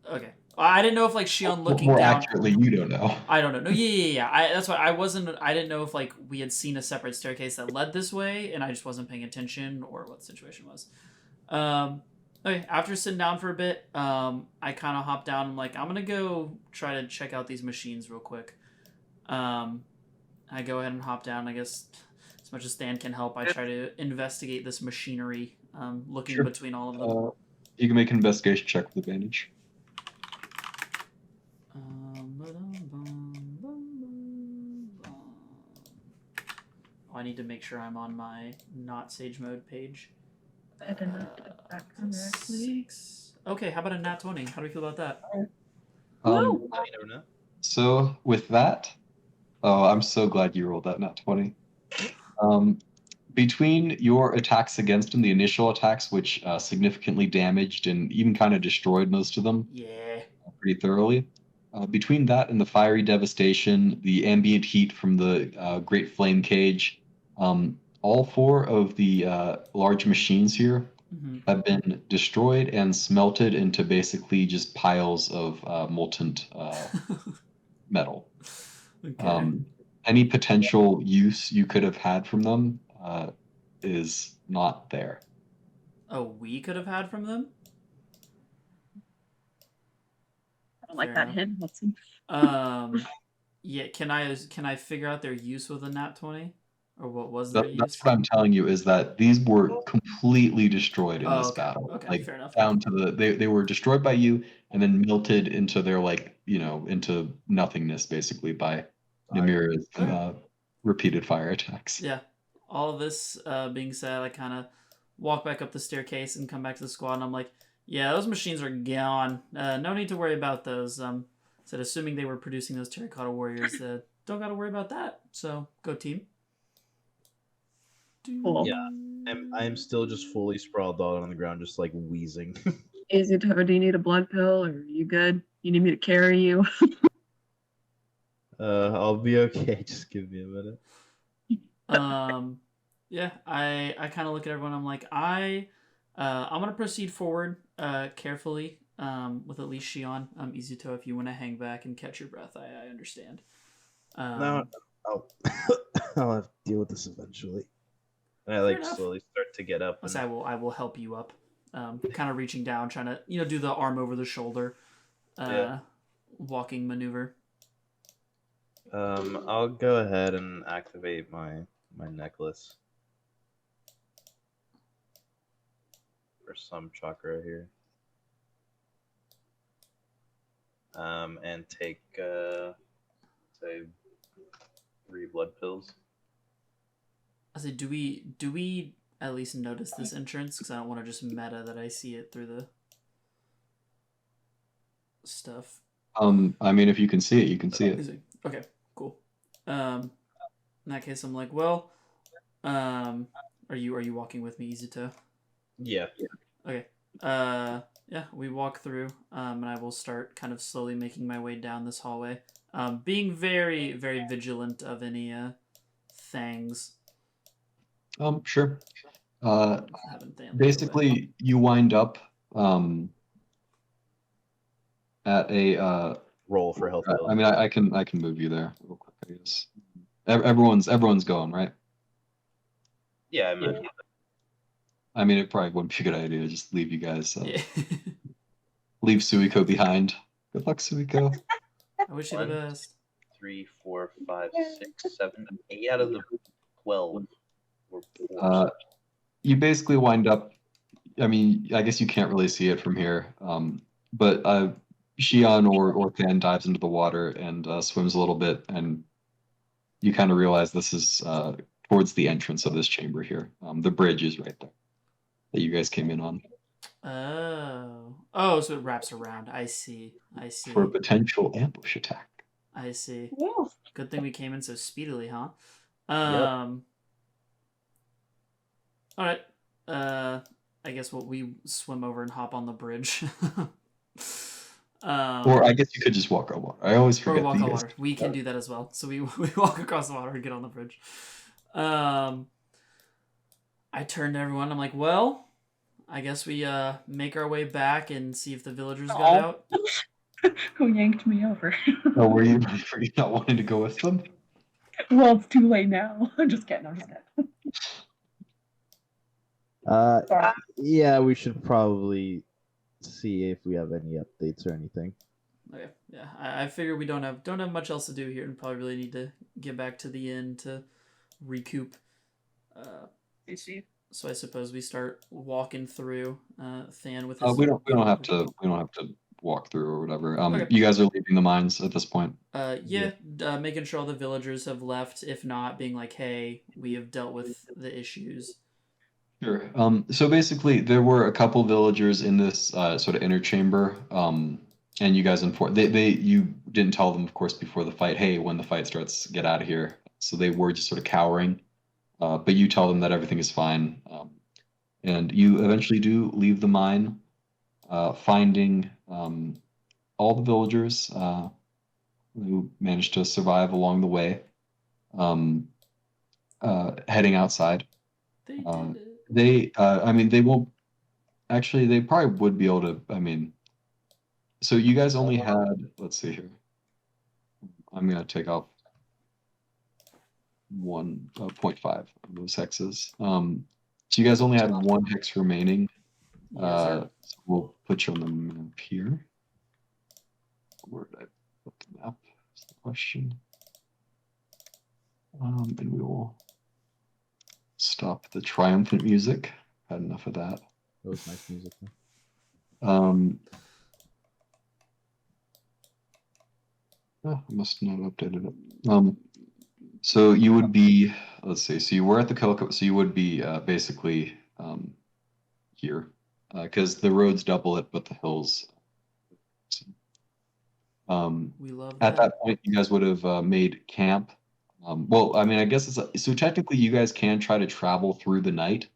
Speaker 5: Okay. I didn't know if like Shion looking
Speaker 2: More
Speaker 5: down.
Speaker 2: accurately, you don't know.
Speaker 5: I don't know. No, yeah. That's why I wasn't. I didn't know if like we had seen a separate staircase that led this way, and I just wasn't paying attention, or what the situation was. Okay. After sitting down for a bit, I kind of hopped down. I'm like, I'm gonna go try to check out these machines real quick. I go ahead and hop down. I guess as much as Stan can help, I try to investigate this machinery. Looking
Speaker 2: Sure.
Speaker 5: between all of them.
Speaker 2: You can make an investigation check with advantage.
Speaker 5: Oh, I need to make sure I'm on my not Sage Mode page.
Speaker 4: I did not get that correctly.
Speaker 5: 6. Okay, how about a nat 20? How do we feel about that?
Speaker 4: Woo!
Speaker 3: I never know.
Speaker 2: So with that, oh, I'm so glad you rolled that nat 20. Between your attacks against him, the initial attacks, which significantly damaged and even kind of destroyed most of them
Speaker 5: Yeah.
Speaker 2: pretty thoroughly, between that and the fiery devastation, the ambient heat from the Great Flame Cage, all 4 of the large machines here
Speaker 5: Mm-hmm.
Speaker 2: have been destroyed and smelted into basically just piles of molten metal.
Speaker 5: Okay.
Speaker 2: Any potential use you could have had from them is not there.
Speaker 5: Oh, we could have had from them?
Speaker 4: I don't like
Speaker 5: Fair
Speaker 4: that
Speaker 5: enough.
Speaker 4: hint, Hudson.
Speaker 5: Yeah, can I figure out their use with a nat 20? Or what was their use?
Speaker 2: That's what I'm telling you, is that these were completely destroyed in this
Speaker 5: okay.
Speaker 2: battle.
Speaker 5: Okay,
Speaker 2: Like
Speaker 5: fair enough.
Speaker 2: down to they were destroyed by you and then melted into their into nothingness basically by Nimera's repeated fire attacks.
Speaker 5: Yeah. All this being said, I kind of walk back up the staircase and come back to the squad, and I'm like, yeah, those machines are gone. No need to worry about those. Said assuming they were producing those terracotta warriors, don't got to worry about that. So go team.
Speaker 4: Cool.
Speaker 3: Yeah. I am still just fully sprawled out on the ground, just like wheezing.
Speaker 4: Izuto, do you need a blood pill, or are you good? You need me to carry you?
Speaker 3: I'll be okay. Just give me a minute.
Speaker 5: Yeah, I kind of look at everyone. I'm like, I'm gonna proceed forward, carefully, with at least Shion. Izuto, if you want to hang back and catch your breath, I understand.
Speaker 3: No, I'll have to deal with this eventually. And I
Speaker 5: Fair
Speaker 3: like
Speaker 5: enough.
Speaker 3: slowly start to get up.
Speaker 5: Plus, I will help you up. Kind of reaching down, trying to do the arm over the shoulder, walking maneuver.
Speaker 3: I'll go ahead and activate my necklace for some chakra here. And take say 3 blood pills.
Speaker 5: I say, do we at least notice this entrance? Because I don't want to just meta that I see it through the stuff.
Speaker 2: I mean, if you can see it, you can see it.
Speaker 5: Okay, cool. In that case, I'm like, well, are you walking with me, Izuto?
Speaker 3: Yeah.
Speaker 5: Okay. Yeah, we walk through, and I will start kind of slowly making my way down this hallway, being very, very vigilant of any things.
Speaker 2: Sure.
Speaker 5: Haven't they in the
Speaker 2: Basically, you wind up at a
Speaker 3: Roll for health pills.
Speaker 2: I mean, I can move you there real quick, I guess. Everyone's going, right?
Speaker 3: Yeah, I imagine.
Speaker 2: I mean, it probably wouldn't be a good idea to just leave you guys.
Speaker 5: Yeah.
Speaker 2: Leave Suiko behind. Good luck, Suiko.
Speaker 5: I wish you the best.
Speaker 3: 3, 4, 5, 6, 7, 8 out of the 12 were
Speaker 2: You basically wind up. I mean, I guess you can't really see it from here, but Shion or Pan dives into the water and swims a little bit, and you kind of realize this is towards the entrance of this chamber here. The bridge is right there that you guys came in on.
Speaker 5: Oh, so it wraps around. I see.
Speaker 2: For a potential ambush attack.
Speaker 5: I see.
Speaker 4: Yeah.
Speaker 5: Good thing we came in so speedily, huh? All right. I guess we swim over and hop on the bridge.
Speaker 2: Or I guess you could just walk on water. I always
Speaker 5: Or
Speaker 2: forget
Speaker 5: walk
Speaker 2: that
Speaker 5: on
Speaker 2: you guys.
Speaker 5: water. We can do that as well. So we walk across the water and get on the bridge. I turn to everyone. I'm like, well, I guess we make our way back and see if the villagers got out.
Speaker 4: Who yanked me over?
Speaker 2: Oh, were you not wanting to go with them?
Speaker 4: Well, it's too late now. I'm just kidding.
Speaker 3: Yeah, we should probably see if we have any updates or anything.
Speaker 5: Okay, yeah, I figure we don't have much else to do here, and probably really need to get back to the inn to recoup. So I suppose we start walking through. Than with his.
Speaker 2: We don't have to walk through or whatever.
Speaker 5: Okay.
Speaker 2: You guys are leaving the mines at this point.
Speaker 5: Making sure all the villagers have left. If not, being like, hey, we have dealt with the issues.
Speaker 2: Sure. So basically, there were a couple villagers in this sort of inner chamber, and you guys you didn't tell them, of course, before the fight. Hey, when the fight starts, get out of here. So they were just sort of cowering, but you tell them that everything is fine, and you eventually do leave the mine, finding all the villagers who managed to survive along the way, heading outside.
Speaker 5: They did it.
Speaker 2: They won't. Actually, they probably would be able to. So you guys only had. Let's see here. I'm gonna take off 1.5 of those hexes. So you guys only had one hex remaining. So we'll put you on the map here. Where did I put the map? Is the question. And we will stop the triumphant music. Had enough of that.
Speaker 3: That was nice music.
Speaker 2: I must not have updated it. So you would be, let's see, so you were at the Kilco, so you would be basically here, because the roads double it, but the hills.
Speaker 5: We love
Speaker 2: at that point, you guys would have made camp. Well, I guess so technically you guys can try to travel through the night,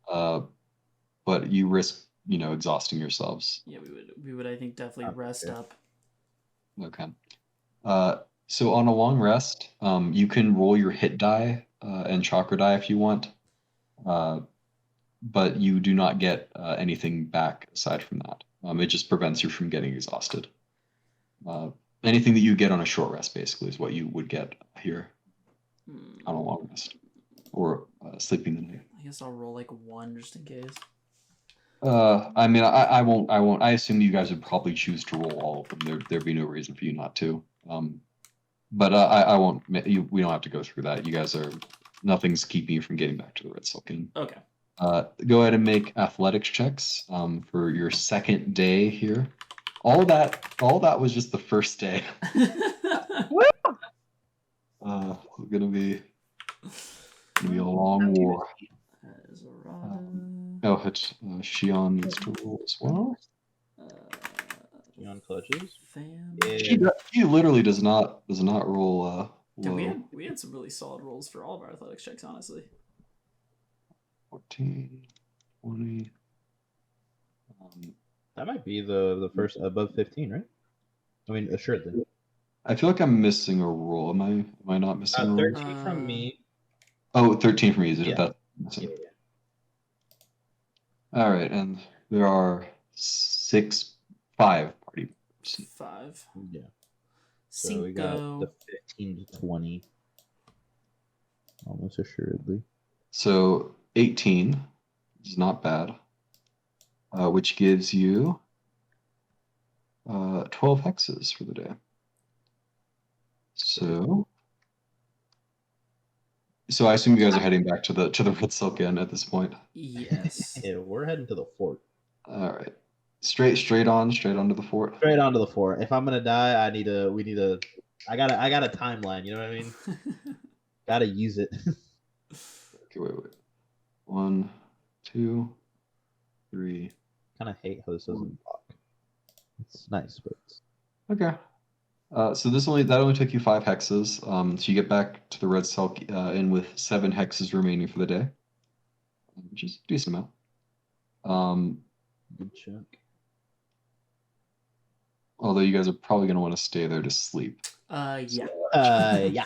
Speaker 2: but you risk, exhausting yourselves.
Speaker 5: Yeah, we would I think definitely rest up.
Speaker 2: Okay. So on a long rest, you can roll your hit die and chakra die if you want, but you do not get anything back aside from that. It just prevents you from getting exhausted. Anything that you get on a short rest, basically, is what you would get here on a long rest or sleeping the night.
Speaker 5: I guess I'll roll like 1 just in case.
Speaker 2: I won't. I assume you guys would probably choose to roll all of them. There'd be no reason for you not to. But I won't. We don't have to go through that. You guys are. Nothing's keeping you from getting back to the Red Silk Inn.
Speaker 5: Okay.
Speaker 2: Go ahead and make athletics checks for your second day here. All that was just the first day. Gonna be a long war.
Speaker 5: That is
Speaker 2: it's Shion needs to roll as well.
Speaker 3: Shion clutches.
Speaker 2: She literally does not roll.
Speaker 5: Dude, we had some really solid rolls for all of our athletics checks, honestly.
Speaker 2: 14, 20.
Speaker 3: That might be the first above 15, right? Assuredly.
Speaker 2: I feel like I'm missing a roll. Am I not missing a roll?
Speaker 3: 13 from me.
Speaker 2: Oh, 13 from you. Is it?
Speaker 3: Yeah.
Speaker 2: Yeah. All right, and there are 5 party members.
Speaker 5: 5.
Speaker 3: Yeah. So we got the 15 to 20. Almost assuredly.
Speaker 2: So 18 is not bad, which gives you 12 hexes for the day. So I assume you guys are heading back to the Red Silk Inn at this point.
Speaker 5: Yes.
Speaker 3: Yeah, we're heading to the fort.
Speaker 2: All right, straight on to the fort.
Speaker 3: Straight on to the fort. If I'm gonna die, I got a timeline. You know what I mean? Gotta use it.
Speaker 2: Okay, wait. 1, 2, 3.
Speaker 3: Kind of hate how this doesn't block. It's nice, but
Speaker 2: Okay. So that only took you 5 hexes. So you get back to the Red Silk Inn with 7 hexes remaining for the day, which is a decent amount.
Speaker 3: Good check.
Speaker 2: Although you guys are probably going to want to stay there to sleep.
Speaker 5: Yeah.
Speaker 3: Yeah.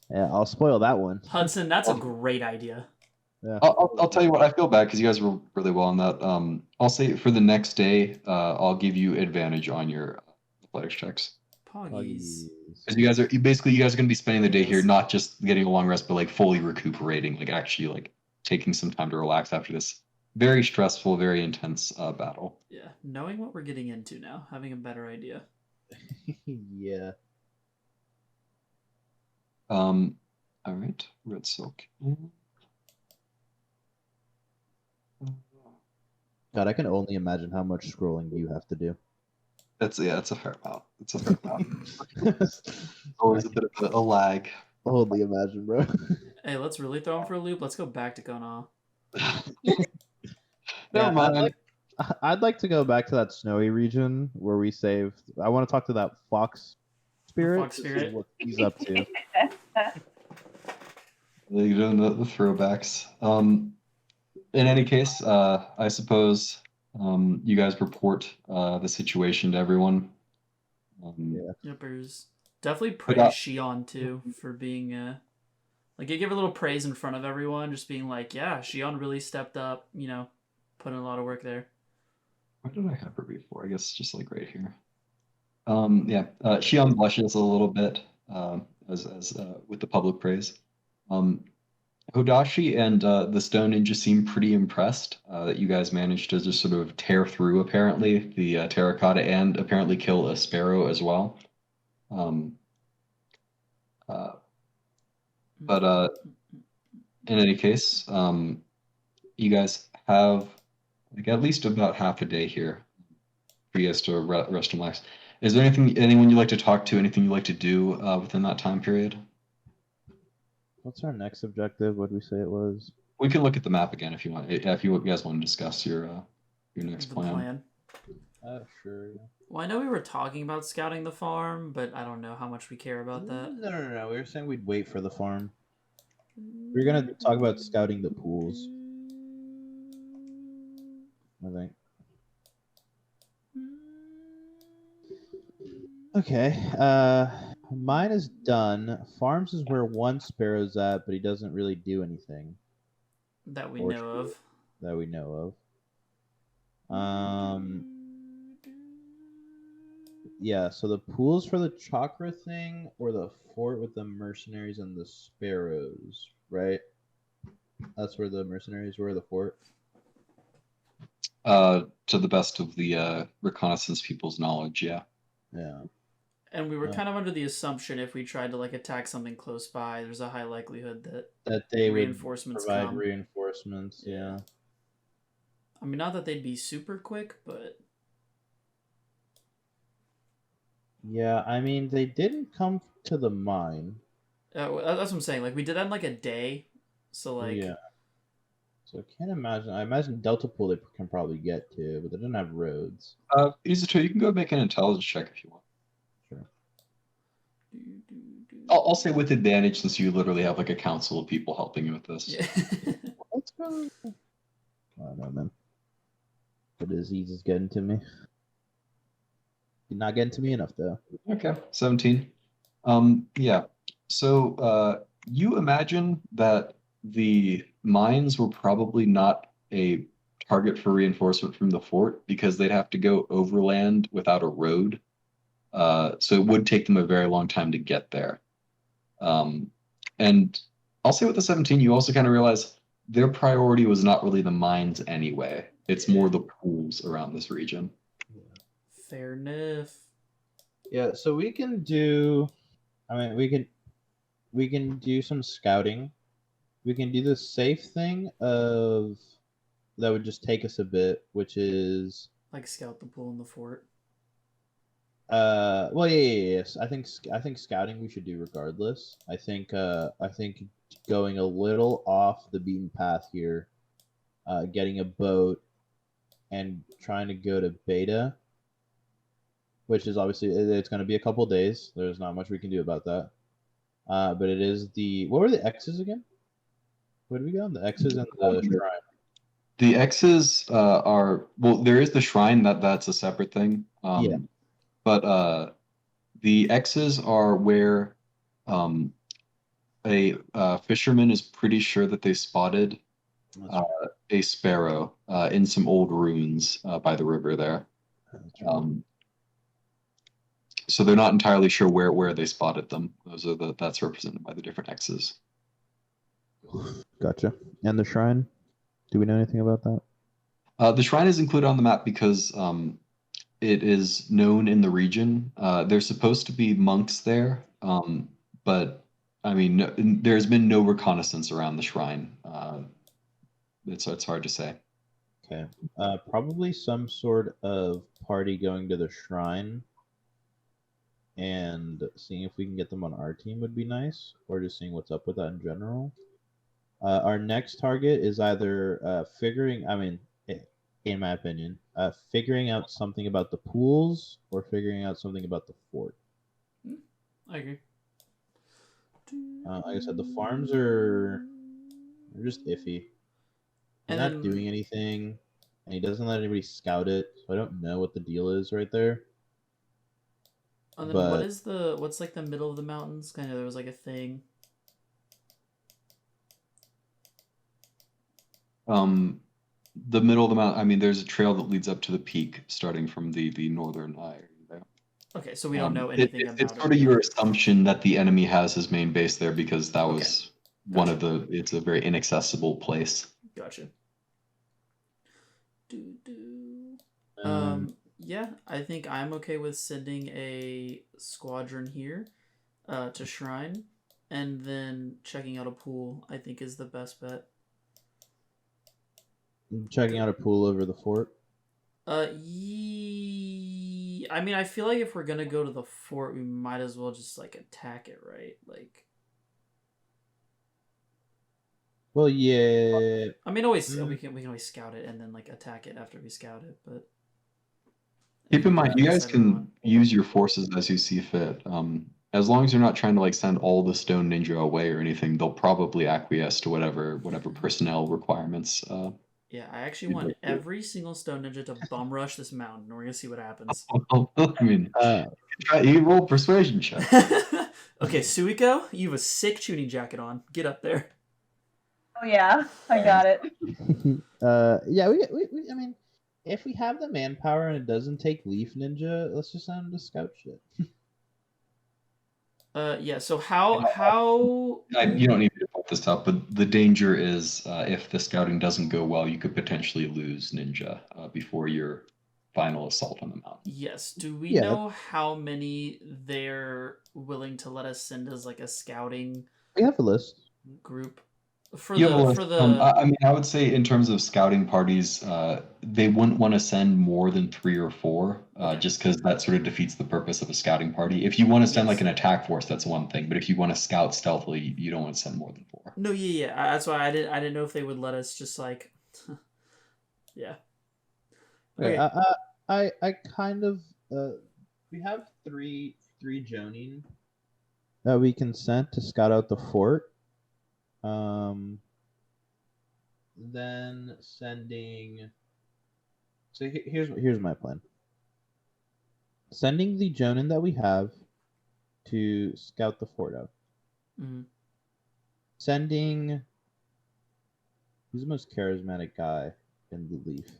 Speaker 3: Yeah, I'll spoil that one.
Speaker 5: Hudson, that's a great idea.
Speaker 3: Yeah.
Speaker 2: I'll tell you what, I feel bad because you guys were really well on that. I'll say for the next day, I'll give you advantage on your athletics checks.
Speaker 5: Poggies.
Speaker 2: Because you guys are going to be spending the day here, not just getting a long rest, but like fully recuperating, like actually like taking some time to relax after this very stressful, very intense battle.
Speaker 5: Yeah, knowing what we're getting into now, having a better idea.
Speaker 3: Yeah.
Speaker 2: All right, red silk.
Speaker 3: God, I can only imagine how much scrolling you have to do.
Speaker 2: That's a fair amount. It's a fair amount. Always a bit of a lag.
Speaker 3: Only imagine, bro.
Speaker 5: Hey, let's really throw him for a loop. Let's go back to Kona.
Speaker 2: Never mind.
Speaker 3: I'd like to go back to that snowy region where we saved. I want to talk to that fox spirit.
Speaker 5: Fox spirit.
Speaker 3: What he's up to.
Speaker 2: You're doing the throwbacks. In any case, I suppose you guys report the situation to everyone.
Speaker 5: Yippers. Definitely praise Shion too for being like you give her a little praise in front of everyone, just being like, yeah, Shion really stepped up, you know, put in a lot of work there.
Speaker 2: Where did I have her before? I guess just like right here. Shion blushes a little bit as with the public praise. Hodashi and the Stone Ninja seem pretty impressed that you guys managed to just sort of tear through, apparently, the terracotta and apparently kill a sparrow as well. But in any case, you guys have like at least about half a day here for you guys to rest and relax. Is there anyone you'd like to talk to, anything you'd like to do within that time period?
Speaker 3: What's our next objective? What did we say it was?
Speaker 2: We can look at the map again if you want. If you guys want to discuss your next plan.
Speaker 3: Sure. Yeah.
Speaker 5: Well, I know we were talking about scouting the farm, but I don't know how much we care about that.
Speaker 3: No. We were saying we'd wait for the farm. We were gonna talk about scouting the pools. I think. Okay. Mine is done. Farms is where one sparrow's at, but he doesn't really do anything.
Speaker 5: That we know of.
Speaker 3: That we know of. Yeah, so the pools for the chakra thing or the fort with the mercenaries and the sparrows, right? That's where the mercenaries were, the fort?
Speaker 2: To the best of the reconnaissance people's knowledge, yeah.
Speaker 3: Yeah.
Speaker 5: And we were kind of under the assumption if we tried to like attack something close by, there's a high likelihood
Speaker 3: that they
Speaker 5: reinforcements
Speaker 3: would provide
Speaker 5: come.
Speaker 3: reinforcements, yeah.
Speaker 5: I mean, not that they'd be super quick, but
Speaker 3: yeah, I mean, they didn't come to the mine.
Speaker 5: that's what I'm saying. Like, we did that in like a day, so like
Speaker 3: yeah. So I can't imagine. I imagine Delta Pool they can probably get to, but they don't have roads.
Speaker 2: Izuto, you can go make an intelligence check if you want.
Speaker 3: Sure.
Speaker 2: I'll say with advantage since you literally have like a council of people helping you with this.
Speaker 5: Yeah.
Speaker 3: Let's go. I don't know, man. The disease is getting to me. You're not getting to me enough, though.
Speaker 2: Okay, 17. Yeah. So you imagine that the mines were probably not a target for reinforcement from the fort because they'd have to go overland without a road. So it would take them a very long time to get there. And I'll say with the 17, you also kind of realize their priority was not really the mines anyway. It's more the pools around this region.
Speaker 5: Fair enough.
Speaker 3: Yeah, so we can do. I mean, we can do some scouting. We can do the safe thing of that would just take us a bit, which is
Speaker 5: like scout the pool in the fort.
Speaker 3: Well, yes. I think scouting we should do regardless. I think going a little off the beaten path here, getting a boat and trying to go to Beta, which is obviously it's going to be a couple days. There's not much we can do about that. But it is what were the X's again? Where did we go? The X's and the shrine.
Speaker 2: The X's are well. There is the shrine that's a separate thing.
Speaker 3: Yeah.
Speaker 2: But the X's are where a fisherman is pretty sure that they spotted a sparrow in some old ruins by the river there. So they're not entirely sure where they spotted them. That's represented by the different X's.
Speaker 3: Gotcha. And the shrine? Do we know anything about that?
Speaker 2: The shrine is included on the map because it is known in the region. There's supposed to be monks there, but I mean, there's been no reconnaissance around the shrine. It's hard to say.
Speaker 3: Okay. Probably some sort of party going to the shrine and seeing if we can get them on our team would be nice, or just seeing what's up with that in general. Our next target is either in my opinion, figuring out something about the pools or figuring out something about the fort.
Speaker 5: I agree.
Speaker 3: Like I said, the farms are just iffy. He's not doing anything, and he doesn't let anybody scout it, so I don't know what the deal is right there.
Speaker 5: And then what's like the middle of the mountains? Kind of there was like a thing.
Speaker 2: The middle of the mountain. I mean, there's a trail that leads up to the peak, starting from the northern area there.
Speaker 5: Okay, so we don't know anything about it.
Speaker 2: It's sort of your assumption that the enemy has his main base there because that was one of the. It's a very inaccessible place.
Speaker 5: Gotcha. Yeah, I think I'm okay with sending a squadron here to Shrine, and then checking out a pool, I think is the best bet.
Speaker 3: Checking out a pool over the fort?
Speaker 5: I mean, I feel like if we're gonna go to the fort, we might as well just, like, attack it, right? Like...
Speaker 3: Well, yeah.
Speaker 5: I mean, we can always scout it and then, like, attack it after we scout it, but...
Speaker 2: Keep in mind, you guys can use your forces as you see fit. As long as you're not trying to like send all the stone ninja away or anything, they'll probably acquiesce to whatever personnel requirements.
Speaker 5: Yeah, I actually want every single stone ninja to bum rush this mountain. We're gonna see what happens.
Speaker 2: I mean, you roll persuasion check.
Speaker 5: Okay, Suiko, you have a sick tuning jacket on. Get up there.
Speaker 4: Oh yeah, I got it.
Speaker 3: Yeah, we I mean, if we have the manpower and it doesn't take Leaf Ninja, let's just send him to scout shit.
Speaker 5: Yeah. So how
Speaker 2: you don't need to put this up, but the danger is if the scouting doesn't go well, you could potentially lose Ninja before your final assault on the mountain.
Speaker 5: Yes. Do we know how many they're willing to let us send as like a scouting?
Speaker 3: We have a list
Speaker 5: Group.
Speaker 2: I mean, I would say in terms of scouting parties, they wouldn't want to send more than 3 or 4, just because that sort of defeats the purpose of a scouting party. If you want to send like an attack force, that's one thing. But if you want to scout stealthily, you don't want to send more than 4.
Speaker 5: No, yeah. That's why I didn't know if they would let us just like, yeah.
Speaker 3: Okay. I kind of we have three Jonin that we can send to scout out the fort. Then sending. So here's my plan. Sending the Jonin that we have to scout the fort out.
Speaker 5: Mm-hmm.
Speaker 3: Sending. Who's the most charismatic guy in the Leaf?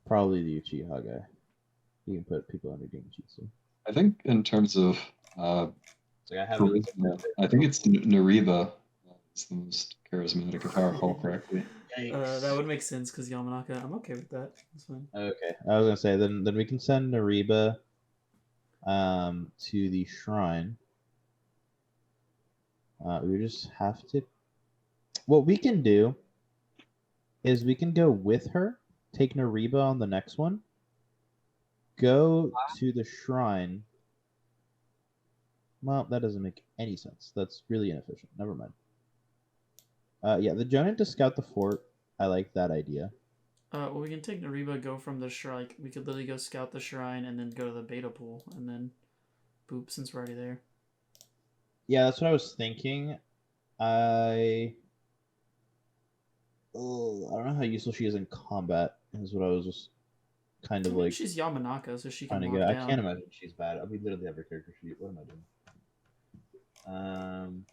Speaker 3: Probably the Uchiha guy. You can put people under Genjutsu.
Speaker 2: I think in terms of charisma, I think it's Nariba. It's the most charismatic, if I recall correctly.
Speaker 5: That would make sense because Yamanaka. I'm okay with that. That's fine.
Speaker 3: Okay, I was gonna say then we can send Nariba to the shrine. We just have to. What we can do is we can go with her, take Nariba on the next one, go to the shrine. Well, that doesn't make any sense. That's really inefficient. Never mind. Yeah, the Jonin to scout the fort. I like that idea.
Speaker 5: Well, we can take Nariba, go from the shrine. We could literally go scout the shrine and then go to the beta pool and then boop since we're already there.
Speaker 3: Yeah, that's what I was thinking. Oh, I don't know how useful she is in combat. Is what I was just kind
Speaker 5: I
Speaker 3: of
Speaker 5: mean,
Speaker 3: like
Speaker 5: she's Yamanaka, so she
Speaker 3: trying
Speaker 5: can
Speaker 3: to
Speaker 5: lock
Speaker 3: get. I
Speaker 5: down.
Speaker 3: can't imagine she's bad. I mean, literally every character sheet. What am I doing?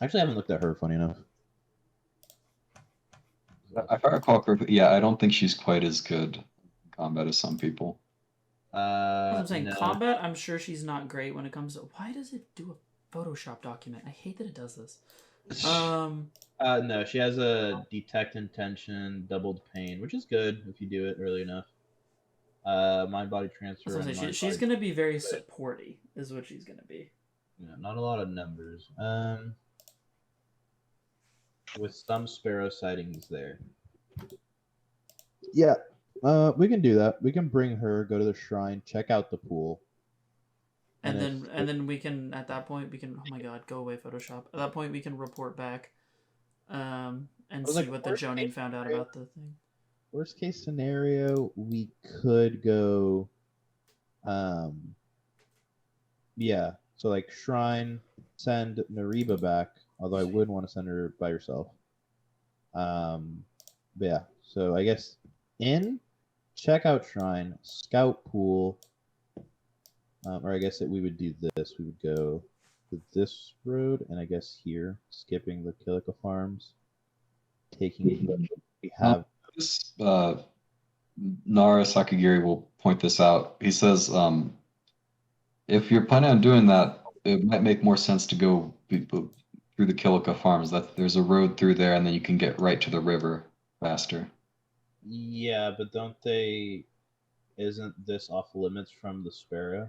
Speaker 3: Actually, I haven't looked at her. Funny enough.
Speaker 2: If I recall correctly, yeah, I don't think she's quite as good in combat as some people.
Speaker 5: As I'm saying,
Speaker 3: No.
Speaker 5: combat, I'm sure she's not great when it comes to. Why does it do a Photoshop document? I hate that it does this.
Speaker 3: No, she has a detect intention, doubled pain, which is good if you do it early enough. Mind body transfer.
Speaker 5: That's what I'm saying. She's gonna be very supporty, is what she's gonna be.
Speaker 3: Yeah, not a lot of numbers. With some sparrow sightings there. Yeah, we can do that. We can bring her, go to the shrine, check out the pool,
Speaker 5: and then we can at that point we can. Oh my god, go away Photoshop. At that point we can report back, and see what the Jonin found out about the thing.
Speaker 3: Worst case scenario, we could go. Yeah. So like shrine, send Nariba back. Although I would want to send her by herself. But yeah. So I guess check out shrine, scout pool. Or I guess we would do this. We would go to this road, and I guess here, skipping the Kilika farms, taking what we have.
Speaker 2: This Nara Sakagiri will point this out. He says, if you're planning on doing that, it might make more sense to go through the Kilika farms. That there's a road through there, and then you can get right to the river faster.
Speaker 3: Yeah, but don't they? Isn't this off limits from the Sparrow?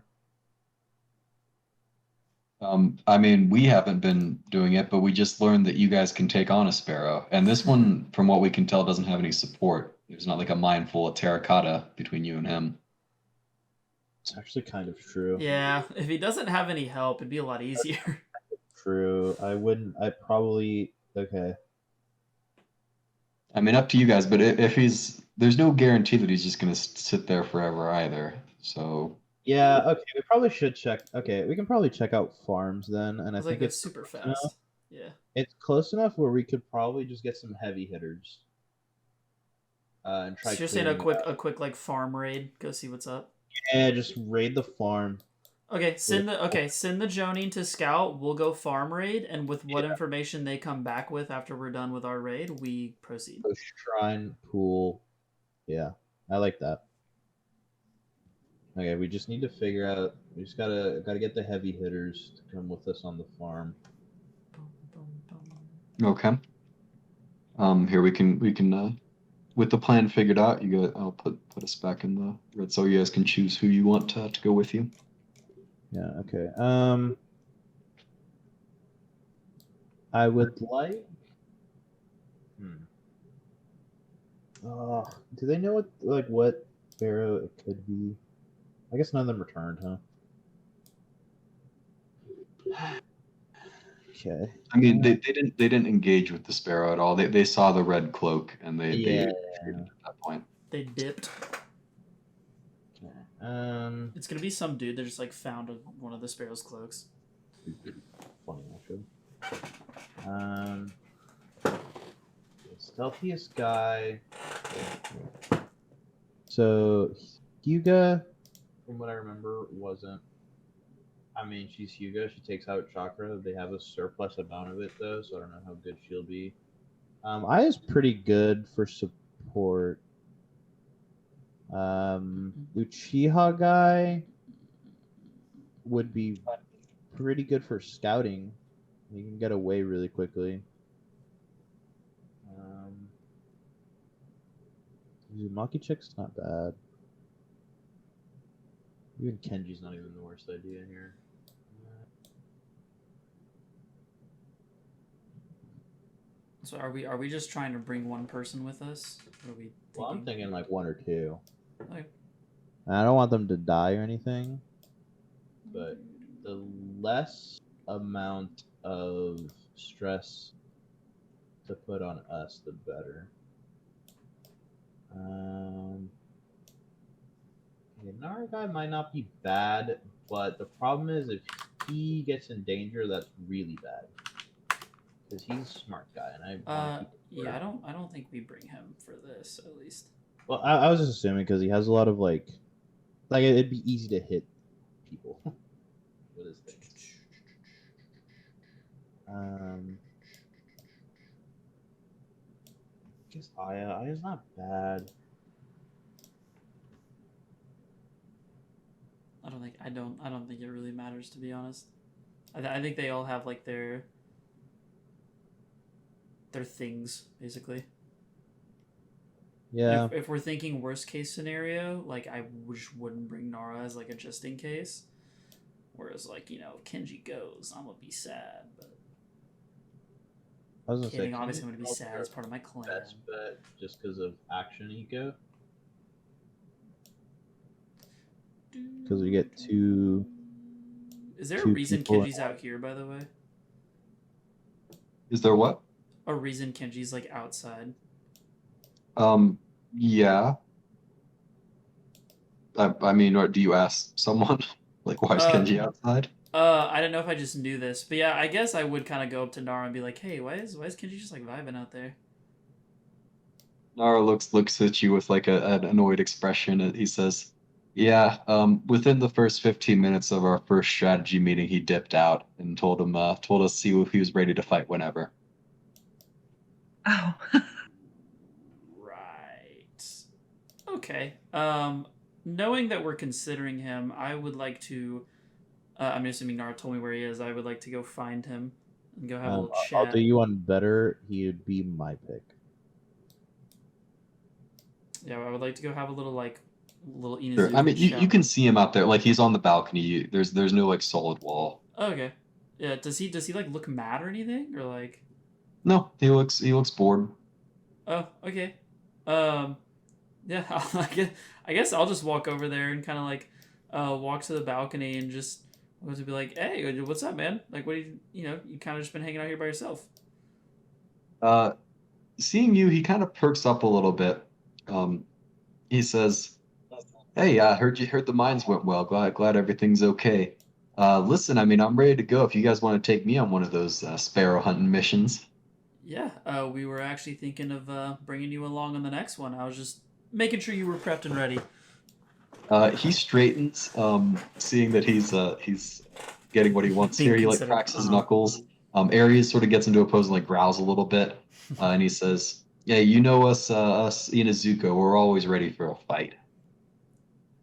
Speaker 2: I mean, we haven't been doing it, but we just learned that you guys can take on a sparrow. And this one, from what we can tell, doesn't have any support. There's not like a mindful of terracotta between you and him.
Speaker 3: It's actually kind of true.
Speaker 5: Yeah, if he doesn't have any help, it'd be a lot easier.
Speaker 3: True. I wouldn't. I probably. Okay.
Speaker 2: I mean, up to you guys, but if there's no guarantee that he's just going to sit there forever either. So.
Speaker 3: Yeah, okay, we probably should check. Okay, we can probably check out farms then, and I think
Speaker 5: it's super fast.
Speaker 3: Enough.
Speaker 5: Yeah.
Speaker 3: It's close enough where we could probably just get some heavy hitters. And try.
Speaker 5: So you're saying a quick like farm raid, go see what's up.
Speaker 3: Yeah, just raid the farm.
Speaker 5: Okay, send the Jonin to scout. We'll go farm raid, and with what information they come back with after we're done with our raid, we proceed.
Speaker 3: So shrine pool. Yeah, I like that. Okay, we just need to figure out. We just gotta get the heavy hitters to come with us on the farm.
Speaker 2: Okay. Here we can with the plan figured out. I'll put us back in the red, so you guys can choose who you want to go with you.
Speaker 3: Yeah. Okay. I would like. Do they know what sparrow it could be? I guess none of them returned, huh? Okay.
Speaker 2: I mean, they didn't engage with the sparrow at all. They saw the red cloak and they at that point.
Speaker 5: They dipped.
Speaker 3: Okay.
Speaker 5: It's gonna be some dude that just like found one of the sparrow's cloaks.
Speaker 3: Funny, actually. Stealthiest guy. So Hyuga, from what I remember, wasn't. I mean, she's Hyuga. She takes out chakra. They have a surplus amount of it, though, so I don't know how good she'll be. Aya's pretty good for support. Uchiha guy would be pretty good for scouting. He can get away really quickly. Uzumaki chick's not bad. Even Kenji's not even the worst idea here.
Speaker 5: So are we just trying to bring one person with us? Or are we thinking...
Speaker 3: Well, I'm thinking like one or two.
Speaker 5: Okay.
Speaker 3: I don't want them to die or anything, but the less amount of stress to put on us, the better. Nara guy might not be bad, but the problem is if he gets in danger, that's really bad. Because he's a smart guy, and I want to keep
Speaker 5: Yeah, I don't think we bring him for this at least.
Speaker 3: Well, I was just assuming because he has a lot of like it'd be easy to hit people with his things. I guess Aya's not bad.
Speaker 5: I don't think it really matters, to be honest. I think they all have like their things basically.
Speaker 3: Yeah.
Speaker 5: If we're thinking worst case scenario, like I just wouldn't bring Nara as like a just in case. Whereas like if Kenji goes, I'm gonna be sad. But
Speaker 3: I was gonna
Speaker 5: kidding,
Speaker 3: say,
Speaker 5: obviously I'm gonna be sad as part of my clan.
Speaker 3: Best bet just because of action eco. Because we get two.
Speaker 5: Is there a
Speaker 3: two
Speaker 5: reason
Speaker 3: people
Speaker 5: Kenji's out here, by the way?
Speaker 2: Is there what?
Speaker 5: A reason Kenji's like outside?
Speaker 2: Yeah. I mean, or do you ask someone like why is Kenji outside?
Speaker 5: I don't know if I just knew this, but yeah, I guess I would kind of go up to Nara and be like, "Hey, why is Kenji just like vibing out there?"
Speaker 2: Nara looks at you with like an annoyed expression. And he says, "Yeah, within the first 15 minutes of our first strategy meeting, he dipped out and told us to see if he was ready to fight whenever."
Speaker 4: Oh.
Speaker 5: Right. Okay. Knowing that we're considering him, I would like to. I'm assuming Nara told me where he is. I would like to go find him and go have a little chat.
Speaker 3: I'll do you one better. He would be my pick.
Speaker 5: Yeah, I would like to go have a little Inazuki
Speaker 2: Sure. I mean, you
Speaker 5: chat.
Speaker 2: can see him out there. Like he's on the balcony. There's no like solid wall.
Speaker 5: Oh, okay. Yeah. Does he like look mad or anything or like?
Speaker 2: No, he looks bored.
Speaker 5: Oh, okay. Yeah. I guess I'll just walk over there and kind of like, walk to the balcony and just to be like, hey, what's up, man? Like, what do you kind of just been hanging out here by yourself?
Speaker 2: Seeing you, he kind of perks up a little bit. He says, "Hey, I heard the mines went well. Glad everything's okay. Listen, I mean, I'm ready to go if you guys want to take me on one of those sparrow hunting missions."
Speaker 5: Yeah, we were actually thinking of bringing you along on the next one. I was just making sure you were prepped and ready.
Speaker 2: He straightens, seeing that he's getting what he wants
Speaker 5: Being
Speaker 2: here. He like
Speaker 5: considered.
Speaker 2: cracks his knuckles. Aries sort of gets into a pose and like growls a little bit, and he says, "Yeah, you know us Inazuko. We're always ready for a fight."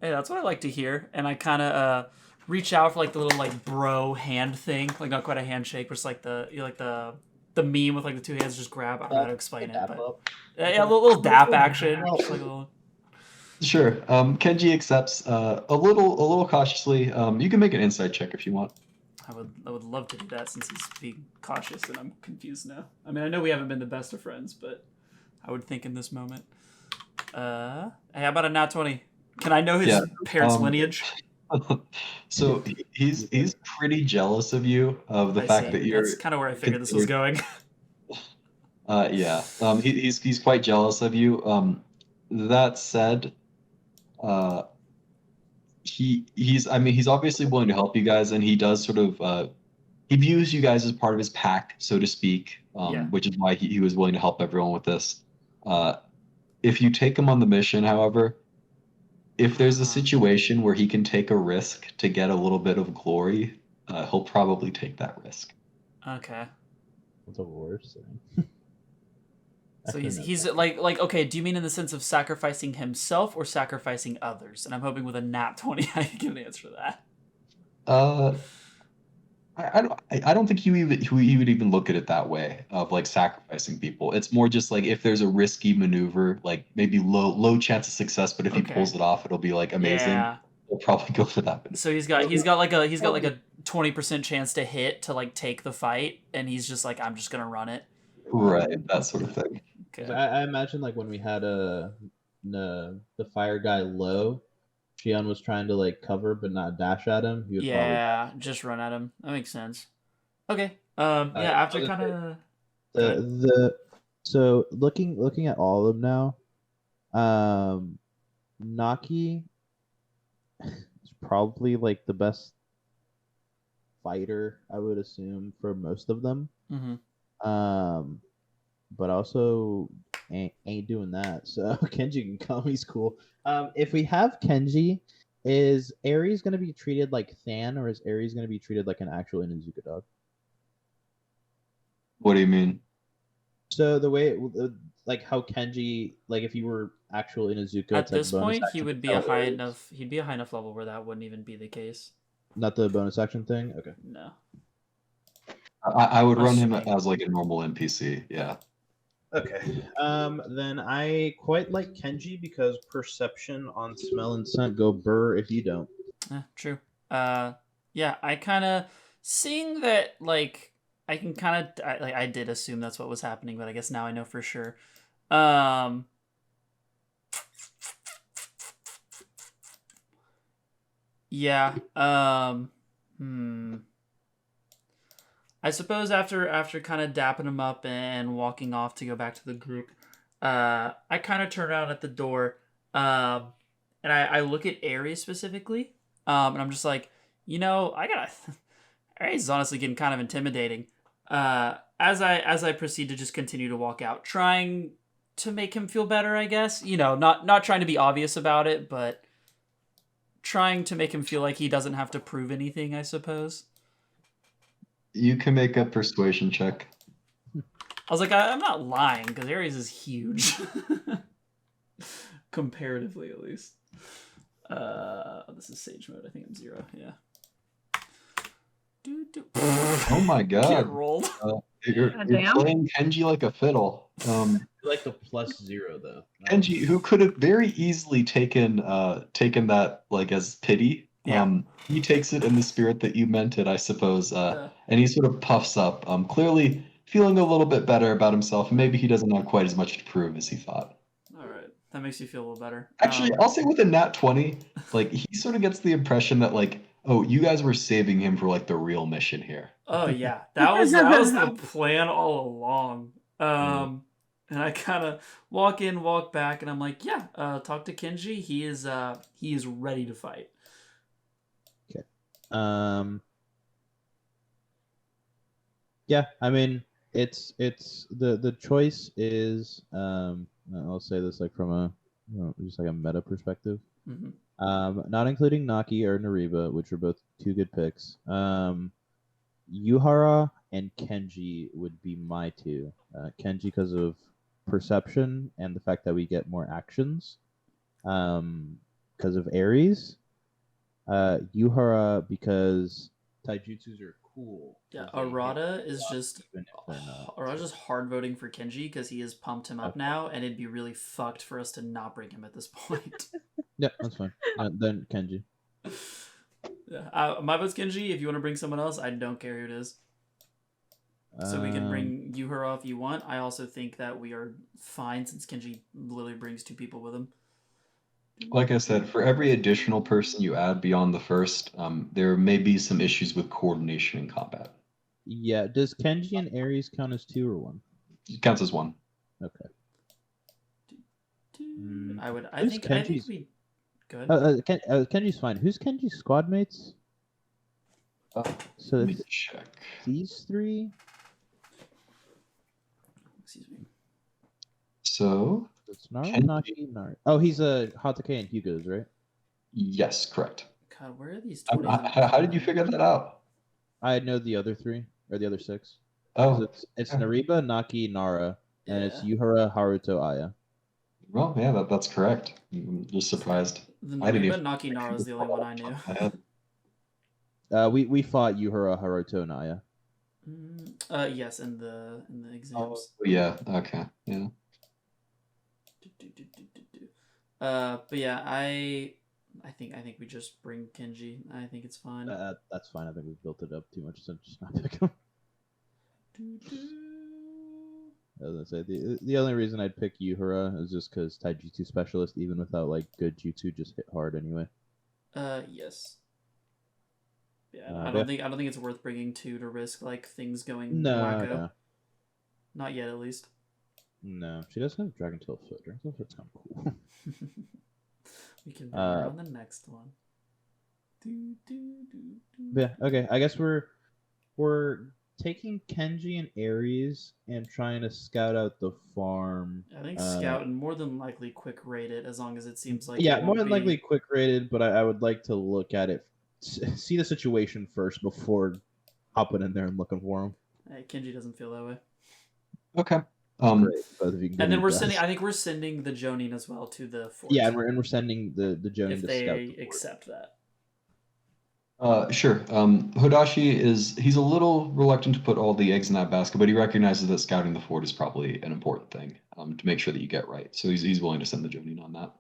Speaker 5: Hey, that's what I like to hear. And I kind of reach out for like the little like bro hand thing, like not quite a handshake, but just like the meme with like the two hands just grab. I don't know how to explain it, but yeah, a little dap action. Just like a little...
Speaker 2: Sure. Kenji accepts a little cautiously. You can make an insight check if you want.
Speaker 5: I would love to do that since he's being cautious and I'm confused now. I mean, I know we haven't been the best of friends, but I would think in this moment. Hey, how about a nat 20? Can I know his parents' lineage?
Speaker 2: So he's pretty jealous of you, of the fact that you're.
Speaker 5: That's kind of where I figured this was going.
Speaker 2: Yeah. He's quite jealous of you. That said, he's obviously willing to help you guys, and he does sort of he views you guys as part of his pack, so to speak. Which is why he was willing to help everyone with this. If you take him on the mission, however, if there's a situation where he can take a risk to get a little bit of glory, he'll probably take that risk.
Speaker 5: Okay.
Speaker 3: What's the worst thing?
Speaker 5: So he's like okay, do you mean in the sense of sacrificing himself or sacrificing others? And I'm hoping with a nat 20 I can get an answer to that.
Speaker 2: I don't think he would even look at it that way of like sacrificing people. It's more just like if there's a risky maneuver, like maybe low chance of success, but if he pulls it off, it'll be like amazing.
Speaker 5: Yeah.
Speaker 2: We'll probably go for that.
Speaker 5: So he's got like a 20% chance to hit to like take the fight, and he's just like, I'm just gonna run it.
Speaker 2: Right, that sort of thing.
Speaker 5: Okay.
Speaker 3: I imagine like when we had the fire guy low, Shion was trying to like cover but not dash at him. He would probably
Speaker 5: just run at him. That makes sense. Okay. After kind of
Speaker 3: so looking at all of them now, Naki is probably like the best fighter, I would assume, for most of them.
Speaker 5: Mm-hmm.
Speaker 3: but also ain't doing that. So Kenji Kami's cool. If we have Kenji, is Ares gonna be treated like Than, or is Ares gonna be treated like an actual Inuzuka dog?
Speaker 2: What do you mean?
Speaker 3: So the way, like how Kenji, like if you were actual Inuzuka,
Speaker 1: At
Speaker 3: it's like
Speaker 1: this
Speaker 3: bonus
Speaker 1: point, he
Speaker 3: action
Speaker 1: would be
Speaker 3: how
Speaker 1: a high
Speaker 3: Ares-
Speaker 1: enough. He'd be a high enough level where that wouldn't even be the case.
Speaker 3: Not the bonus action thing. Okay.
Speaker 1: No.
Speaker 2: I would run him
Speaker 1: Assuming.
Speaker 2: as like a normal NPC. Yeah.
Speaker 3: Okay. Then I quite like Kenji because perception on smell and scent go burr if you don't.
Speaker 1: True. Yeah, I kind of seeing that. Like, I can kind of like I did assume that's what was happening, but I guess now I know for sure. Um. Yeah. I suppose after kind of dapping him up and walking off to go back to the group, I kind of turn around at the door, and I look at Aries specifically, and I'm just like, I gotta. Aries is honestly getting kind of intimidating. As I proceed to just continue to walk out, trying to make him feel better, I guess. Not trying to be obvious about it, but trying to make him feel like he doesn't have to prove anything, I suppose.
Speaker 2: You can make a persuasion check.
Speaker 1: I was like, I'm not lying, because Ares is huge. Comparatively, at least. This is Sage mode. I think I'm 0. Yeah.
Speaker 2: Oh my
Speaker 1: Get
Speaker 2: god.
Speaker 1: rolled.
Speaker 2: You're
Speaker 4: Damn.
Speaker 2: playing Kenji like a fiddle.
Speaker 3: Like the +0 though.
Speaker 2: Kenji, who could have very easily taken that like as pity.
Speaker 1: Yeah.
Speaker 2: He takes it in the spirit that you meant it, I suppose. And he sort of puffs up, clearly feeling a little bit better about himself, and maybe he doesn't have quite as much to prove as he thought.
Speaker 1: All right. That makes you feel a little better.
Speaker 2: Actually, I'll say with a nat 20, like he sort of gets the impression that like, oh, you guys were saving him for like the real mission here.
Speaker 1: Oh yeah, that was the plan all along. And I kind of walk in, walk back, and I'm like, yeah, talk to Kenji. He is ready to fight.
Speaker 3: Okay. Yeah, I mean, it's the choice is I'll say this like from a just like a meta perspective.
Speaker 1: Mm-hmm.
Speaker 3: Not including Naki or Nariba, which are both 2 good picks. Yuhara and Kenji would be my 2. Kenji because of perception and the fact that we get more actions. Because of Ares. Yuhara because taijutsus are cool.
Speaker 1: Yeah, Arata is just hard voting for Kenji because he has pumped him up now, and it'd be really fucked for us to not bring him at this point.
Speaker 3: Yeah, that's fine. Then Kenji.
Speaker 1: Yeah, my vote's Kenji. If you want to bring someone else, I don't care who it is. So we can bring Yuhara if you want. I also think that we are fine since Kenji literally brings 2 people with him.
Speaker 2: Like I said, for every additional person you add beyond the first, there may be some issues with coordination in combat.
Speaker 3: Yeah, does Kenji and Ares count as 2 or 1?
Speaker 2: It counts as 1.
Speaker 3: Okay.
Speaker 1: I think we. Go ahead.
Speaker 3: Kenji's fine. Who's Kenji's squad mates? So
Speaker 2: Let me check.
Speaker 3: These 3.
Speaker 1: Excuse me.
Speaker 2: So
Speaker 3: It's Naki. Oh, he's a Hatake and Hugo's, right?
Speaker 2: Yes, correct.
Speaker 1: God, where are these?
Speaker 2: How did you figure that out?
Speaker 3: I know the other 3 or the other 6.
Speaker 2: Oh,
Speaker 3: It's Nariba, Naki, Nara, and it's Yuhara, Haruto, Aya.
Speaker 2: Well, yeah, that's correct. I'm just surprised.
Speaker 1: The Nariba Naki Nara is the only one I knew.
Speaker 3: We fought Yuhara, Haruto, and Aya.
Speaker 1: Yes, in the exams.
Speaker 2: Oh, yeah. Okay. Yeah.
Speaker 1: But yeah, I think we just bring Kenji. I think it's fine.
Speaker 3: That's fine. I think we've built it up too much, so just not pick him. I was gonna say the only reason I'd pick Yuhara is just because Taijutsu specialist, even without like good jutsu, just hit hard anyway.
Speaker 1: Yes. Yeah, I don't think it's worth bringing 2 to risk like things going wacko.
Speaker 3: No.
Speaker 1: Not yet, at least.
Speaker 3: No, she does have Dragon Tail Foot. Dragon Tail Foot's kind of cool.
Speaker 1: We can bring her on the next one.
Speaker 3: Yeah. Okay. I guess we're taking Kenji and Aries and trying to scout out the farm.
Speaker 5: I think scout and more than likely quick raid it, as long as it seems like
Speaker 3: Yeah,
Speaker 5: it
Speaker 3: more
Speaker 5: won't
Speaker 3: than likely
Speaker 5: be...
Speaker 3: quick rated, but I would like to look at it, see the situation first before hopping in there and looking for him.
Speaker 5: Hey, Kenji doesn't feel that way.
Speaker 2: Okay.
Speaker 3: Great, both of you can
Speaker 5: And then
Speaker 3: give
Speaker 5: we're
Speaker 3: me
Speaker 5: sending.
Speaker 3: best.
Speaker 5: I think we're sending the Jonin as well to the fort.
Speaker 3: Yeah, and we're sending the Jonin
Speaker 5: if
Speaker 3: to
Speaker 5: they
Speaker 3: scout the fort.
Speaker 5: accept that.
Speaker 2: Sure. Hodashi he's a little reluctant to put all the eggs in that basket, but he recognizes that scouting the fort is probably an important thing to make sure that you get right. So he's willing to send the Jonin on that.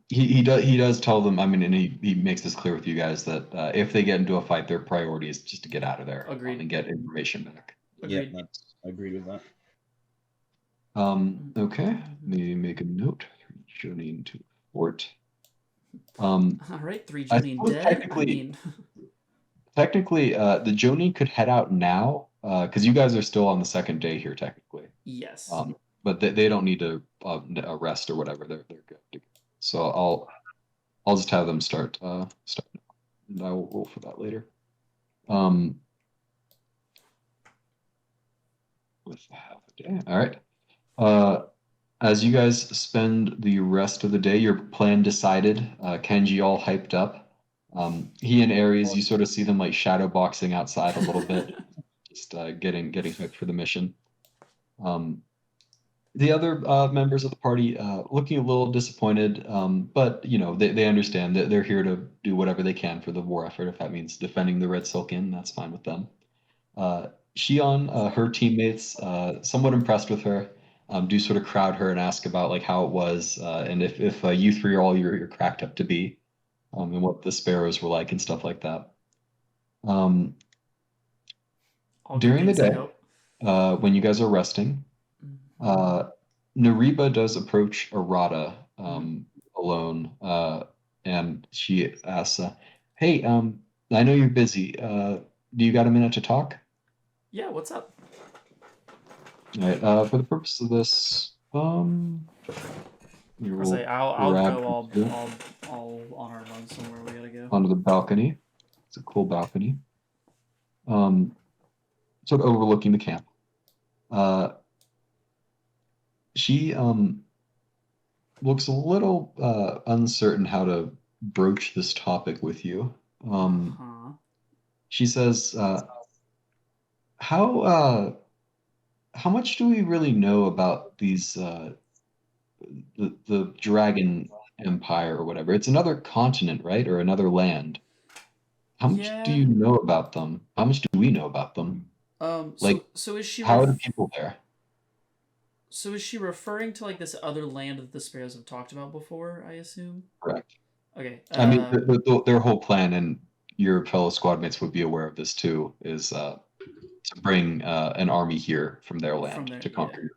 Speaker 2: He does tell them. I mean, and he makes this clear with you guys that if they get into a fight, their priority is just to get out of there
Speaker 5: Agreed.
Speaker 2: and get information back.
Speaker 5: Agreed.
Speaker 3: Yeah, I agreed with that.
Speaker 2: Okay. Let me make a note. Jonin to fort.
Speaker 5: All right, 3 Jonin dead. I mean,
Speaker 2: technically, the Jonin could head out now because you guys are still on the second day here, technically.
Speaker 5: yes.
Speaker 2: But they don't need to rest or whatever. They're good. So I'll just have them start now, and I will roll for that later. With half a day. All right. As you guys spend the rest of the day, your plan decided. Kenji all hyped up. He and Aries, you sort of see them like shadow boxing outside a little bit, just getting hyped for the mission. The other members of the party looking a little disappointed, but you know they understand that they're here to do whatever they can for the war effort. If that means defending the Red Silk Inn, that's fine with them. Shion, her teammates, somewhat impressed with her, do sort of crowd her and ask about like how it was and if you three are all you're cracked up to be, and what the sparrows were like and stuff like that. During the day, when you guys are resting, Nariba does approach Arata alone, and she asks, "Hey, I know you're busy. Do you got a minute to talk?"
Speaker 5: Yeah, what's up?
Speaker 2: All right. For the purpose of this,
Speaker 5: I'll go all on our run somewhere. We gotta go
Speaker 2: onto the balcony. It's a cool balcony. Sort of overlooking the camp. She looks a little uncertain how to broach this topic with you. She says, how much do we really know about these the Dragon Empire or whatever? It's another continent, right? Or another land. How much do you know about them? How much do we know about them?
Speaker 5: So is she
Speaker 2: how are the people there?
Speaker 5: So is she referring to like this other land that the sparrows have talked about before, I assume?
Speaker 2: Correct.
Speaker 5: Okay.
Speaker 2: I mean, their whole plan, and your fellow squad mates would be aware of this too, is to bring an army here from their land to conquer your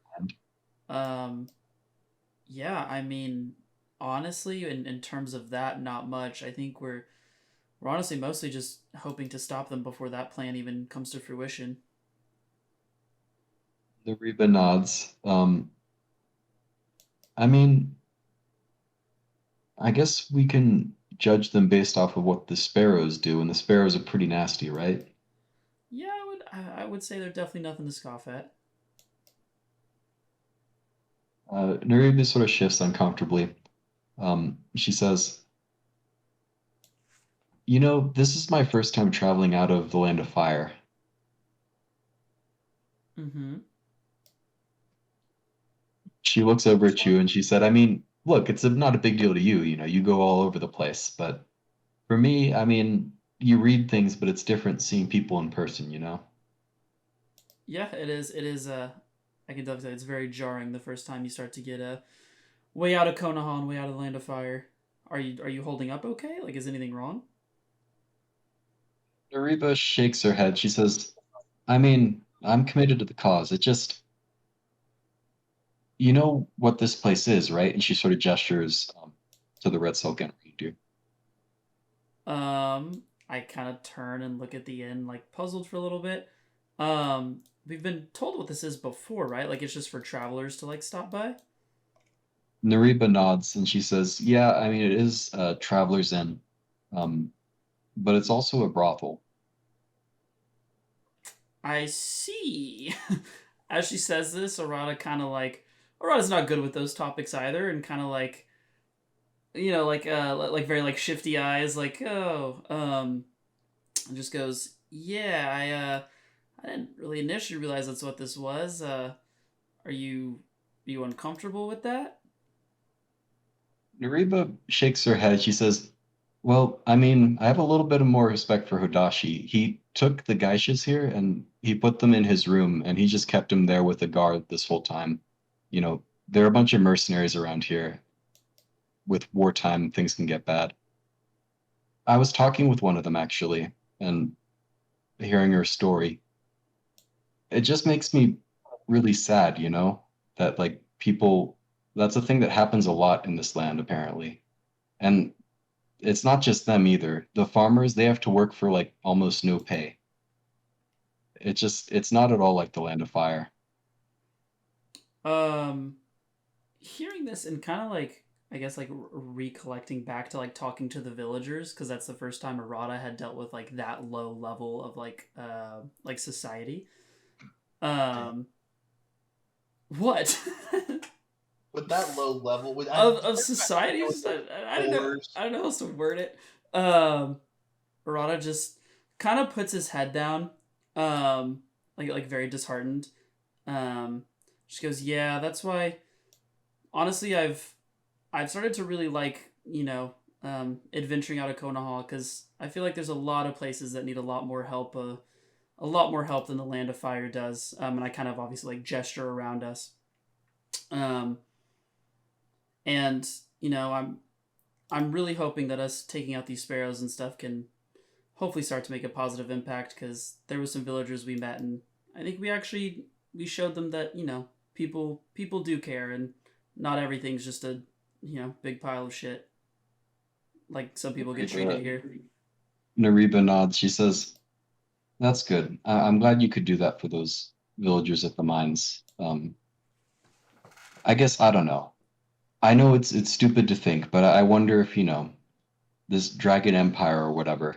Speaker 2: land.
Speaker 5: Yeah, I mean, honestly, in terms of that, not much. I think we're honestly mostly just hoping to stop them before that plan even comes to fruition.
Speaker 2: The Reba nods. I mean, I guess we can judge them based off of what the sparrows do, and the sparrows are pretty nasty, right?
Speaker 5: Yeah, I would say they're definitely nothing to scoff at.
Speaker 2: Nariba sort of shifts uncomfortably. She says, "You know, this is my first time traveling out of the Land of Fire." She looks over at you and she said, "I mean, look, it's not a big deal to you. You know, you go all over the place. But for me, I mean, you read things, but it's different seeing people in person, you know?"
Speaker 5: Yeah, it is. It is. I can definitely say it's very jarring the first time you start to get way out of Konoha, way out of the Land of Fire. Are you holding up okay? Like, is anything wrong?
Speaker 2: Nariba shakes her head. She says, "I mean, I'm committed to the cause. It just, you know what this place is, right?" And she sort of gestures to the Red Silk Inn. You do.
Speaker 5: I kind of turn and look at the inn, like puzzled for a little bit. We've been told what this is before, right? Like it's just for travelers to like stop by.
Speaker 2: Nariba nods and she says, "Yeah, I mean, it is Traveler's Inn, but it's also a brothel."
Speaker 5: I see. As she says this, Arata kind of like Arata's not good with those topics either, and kind of like like very like shifty eyes, like and just goes, yeah, I didn't really initially realize that's what this was. Are you uncomfortable with that?
Speaker 2: Nariba shakes her head. She says, "Well, I mean, I have a little bit of more respect for Hodashi. He took the geishas here and he put them in his room, and he just kept them there with a guard this whole time. There are a bunch of mercenaries around here. With wartime, things can get bad. I was talking with one of them actually, and hearing her story. It just makes me really sad, that like people, that's a thing that happens a lot in this land apparently. And it's not just them either. The farmers, they have to work for like almost no pay. It's not at all like the Land of Fire.
Speaker 5: Um, Hearing this and kind of like I guess like recollecting back to like talking to the villagers because that's the first time Arata had dealt with like that low level of like society. Um, what?
Speaker 3: With that low level, with
Speaker 5: of society. I don't know how else to word it. Arata just kind of puts his head down, like very disheartened. She goes, "Yeah, that's why. Honestly, I've started to really like adventuring out of Konoha because I feel like there's a lot of places that need a lot more help. A lot more help than the Land of Fire does. And I kind of obviously like gesture around us. And I'm really hoping that us taking out these sparrows and stuff can hopefully start to make a positive impact because there were some villagers we met and I think we showed them that people do care and not everything's just a big pile of shit like some people get treated here.
Speaker 2: Nariba nods. She says, "That's good. I'm glad you could do that for those villagers at the mines. I guess I don't know. I know it's stupid to think, but I wonder if this Dragon Empire or whatever.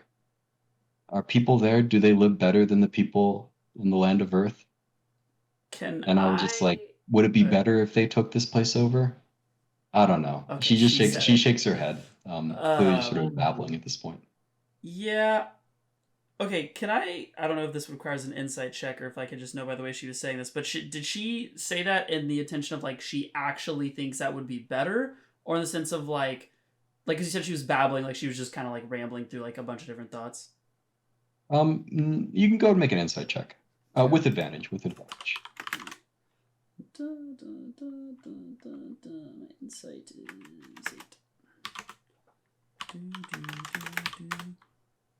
Speaker 2: Are people there? Do they live better than the people in the Land of Earth?" And I was just like, would it be better if they took this place over? I don't know.
Speaker 5: Okay,
Speaker 2: She just
Speaker 5: she
Speaker 2: shakes her head. Clearly just sort of babbling at this point.
Speaker 5: Yeah. Okay, I don't know if this requires an insight check or if I could just know by the way she was saying this, but did she say that in the intention of like she actually thinks that would be better or in the sense of like cuz you said she was babbling like she was just kind of like rambling through like a bunch of different thoughts?
Speaker 2: You can go and make an insight check.
Speaker 5: Okay.
Speaker 2: With advantage, My
Speaker 5: insight is 8.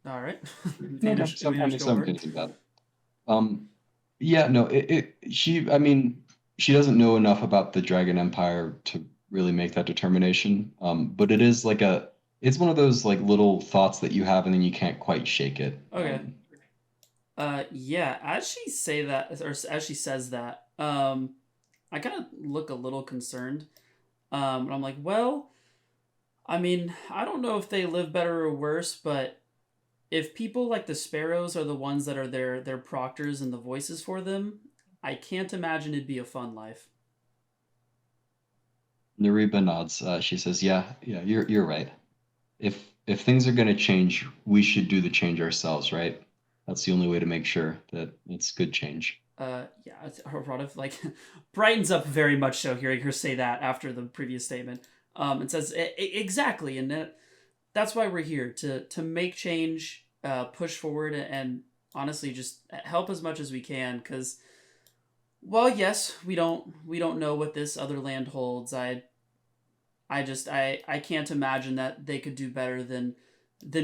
Speaker 5: All right.
Speaker 2: Something bad. Yeah, no, I mean, she doesn't know enough about the Dragon Empire to really make that determination. But it is like it's one of those like little thoughts that you have and then you can't quite shake it.
Speaker 5: Okay. Yeah, as she says that, I kind of look a little concerned. And I'm like, well, I mean, I don't know if they live better or worse, but if people like the sparrows are the ones that are their proctors and the voices for them, I can't imagine it'd be a fun life.
Speaker 2: Nariba nods. She says, "Yeah, you're right. If things are going to change, we should do the change ourselves, right? That's the only way to make sure that it's good change."
Speaker 5: Yeah, Harada like brightens up very much so hearing her say that after the previous statement. And says exactly, and that's why we're here to make change, push forward, and honestly just help as much as we can. Because, well, yes, we don't know what this other land holds. I can't imagine that they could do better than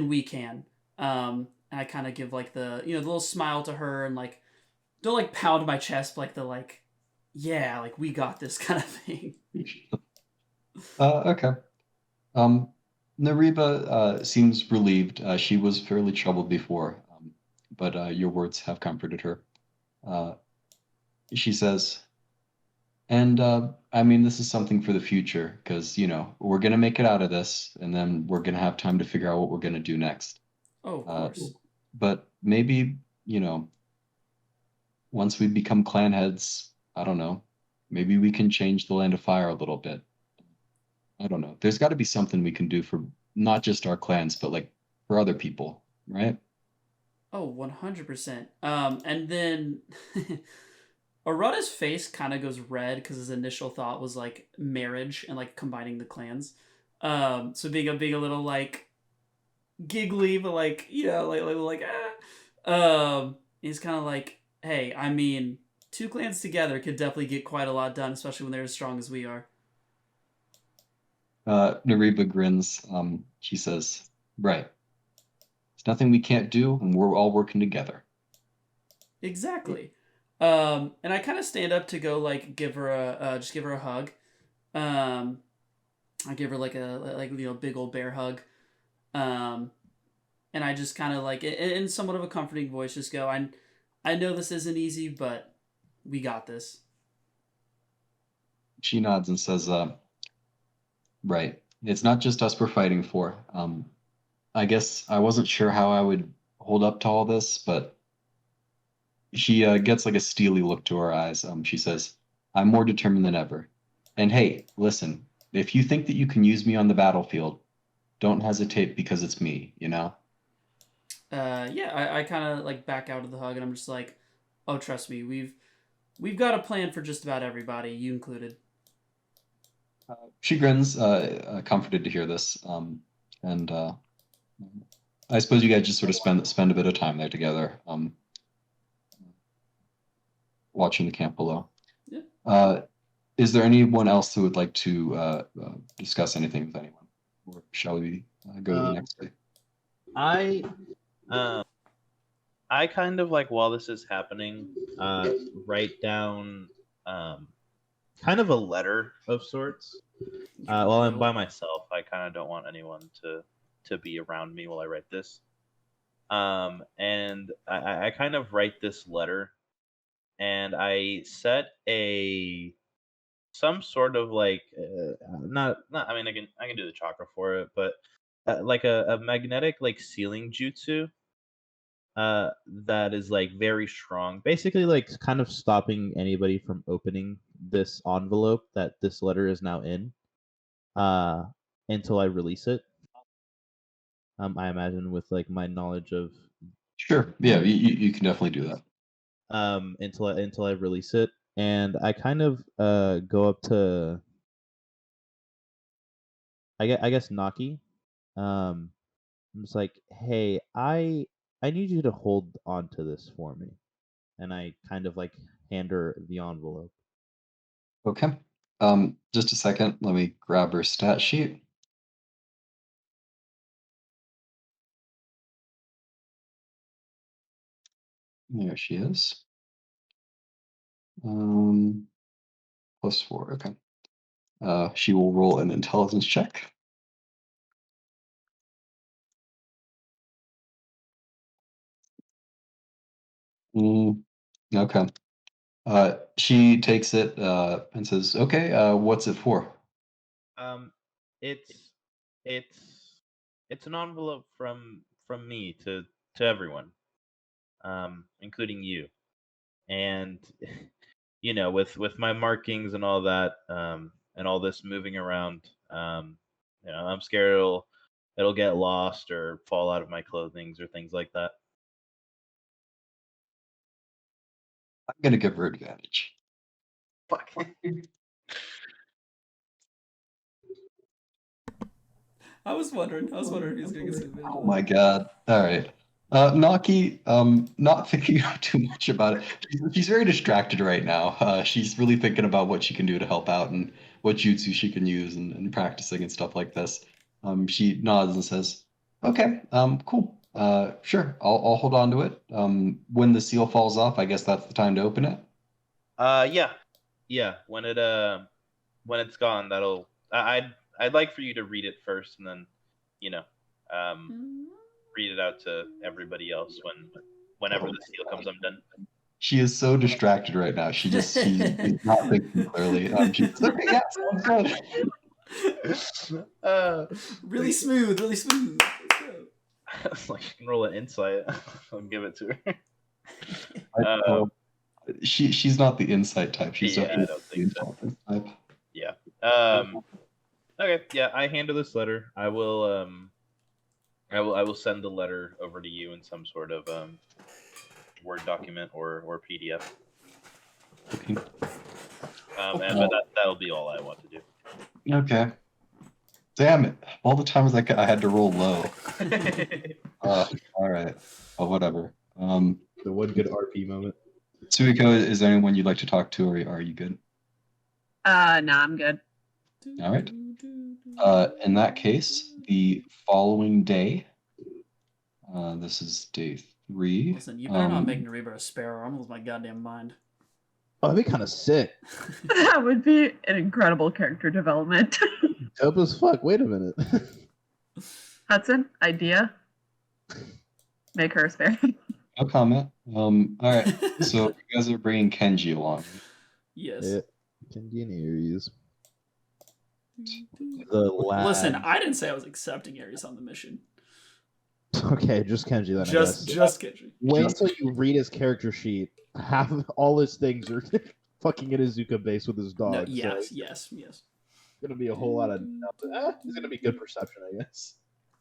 Speaker 5: we can. And I kind of give like the the little smile to her and like don't like pound my chest but like the like yeah like we got this kind of thing.
Speaker 2: Okay. Nariba seems relieved. She was fairly troubled before, but your words have comforted her. She says, and I mean, this is something for the future because, we're going to make it out of this and then we're going to have time to figure out what we're going to do next.
Speaker 5: Oh, of course.
Speaker 2: But maybe, once we become clan heads, I don't know, maybe we can change the Land of Fire a little bit. I don't know. There's got to be something we can do for not just our clans, but like for other people, right?
Speaker 5: Oh, 100%. And then Arata's face kind of goes red because his initial thought was like marriage and like combining the clans. So being a little like giggly, but like he's kind of like, hey, I mean, two clans together could definitely get quite a lot done, especially when they're as strong as we are.
Speaker 2: Nariba grins. She says, right. There's nothing we can't do, and we're all working together.
Speaker 5: Exactly. And I kind of stand up to go like give her a hug. I give her like a big old bear hug. And I just kind of like in somewhat of a comforting voice just go, I know this isn't easy, but we got this.
Speaker 2: She nods and says, right. It's not just us we're fighting for. I guess I wasn't sure how I would hold up to all this, but she gets like a steely look to her eyes. She says, I'm more determined than ever. And hey, listen, if you think that you can use me on the battlefield, don't hesitate because it's me, you know?
Speaker 5: Yeah, I kind of like back out of the hug and I'm just like, oh, trust me, we've got a plan for just about everybody, you included.
Speaker 2: She grins, comforted to hear this. And I suppose you guys just sort of spend a bit of time there together, watching the camp below.
Speaker 5: Yeah.
Speaker 2: Is there anyone else who would like to discuss anything with anyone, or shall we go to the next day?
Speaker 3: I kind of like while this is happening, write down kind of a letter of sorts. While I'm by myself, I kind of don't want anyone to be around me while I write this. And I kind of write this letter, and I set some sort of like not I mean I can do the chakra for it, but like a magnetic like sealing jutsu that is like very strong, basically like kind of stopping anybody from opening this envelope that this letter is now in uh until I release it. I imagine with like my knowledge of
Speaker 2: Sure. Yeah, you can definitely do that.
Speaker 3: until I release it, and I kind of go up to I guess Naki. I'm just like, hey, I need you to hold on to this for me, and I kind of like hand her the envelope.
Speaker 2: Okay. Just a second. Let me grab her stat sheet. There she is. +4. Okay. She will roll an intelligence check. Okay. She takes it and says, "Okay, what's it for?"
Speaker 3: Um, it's it's an envelope from me to everyone, including you. And you know, with my markings and all that, and all this moving around, you know, I'm scared it'll get lost or fall out of my clothing or things like that.
Speaker 2: I'm gonna give her advantage.
Speaker 3: Fuck.
Speaker 5: I was wondering if he was going to get some
Speaker 2: Oh my god. All right. Naki, not thinking too much about it. She's very distracted right now. She's really thinking about what she can do to help out and what jutsu she can use and practicing and stuff like this. She nods and says, "Okay, cool. Sure, I'll hold on to it. When the seal falls off, I guess that's the time to open it."
Speaker 3: Yeah, yeah. When it's gone, I'd like for you to read it first, and then, you know, read it out to everybody else whenever the seal comes undone.
Speaker 2: She is so distracted right now. She's not thinking clearly. She says, "Okay, yeah, sounds good."
Speaker 5: Really smooth, really smooth.
Speaker 3: Like you can roll an insight. I'll give it to her.
Speaker 2: she's not the insight type. She's
Speaker 3: Yeah,
Speaker 2: definitely
Speaker 3: I don't
Speaker 2: the
Speaker 3: think so.
Speaker 2: intelligence type.
Speaker 3: Yeah. Okay. Yeah, I handle this letter. I will send the letter over to you in some sort of Word document or PDF.
Speaker 2: Okay.
Speaker 3: But that'll be all I want to do.
Speaker 2: Okay. Damn it! All the times I had to roll low. All right. Well, whatever.
Speaker 3: The one good RP moment.
Speaker 2: Suiko, is there anyone you'd like to talk to, or are you good?
Speaker 4: Nah, I'm good.
Speaker 2: All right. In that case, the following day, this is day 3.
Speaker 5: Listen, you better not make Nariba a sparrow. I'm gonna lose my goddamn mind.
Speaker 6: Oh, that'd be kind of sick.
Speaker 4: That would be an incredible character development.
Speaker 6: Dope as fuck. Wait a minute.
Speaker 4: Hudson, idea. Make her a sparrow.
Speaker 2: No comment. All right. So you guys are bringing Kenji along.
Speaker 5: Yes.
Speaker 6: Yeah. Kenji and Aries. The lad.
Speaker 5: Listen, I didn't say I was accepting Aries on the mission.
Speaker 6: Okay, just Kenji then.
Speaker 5: Just Kenji.
Speaker 6: Wait until you read his character sheet. Half of all his things are fucking in Izuka base with his dog.
Speaker 5: No,
Speaker 6: so
Speaker 5: yes.
Speaker 6: it's gonna be a whole lot of. It's gonna be good perception, I guess.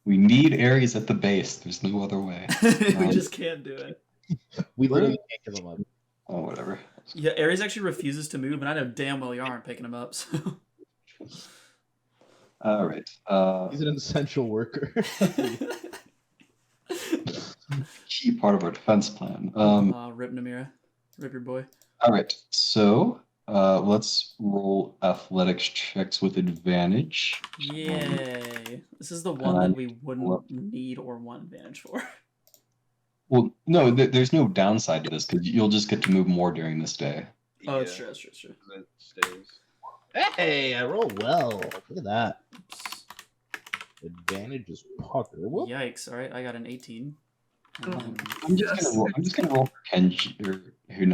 Speaker 2: We need Ares at the base. There's no other way.
Speaker 5: We just can't do it.
Speaker 6: We literally can't give him up.
Speaker 2: Oh, whatever.
Speaker 5: Yeah, Aries actually refuses to move, and I know damn well you aren't picking him up. So.
Speaker 2: All right.
Speaker 6: He's an essential worker.
Speaker 2: Key part of our defense plan.
Speaker 5: Rip Nimera. Rip your boy.
Speaker 2: All right. So let's roll athletics checks with advantage.
Speaker 5: Yay. This is the one that we wouldn't need or want advantage for.
Speaker 2: Well, no, there's no downside to this because you'll just get to move more during this day.
Speaker 5: Oh, it's true. It
Speaker 3: stays.
Speaker 6: Hey, I roll well. Look at that. Advantage is pucker. Whoop.
Speaker 5: Yikes. All right, I got an 18.
Speaker 2: I'm just gonna roll for Kenji.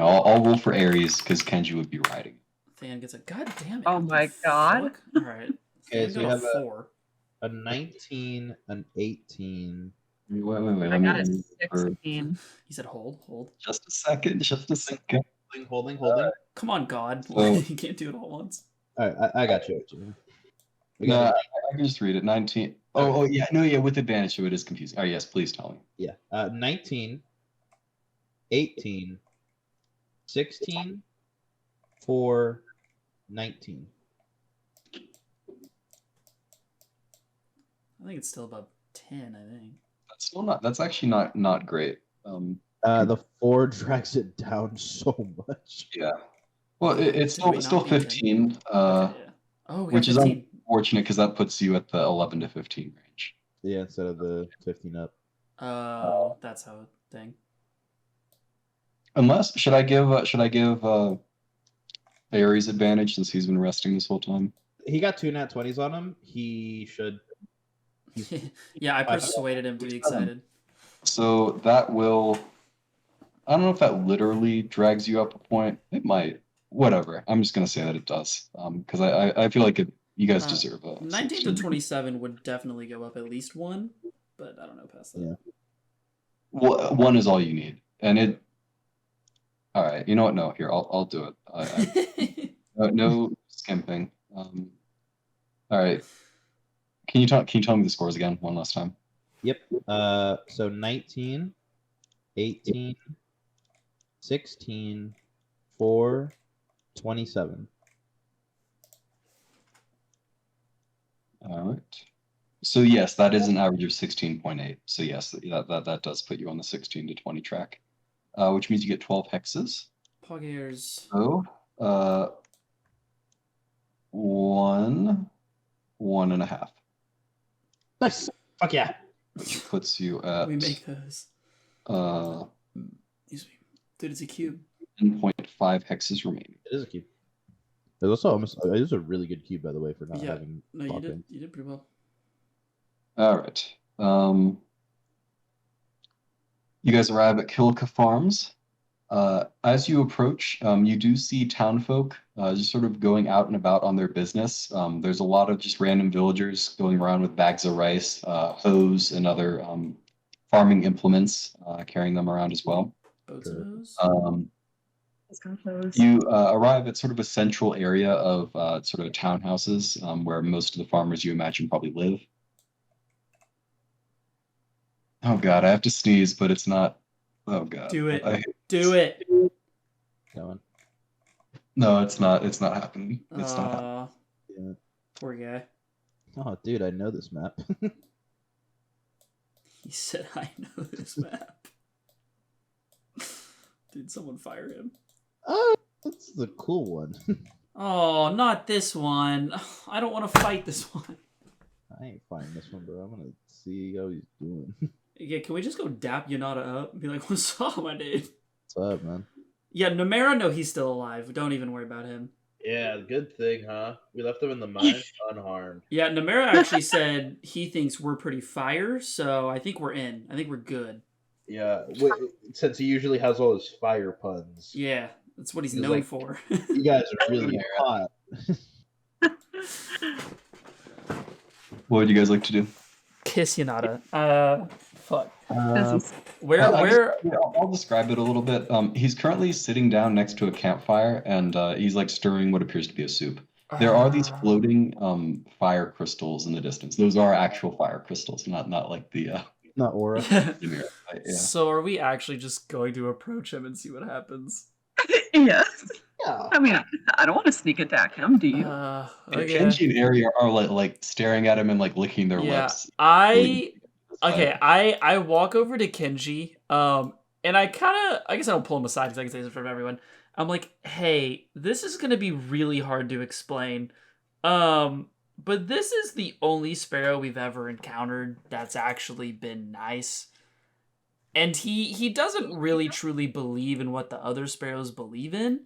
Speaker 2: I'll roll for Aries because Kenji would be riding.
Speaker 5: Than gets a goddamn.
Speaker 4: Oh my god.
Speaker 5: All right.
Speaker 6: Okay, so you have
Speaker 5: a 4.
Speaker 6: A 19, an 18.
Speaker 2: Wait.
Speaker 4: I got a 16.
Speaker 5: He said hold.
Speaker 2: Just a second.
Speaker 6: Holding.
Speaker 5: Come on, God.
Speaker 2: So-
Speaker 5: You can't do it all at once.
Speaker 6: All right, I got you.
Speaker 2: No, I can just read it. 19. Oh, yeah. No, yeah, with advantage, so it is confusing. Oh, yes, please tell me.
Speaker 6: Yeah. 19, 18, 16, 4, 19.
Speaker 5: I think it's still above 10, I think.
Speaker 2: That's actually not great.
Speaker 6: The 4 drags it down so much.
Speaker 2: Yeah. Well, it's
Speaker 5: Did we
Speaker 2: still
Speaker 5: not beat
Speaker 2: 15.
Speaker 5: Okay, yeah. Oh, we got
Speaker 2: Which is
Speaker 5: 15.
Speaker 2: unfortunate because that puts you at the 11 to 15 range.
Speaker 6: Yeah, instead of the 15 up.
Speaker 5: Oh, that's how thing.
Speaker 2: Unless should I give Aries advantage since he's been resting this whole time?
Speaker 6: He got 2 nat 20s on him. He should.
Speaker 5: Yeah, I persuaded him to be excited.
Speaker 2: So that will. I don't know if that literally drags you up a point. It might. Whatever. I'm just gonna say that it does. Because I feel like you guys deserve a
Speaker 5: 19 to 27 would definitely go up at least 1, but I don't know past that.
Speaker 6: Yeah.
Speaker 2: Well, 1 is all you need, and it. All right. You know what? No. Here, I'll do it. No skimping. All right. Can you tell me the scores again one last time?
Speaker 6: Yep. So 19, 18, 16, 4, 27.
Speaker 2: All right. So yes, that is an average of 16.8. So yes, that does put you on the 16 to 20 track, which means you get 12 hexes.
Speaker 5: Poggers.
Speaker 2: So, 1.5.
Speaker 6: Nice. Fuck yeah.
Speaker 2: Which puts you at
Speaker 5: We make those. Excuse me. Dude, it's a cube.
Speaker 2: 10.5 hexes remaining.
Speaker 6: It is a cube. It's also almost. It is a really good cube, by the way, for not
Speaker 5: Yeah.
Speaker 6: having.
Speaker 5: No, you
Speaker 6: lock-in.
Speaker 5: did pretty well.
Speaker 2: All right. You guys arrive at Kilika Farms. As you approach, you do see townfolk just sort of going out and about on their business. There's a lot of just random villagers going around with bags of rice, hoes, and other farming implements, carrying them around as well.
Speaker 5: Boats of those.
Speaker 2: You arrive at sort of a central area of sort of townhouses where most of the farmers you imagine probably live. Oh god, I have to sneeze, but it's not. Oh god.
Speaker 5: Do it. Do it.
Speaker 3: Going.
Speaker 2: No, it's not. It's not happening. It's not happening.
Speaker 3: Yeah.
Speaker 5: Poor guy.
Speaker 3: Oh, dude, I know this map.
Speaker 5: He said, "I know this map." Dude, someone fire him.
Speaker 3: Oh, that's the cool one.
Speaker 5: Oh, not this one. I don't want to fight this one.
Speaker 3: I ain't fighting this one, bro. I'm gonna see how he's doing.
Speaker 5: Yeah, can we just go dap Yanada up and be like, "What's up, my dude?"
Speaker 3: What's up, man?
Speaker 5: Yeah, Nimera, no, he's still alive. Don't even worry about him.
Speaker 3: Yeah, good thing, huh? We left him in the mines unharmed.
Speaker 5: Yeah, Nimera actually said he thinks we're pretty fire, so I think we're in. I think we're good.
Speaker 3: Yeah, since he usually has all his fire puns.
Speaker 5: Yeah, that's what he's
Speaker 3: He's
Speaker 5: known
Speaker 3: like,
Speaker 5: for.
Speaker 3: You guys are really hot.
Speaker 2: What would you guys like to do?
Speaker 5: Kiss Yanada. Fuck.
Speaker 2: I'll describe it a little bit. He's currently sitting down next to a campfire, and he's like stirring what appears to be a soup. There are these floating fire crystals in the distance. Those are actual fire crystals, not like the
Speaker 3: Not aura.
Speaker 2: yeah.
Speaker 5: So are we actually just going to approach him and see what happens?
Speaker 4: Yes.
Speaker 3: Yeah.
Speaker 4: I mean, I don't want to sneak attack him, do you?
Speaker 5: Okay.
Speaker 2: Kenji and Ari are like staring at him and like licking their lips.
Speaker 5: I walk over to Kenji, and I guess I don't pull him aside because I can say this from everyone. I'm like, hey, this is gonna be really hard to explain, but this is the only sparrow we've ever encountered that's actually been nice, and he doesn't really truly believe in what the other sparrows believe in.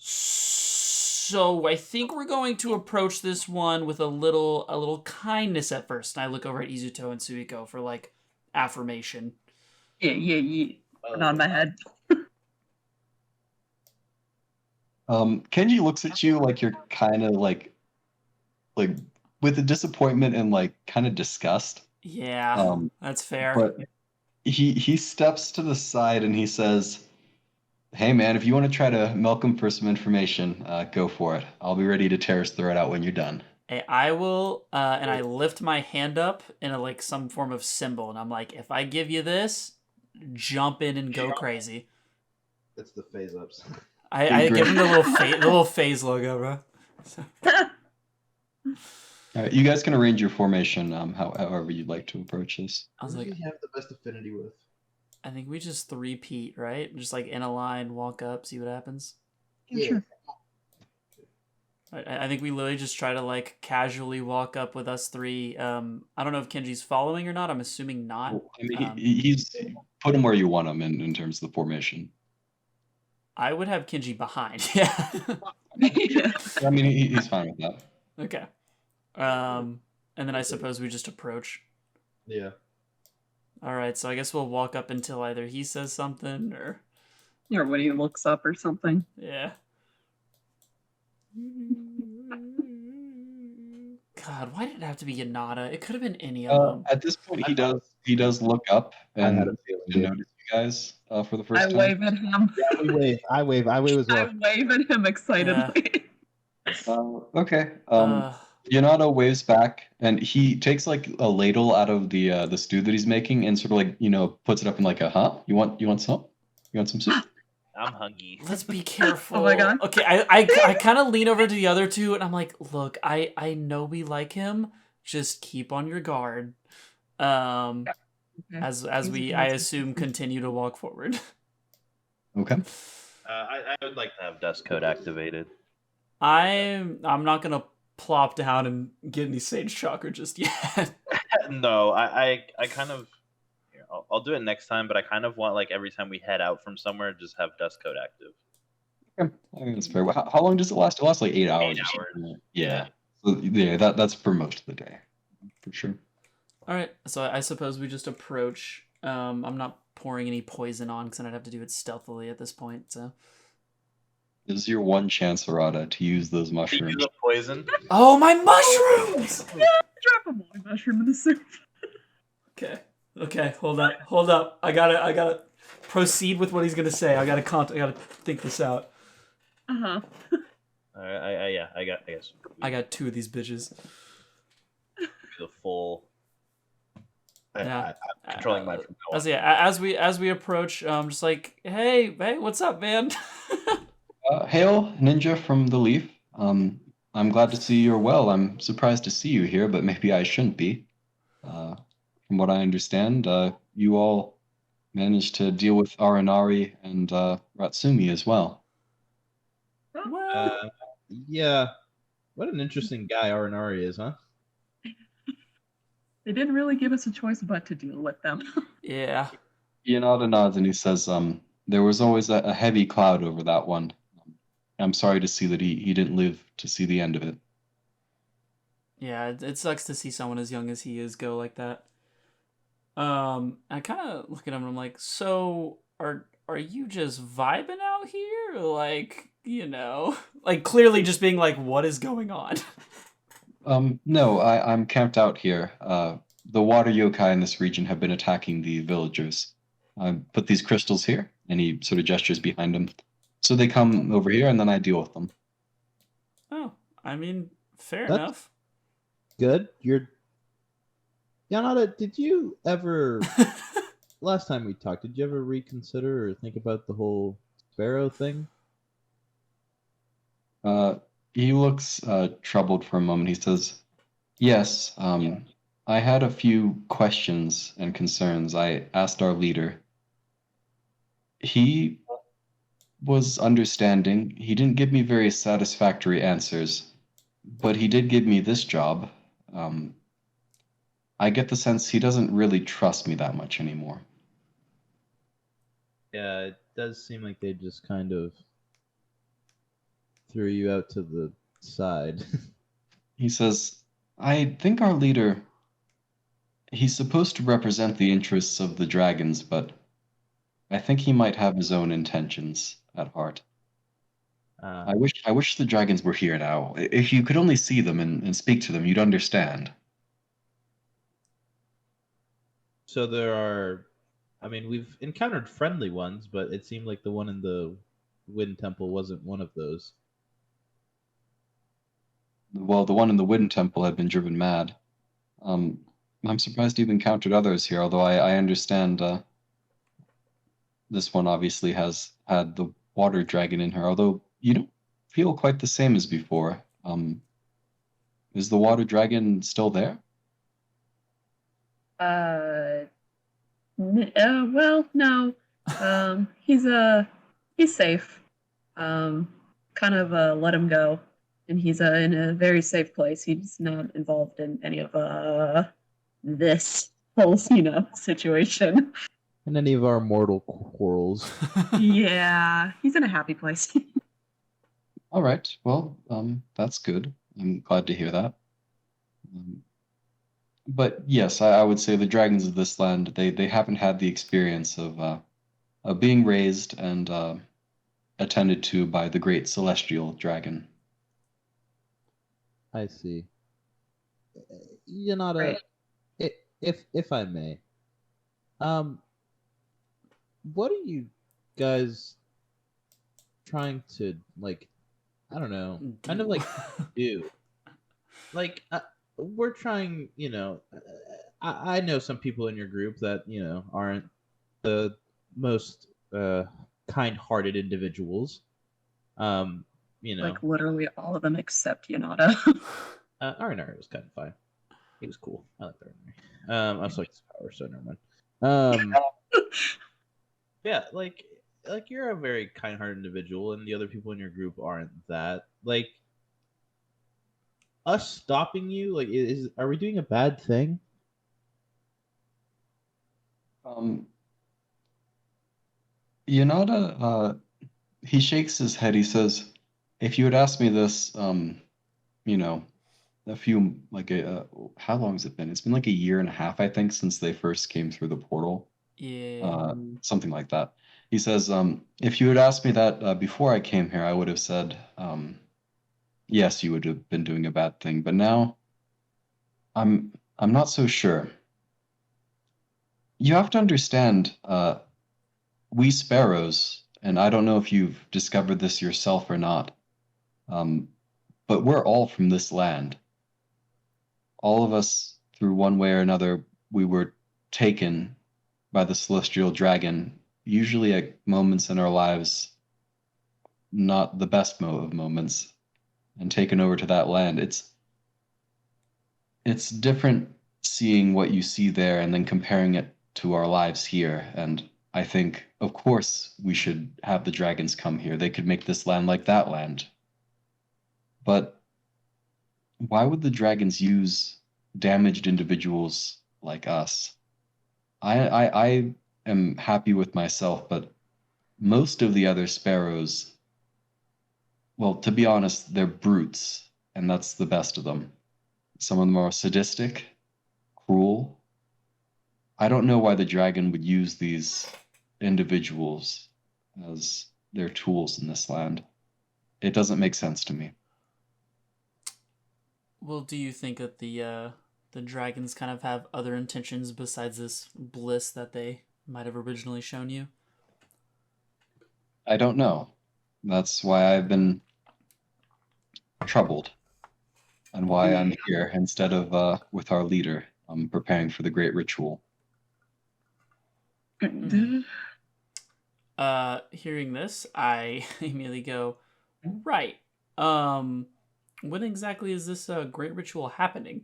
Speaker 5: So I think we're going to approach this one with a little kindness at first. And I look over at Izuto and Suiko for like affirmation.
Speaker 4: Yeah. Nod my head.
Speaker 2: Kenji looks at you like you're kind of like with a disappointment and like kind of disgust.
Speaker 5: Yeah, that's fair.
Speaker 2: But he steps to the side and he says, "Hey man, if you want to try to milk him for some information, go for it. I'll be ready to tear his throat out when you're done."
Speaker 5: Hey, I will, and I lift my hand up in like some form of symbol, and I'm like, if I give you this, jump in and go crazy.
Speaker 3: It's the phase ups.
Speaker 5: I give him the little phase logo, bro. So.
Speaker 2: All right, you guys can arrange your formation however you'd like to approach this.
Speaker 5: I was like,
Speaker 3: Who do you have the best affinity with?
Speaker 5: I think we just three-peat, right? Just like in a line, walk up, see what happens.
Speaker 3: Yeah.
Speaker 4: Sure.
Speaker 5: I think we literally just try to like casually walk up with us three. I don't know if Kenji's following or not. I'm assuming not.
Speaker 2: Well, I mean, he's put him where you want him in terms of the formation.
Speaker 5: I would have Kenji behind. Yeah.
Speaker 2: I mean, he's fine with that.
Speaker 5: Okay. And then I suppose we just approach.
Speaker 3: Yeah.
Speaker 5: All right. So I guess we'll walk up until either he says something or.
Speaker 4: Or when he looks up or something.
Speaker 5: Yeah. God, why did it have to be Yanada? It could have been any of them.
Speaker 2: At this point, he does look up and
Speaker 3: had a feeling,
Speaker 2: notice you guys for the first
Speaker 4: I
Speaker 2: time.
Speaker 4: wave at him.
Speaker 3: Yeah, we wave. I wave as well.
Speaker 4: I wave at him excitedly.
Speaker 2: Okay. Yanada waves back, and he takes like a ladle out of the stew that he's making, and sort of like puts it up in like a You want some? You want some soup?
Speaker 7: I'm hungry.
Speaker 5: Let's be careful.
Speaker 4: Oh my God.
Speaker 5: Okay, I kind of lean over to the other two, and I'm like, look, I know we like him. Just keep on your guard. As we, I assume, continue to walk forward.
Speaker 2: Okay.
Speaker 7: I would like to have dust code activated.
Speaker 5: I'm not gonna plop down and get any sage chakra just yet.
Speaker 7: No, I kind of. I'll do it next time, but I kind of want like every time we head out from somewhere, just have dust code active.
Speaker 2: Okay. I think that's fair. How long does it last? It lasts like 8 hours.
Speaker 7: 8
Speaker 2: or
Speaker 7: hours.
Speaker 2: something. Yeah. So, yeah, that's for most of the day, for sure.
Speaker 5: All right, so I suppose we just approach. I'm not pouring any poison on because then I'd have to do it stealthily at this point. So
Speaker 2: This is your one chance, Arata, to use those mushrooms.
Speaker 7: Use a poison.
Speaker 5: oh, my mushrooms!
Speaker 4: Drop a molly mushroom in the soup.
Speaker 5: Okay, hold up. I got it. proceed with what he's gonna say. I gotta think this out.
Speaker 4: Uh-huh.
Speaker 7: I guess.
Speaker 5: I got 2 of these bitches.
Speaker 7: The full.
Speaker 5: Yeah.
Speaker 7: I'm controlling mine from now on.
Speaker 5: As we approach, just like, hey, what's up, man?
Speaker 2: Hail, Ninja from the Leaf. I'm glad to see you're well. I'm surprised to see you here, but maybe I shouldn't be. From what I understand, you all managed to deal with Aranari and Ratsumi as well.
Speaker 5: Well,
Speaker 3: Yeah. What an interesting guy Aranari is, huh?
Speaker 4: They didn't really give us a choice but to deal with them.
Speaker 5: yeah.
Speaker 2: Yanada nods and he says, there was always a heavy cloud over that one. I'm sorry to see that he didn't live to see the end of it.
Speaker 5: Yeah, it sucks to see someone as young as he is go like that. I kind of look at him and I'm like, so are you just vibing out here? Like, like clearly just being like, what is going on?
Speaker 2: No, I'm camped out here. The water yokai in this region have been attacking the villagers. I put these crystals here, and he sort of gestures behind him. So they come over here, and then I deal with them.
Speaker 5: Oh, I mean, fair
Speaker 3: That's-
Speaker 5: enough.
Speaker 3: Good. Yanada, did you ever last time we talked, did you ever reconsider or think about the whole sparrow thing?
Speaker 2: He looks troubled for a moment. He says, yes, I had a few questions and concerns. I asked our leader. He was understanding. He didn't give me very satisfactory answers, but he did give me this job. I get the sense he doesn't really trust me that much anymore.
Speaker 3: Yeah, it does seem like they just kind of threw you out to the side.
Speaker 2: He says, I think our leader, he's supposed to represent the interests of the dragons, but I think he might have his own intentions at heart. I wish the dragons were here now. If you could only see them and speak to them, you'd understand.
Speaker 3: So there are, I mean, we've encountered friendly ones, but it seemed like the one in the Wind Temple wasn't one of those.
Speaker 2: Well, the one in the Wind Temple had been driven mad. I'm surprised you've encountered others here, although I understand this one obviously has had the water dragon in her, although you don't feel quite the same as before. Is the water dragon still there?
Speaker 4: Well, no. He's safe. Kind of let him go, and he's in a very safe place. He's not involved in any of this whole situation.
Speaker 3: And any of our mortal quarrels.
Speaker 4: Yeah, he's in a happy place.
Speaker 2: All right. Well, that's good. I'm glad to hear that. But yes, I would say the dragons of this land, they haven't had the experience of being raised and attended to by the great celestial dragon.
Speaker 3: I see. Yanada,
Speaker 4: Right.
Speaker 3: if I may, what are you guys trying to, like, I don't know, kind of like do? Like, we're trying, I know some people in your group that, aren't the most kind-hearted individuals.
Speaker 4: Like literally all of them except Yanada.
Speaker 3: Arnari was kind of fine. He was cool. I liked Arnari. I was like his power, so never mind. Yeah, like you're a very kind-hearted individual, and the other people in your group aren't that. Like, us stopping you, like, are we doing a bad thing?
Speaker 2: Yanada, he shakes his head. He says, if you had asked me this, a few, how long has it been? It's been like a year and a half, I think, since they first came through the portal.
Speaker 5: Yeah.
Speaker 2: Something like that. He says, if you had asked me that before I came here, I would have said, yes, you would have been doing a bad thing. But now, I'm not so sure. You have to understand, we sparrows, and I don't know if you've discovered this yourself or not, but we're all from this land. All of us, through one way or another, we were taken by the celestial dragon, usually at moments in our lives, not the best of moments, and taken over to that land. It's different seeing what you see there and then comparing it to our lives here. And I think, of course, we should have the dragons come here. They could make this land like that land. But why would the dragons use damaged individuals like us? I am happy with myself, but most of the other sparrows, well, to be honest, they're brutes, and that's the best of them. Some of them are sadistic, cruel. I don't know why the dragon would use these individuals as their tools in this land. It doesn't make sense to me.
Speaker 5: Well, do you think that the dragons kind of have other intentions besides this bliss that they might have originally shown you?
Speaker 2: I don't know. That's why I've been troubled, and why I'm here instead of with our leader. I'm preparing for the great ritual.
Speaker 5: Hearing this, I immediately go, right. When exactly is this great ritual happening?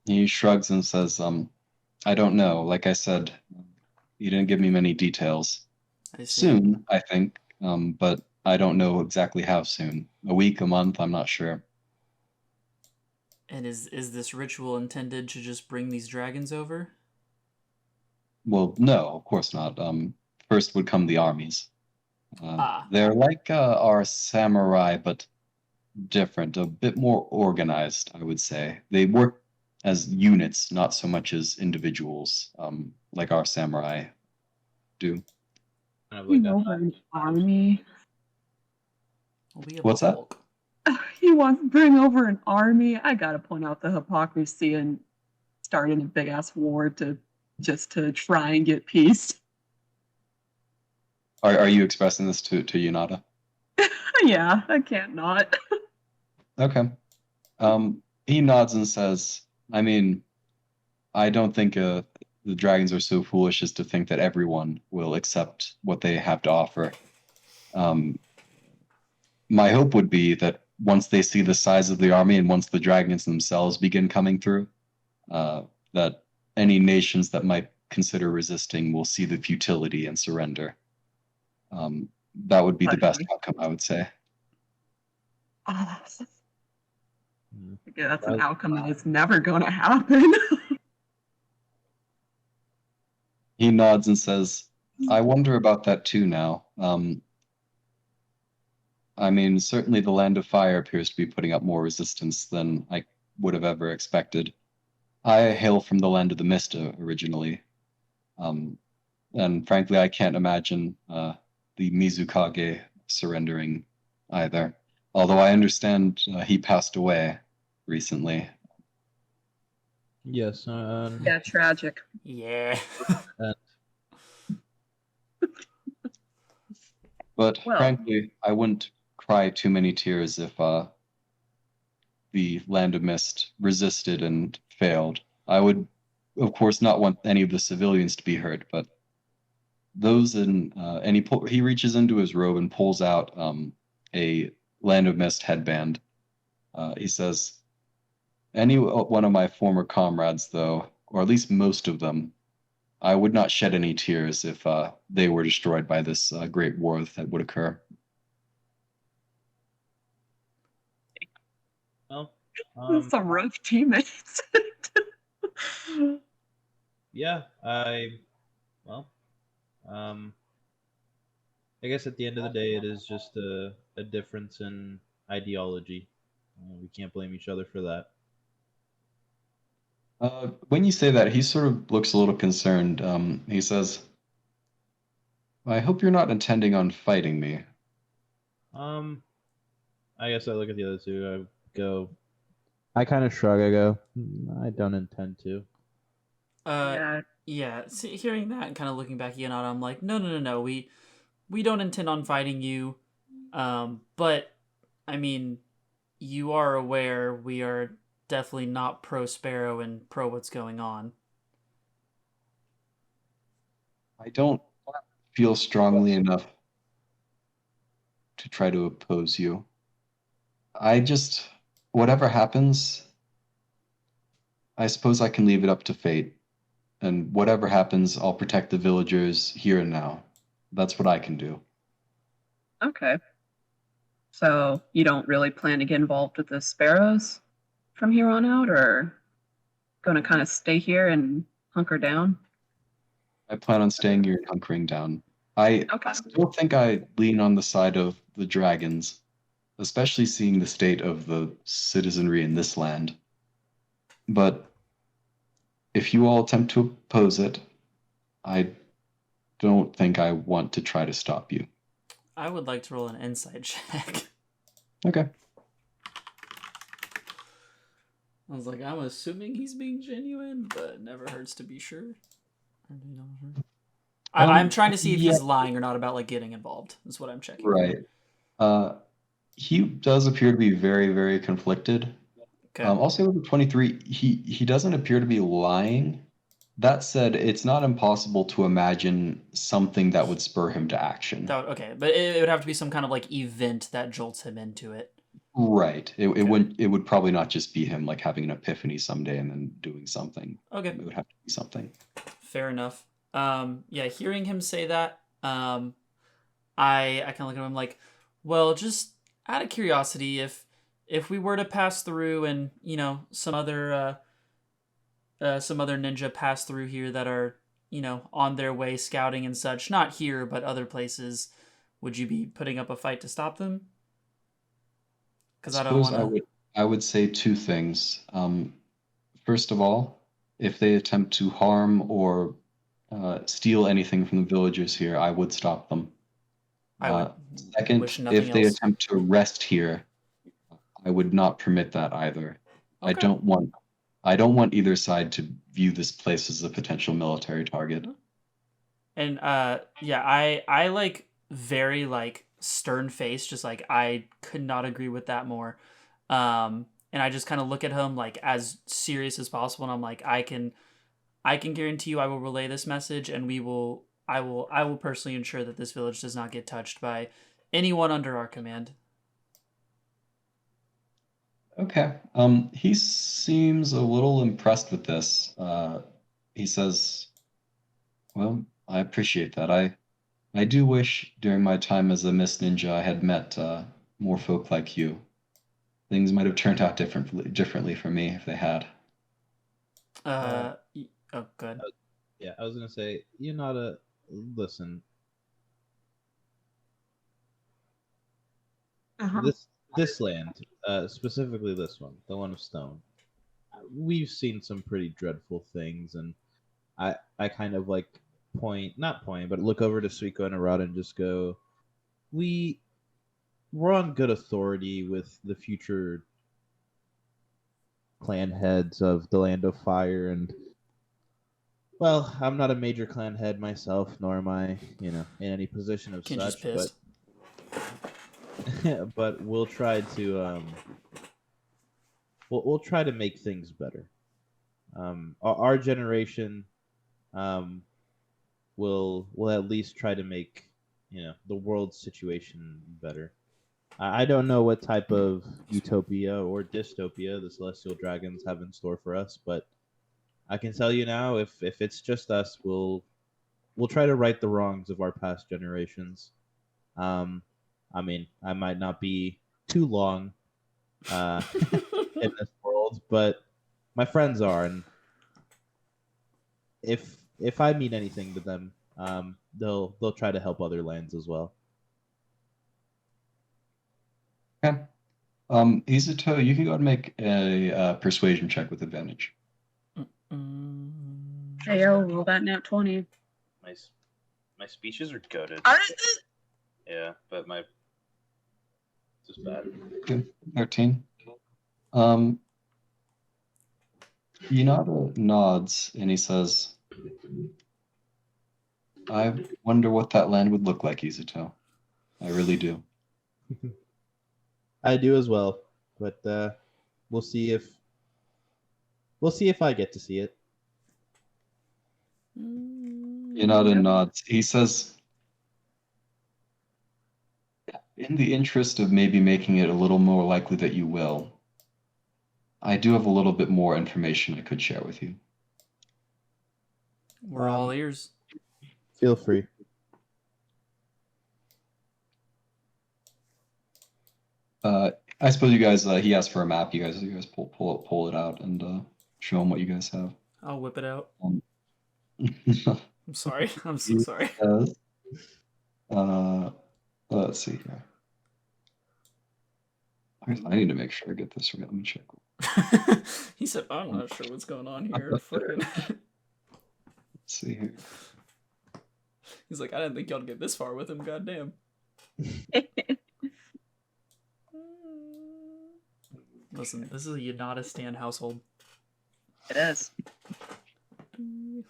Speaker 2: He shrugs and says, I don't know. Like I said, he didn't give me many details.
Speaker 5: I see.
Speaker 2: Soon, I think, but I don't know exactly how soon. A week, a month, I'm not sure.
Speaker 5: And is this ritual intended to just bring these dragons over?
Speaker 2: Well, no, of course not. First would come the armies. They're like our samurai, but different, a bit more organized, I would say. They work as units, not so much as individuals, like our samurai do.
Speaker 7: Kind of
Speaker 4: You
Speaker 7: like
Speaker 4: know, an army.
Speaker 2: What's that?
Speaker 4: He wants to bring over an army. I gotta point out the hypocrisy and starting a big ass war to try and get peace.
Speaker 2: Are you expressing this to Yunada?
Speaker 4: Yeah, I can't not.
Speaker 2: Okay. He nods and says, I mean, I don't think the dragons are so foolish as to think that everyone will accept what they have to offer. My hope would be that once they see the size of the army and once the dragons themselves begin coming through, that any nations that might consider resisting will see the futility and surrender. That would be the best outcome, I would say.
Speaker 4: Oh, that's an outcome that is never going to happen.
Speaker 2: He nods and says, I wonder about that too now. I mean, certainly the Land of Fire appears to be putting up more resistance than I would have ever expected. I hail from the Land of the Mist originally. And frankly, I can't imagine the Mizukage surrendering either. Although I understand he passed away recently.
Speaker 3: Yes.
Speaker 4: Yeah, tragic.
Speaker 5: Yeah.
Speaker 2: But
Speaker 4: Well.
Speaker 2: frankly, I wouldn't cry too many tears if the Land of Mist resisted and failed. I would, of course, not want any of the civilians to be hurt, but those in and he reaches into his robe and pulls out a Land of Mist headband. He says, any one of my former comrades, though, or at least most of them, I would not shed any tears if they were destroyed by this great war that would occur.
Speaker 7: Well,
Speaker 4: Some rough teammates.
Speaker 7: yeah, I guess at the end of the day, it is just a difference in ideology. We can't blame each other for that.
Speaker 2: When you say that, he sort of looks a little concerned. He says, I hope you're not intending on fighting me.
Speaker 7: I guess I look at the other two. I go,
Speaker 3: I kind of shrug. I go, I don't intend to.
Speaker 4: Yeah.
Speaker 5: Yeah. See, hearing that and kind of looking back at Yanada, I'm like, no. We don't intend on fighting you. But I mean, you are aware we are definitely not pro Sparrow and pro what's going on.
Speaker 2: I don't feel strongly enough to try to oppose you. I just, whatever happens, I suppose I can leave it up to fate. And whatever happens, I'll protect the villagers here and now. That's what I can do.
Speaker 4: Okay. So you don't really plan to get involved with the sparrows from here on out, or going to kind of stay here and hunker down?
Speaker 2: I plan on staying here and hunkering down. I
Speaker 4: Okay.
Speaker 2: still think I lean on the side of the dragons, especially seeing the state of the citizenry in this land. But if you all attempt to oppose it, I don't think I want to try to stop you.
Speaker 5: I would like to roll an insight check.
Speaker 2: Okay.
Speaker 5: I was like, I'm assuming he's being genuine, but it never hurts to be sure. I'm trying to see if he's lying or not about like getting involved. That's what I'm checking.
Speaker 2: Right. He does appear to be very, very conflicted.
Speaker 5: Okay.
Speaker 2: Also with the 23, he doesn't appear to be lying. That said, it's not impossible to imagine something that would spur him to action.
Speaker 5: Okay, but it would have to be some kind of like event that jolts him into it.
Speaker 2: Right. It would probably not just be him like having an epiphany someday and then doing something.
Speaker 5: Okay.
Speaker 2: It would have to be something.
Speaker 5: Fair enough. Yeah, hearing him say that, I kind of look at him like, well, just out of curiosity, if we were to pass through and some other ninja pass through here that are on their way scouting and such, not here but other places, would you be putting up a fight to stop them? Because I don't want to.
Speaker 2: I would say two things. First of all, if they attempt to harm or steal anything from the villagers here, I would stop them. Second, if they attempt to arrest here, I would not permit that either. Okay. I don't want either side to view this place as a potential military target.
Speaker 5: And yeah, I like very like stern face, just like I could not agree with that more. And I just kind of look at him like as serious as possible, and I'm like, I can guarantee you I will relay this message, and I will personally ensure that this village does not get touched by anyone under our command.
Speaker 2: Okay. He seems a little impressed with this. He says, well, I appreciate that. I do wish during my time as a Mist Ninja I had met more folk like you. Things might have turned out differently for me if they had.
Speaker 5: Oh, good.
Speaker 7: Yeah, I was gonna say, listen.
Speaker 4: Uh-huh.
Speaker 7: This land, specifically this one, the one of stone. We've seen some pretty dreadful things, and I kind of like not point, but look over to Suiko and Arata and just go, we're on good authority with the future clan heads of the Land of Fire, and well, I'm not a major clan head myself, nor am I, in any position of such, but but we'll try to we'll try to make things better. Our generation will at least try to make the world's situation better. I don't know what type of utopia or dystopia the Celestial Dragons have in store for us, but I can tell you now, if it's just us, we'll try to right the wrongs of our past generations. I mean, I might not be too long in this world, but my friends are, and if I mean anything to them, they'll try to help other lands as well.
Speaker 2: Okay. Izuto, you can go ahead and make a persuasion check with advantage.
Speaker 4: Hey, roll that nat 20.
Speaker 8: My speeches are goated. Yeah, but my just bad.
Speaker 2: Good. 13. Hinata nods and he says, I wonder what that land would look like, Izuto. I really do.
Speaker 7: I do as well, but we'll see if I get to see it.
Speaker 2: Hinata nods. He says, in the interest of maybe making it a little more likely that you will, I do have a little bit more information I could share with you.
Speaker 5: We're all ears.
Speaker 7: Feel free.
Speaker 2: I suppose you guys. He asked for a map. You guys pull it out and show him what you guys have.
Speaker 5: I'll whip it out.
Speaker 2: He
Speaker 5: I'm sorry. I'm so sorry.
Speaker 2: says, let's see here. I need to make sure I get this right. Let me check.
Speaker 5: He said, "I'm not sure what's going on here." Fucking.
Speaker 2: Let's see here.
Speaker 5: He's like, "I didn't think y'all'd get this far with him. Goddamn." Listen, this is a Yanada Stan household.
Speaker 4: It is.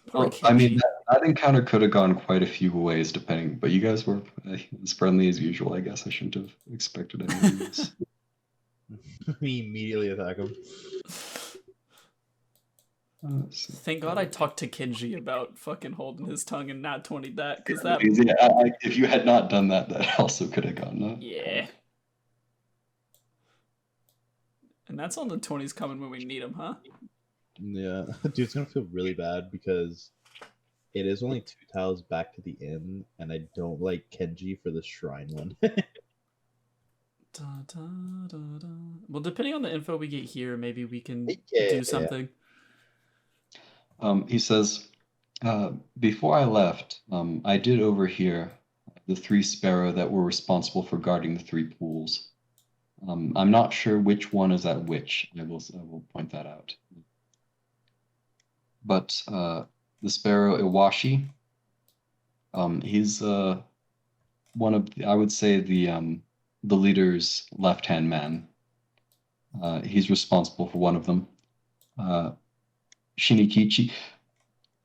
Speaker 5: Poor
Speaker 2: Well, I mean,
Speaker 5: Kenji.
Speaker 2: that encounter could have gone quite a few ways, depending. But you guys were as friendly as usual. I guess I shouldn't have expected anything else.
Speaker 7: We immediately attack him.
Speaker 2: Let's see.
Speaker 5: Thank God I talked to Kenji about fucking holding his tongue and not 20 that, because that.
Speaker 2: Yeah, if you had not done that, that also could have gone. No?
Speaker 5: Yeah. And that's on the 20s coming when we need him, huh?
Speaker 7: Yeah, dude, it's gonna feel really bad because it is only 2 tiles back to the inn, and I don't like Kenji for the shrine one.
Speaker 5: Da, da, da, da. Well, depending on the info we get here, maybe we can
Speaker 7: Yeah.
Speaker 5: do something.
Speaker 2: He says, before I left, I did overhear the 3 sparrow that were responsible for guarding the 3 pools. I'm not sure which one is at which. I will point that out. But the sparrow Iwashi, he's one of I would say the leader's left-hand man. He's responsible for one of them. Shinikichi,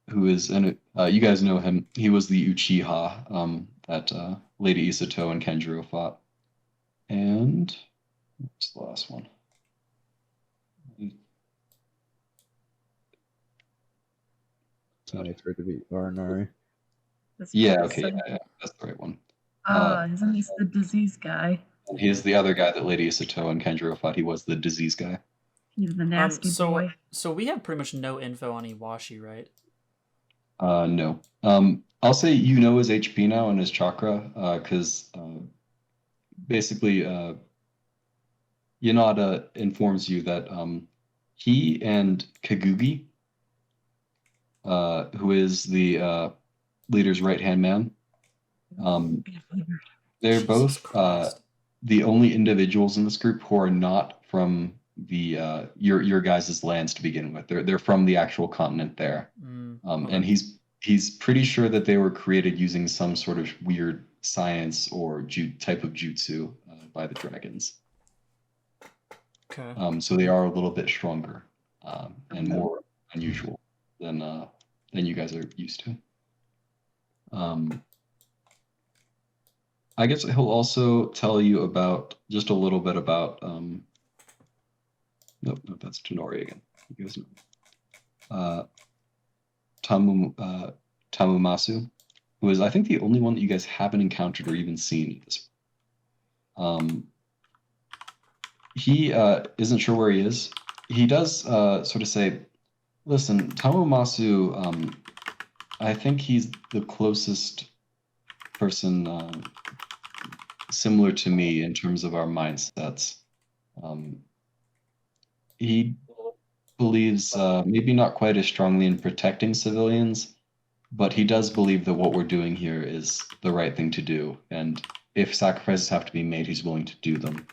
Speaker 2: who is you guys know him. He was the Uchiha that Lady Izuto and Kenjiro fought. And what's the last one?
Speaker 7: Wait for it to be Aranari.
Speaker 2: Yeah, okay, yeah, that's the right one.
Speaker 4: Isn't this the disease guy?
Speaker 2: He's the other guy that Lady Izuto and Kenjiro fought. He was the disease guy.
Speaker 4: He's the nasty boy.
Speaker 5: So we have pretty much no info on Iwashi, right?
Speaker 2: No. I'll say you know his HP now and his chakra, because basically Yanada informs you that he and Kagugi, who is the leader's right-hand man, they're
Speaker 5: Jesus
Speaker 2: both
Speaker 5: Christ.
Speaker 2: the only individuals in this group who are not from the your guys' lands to begin with. They're from the actual continent there.
Speaker 5: Okay.
Speaker 2: And he's pretty sure that they were created using some sort of weird science or type of jutsu by the dragons.
Speaker 5: Okay.
Speaker 2: So they are a little bit stronger and more unusual than you guys are used to. I guess he'll also tell you about just a little bit about. Nope, that's Tenori again. You guys know. Tamumasu, who is I think the only one that you guys haven't encountered or even seen at this point. He isn't sure where he is. He does sort of say, listen, Tamumasu, I think he's the closest person similar to me in terms of our mindsets. He believes maybe not quite as strongly in protecting civilians, but he does believe that what we're doing here is the right thing to do. And if sacrifices have to be made, he's willing to do them.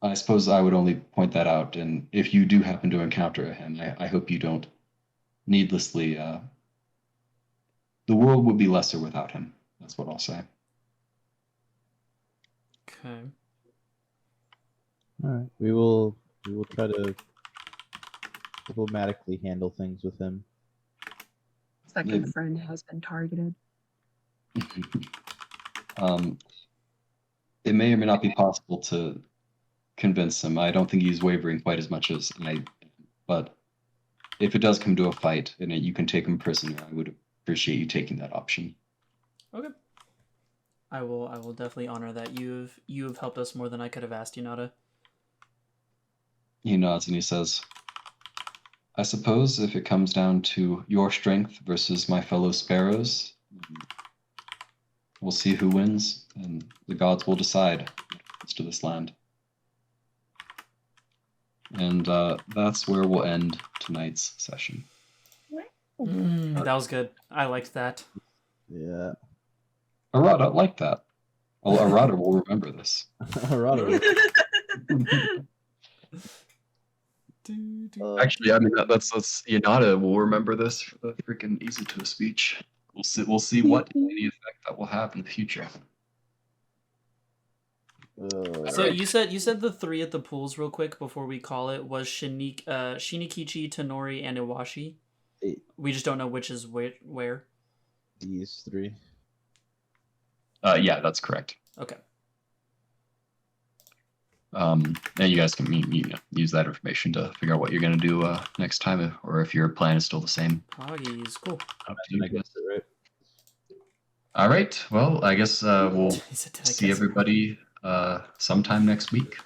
Speaker 2: I suppose I would only point that out. And if you do happen to encounter him, I hope you don't needlessly. The world would be lesser without him. That's what I'll say.
Speaker 5: Okay.
Speaker 7: All right, we will try to diplomatically handle things with him.
Speaker 4: Second
Speaker 2: Maybe.
Speaker 4: friend has been targeted.
Speaker 2: It may or may not be possible to convince him. I don't think he's wavering quite as much as I. But if it does come to a fight and you can take him prisoner, I would appreciate you taking that option.
Speaker 5: Okay. I will definitely honor that. You've helped us more than I could have asked you, Nada.
Speaker 2: He nods and he says, I suppose if it comes down to your strength versus my fellow sparrows, we'll see who wins, and the gods will decide what happens to this land. And that's where we'll end tonight's session.
Speaker 5: That was good. I liked that.
Speaker 7: Yeah.
Speaker 2: Arata, like that. Well, Arata will remember this.
Speaker 7: Arata.
Speaker 2: Actually, I mean that's Yanada will remember this for the freaking Izuto speech. We'll see what any effect that will have in the future.
Speaker 5: So you said the three at the pools real quick before we call it was Shinikichi, Tonori, and Iwashi. We just don't know which is where.
Speaker 7: These three.
Speaker 2: Yeah, that's correct.
Speaker 5: Okay.
Speaker 2: And you guys can use that information to figure out what you're gonna do next time, or if your plan is still the same.
Speaker 5: Hoggies, cool.
Speaker 2: Up to you guys. All right. Well, I guess we'll see everybody sometime next week.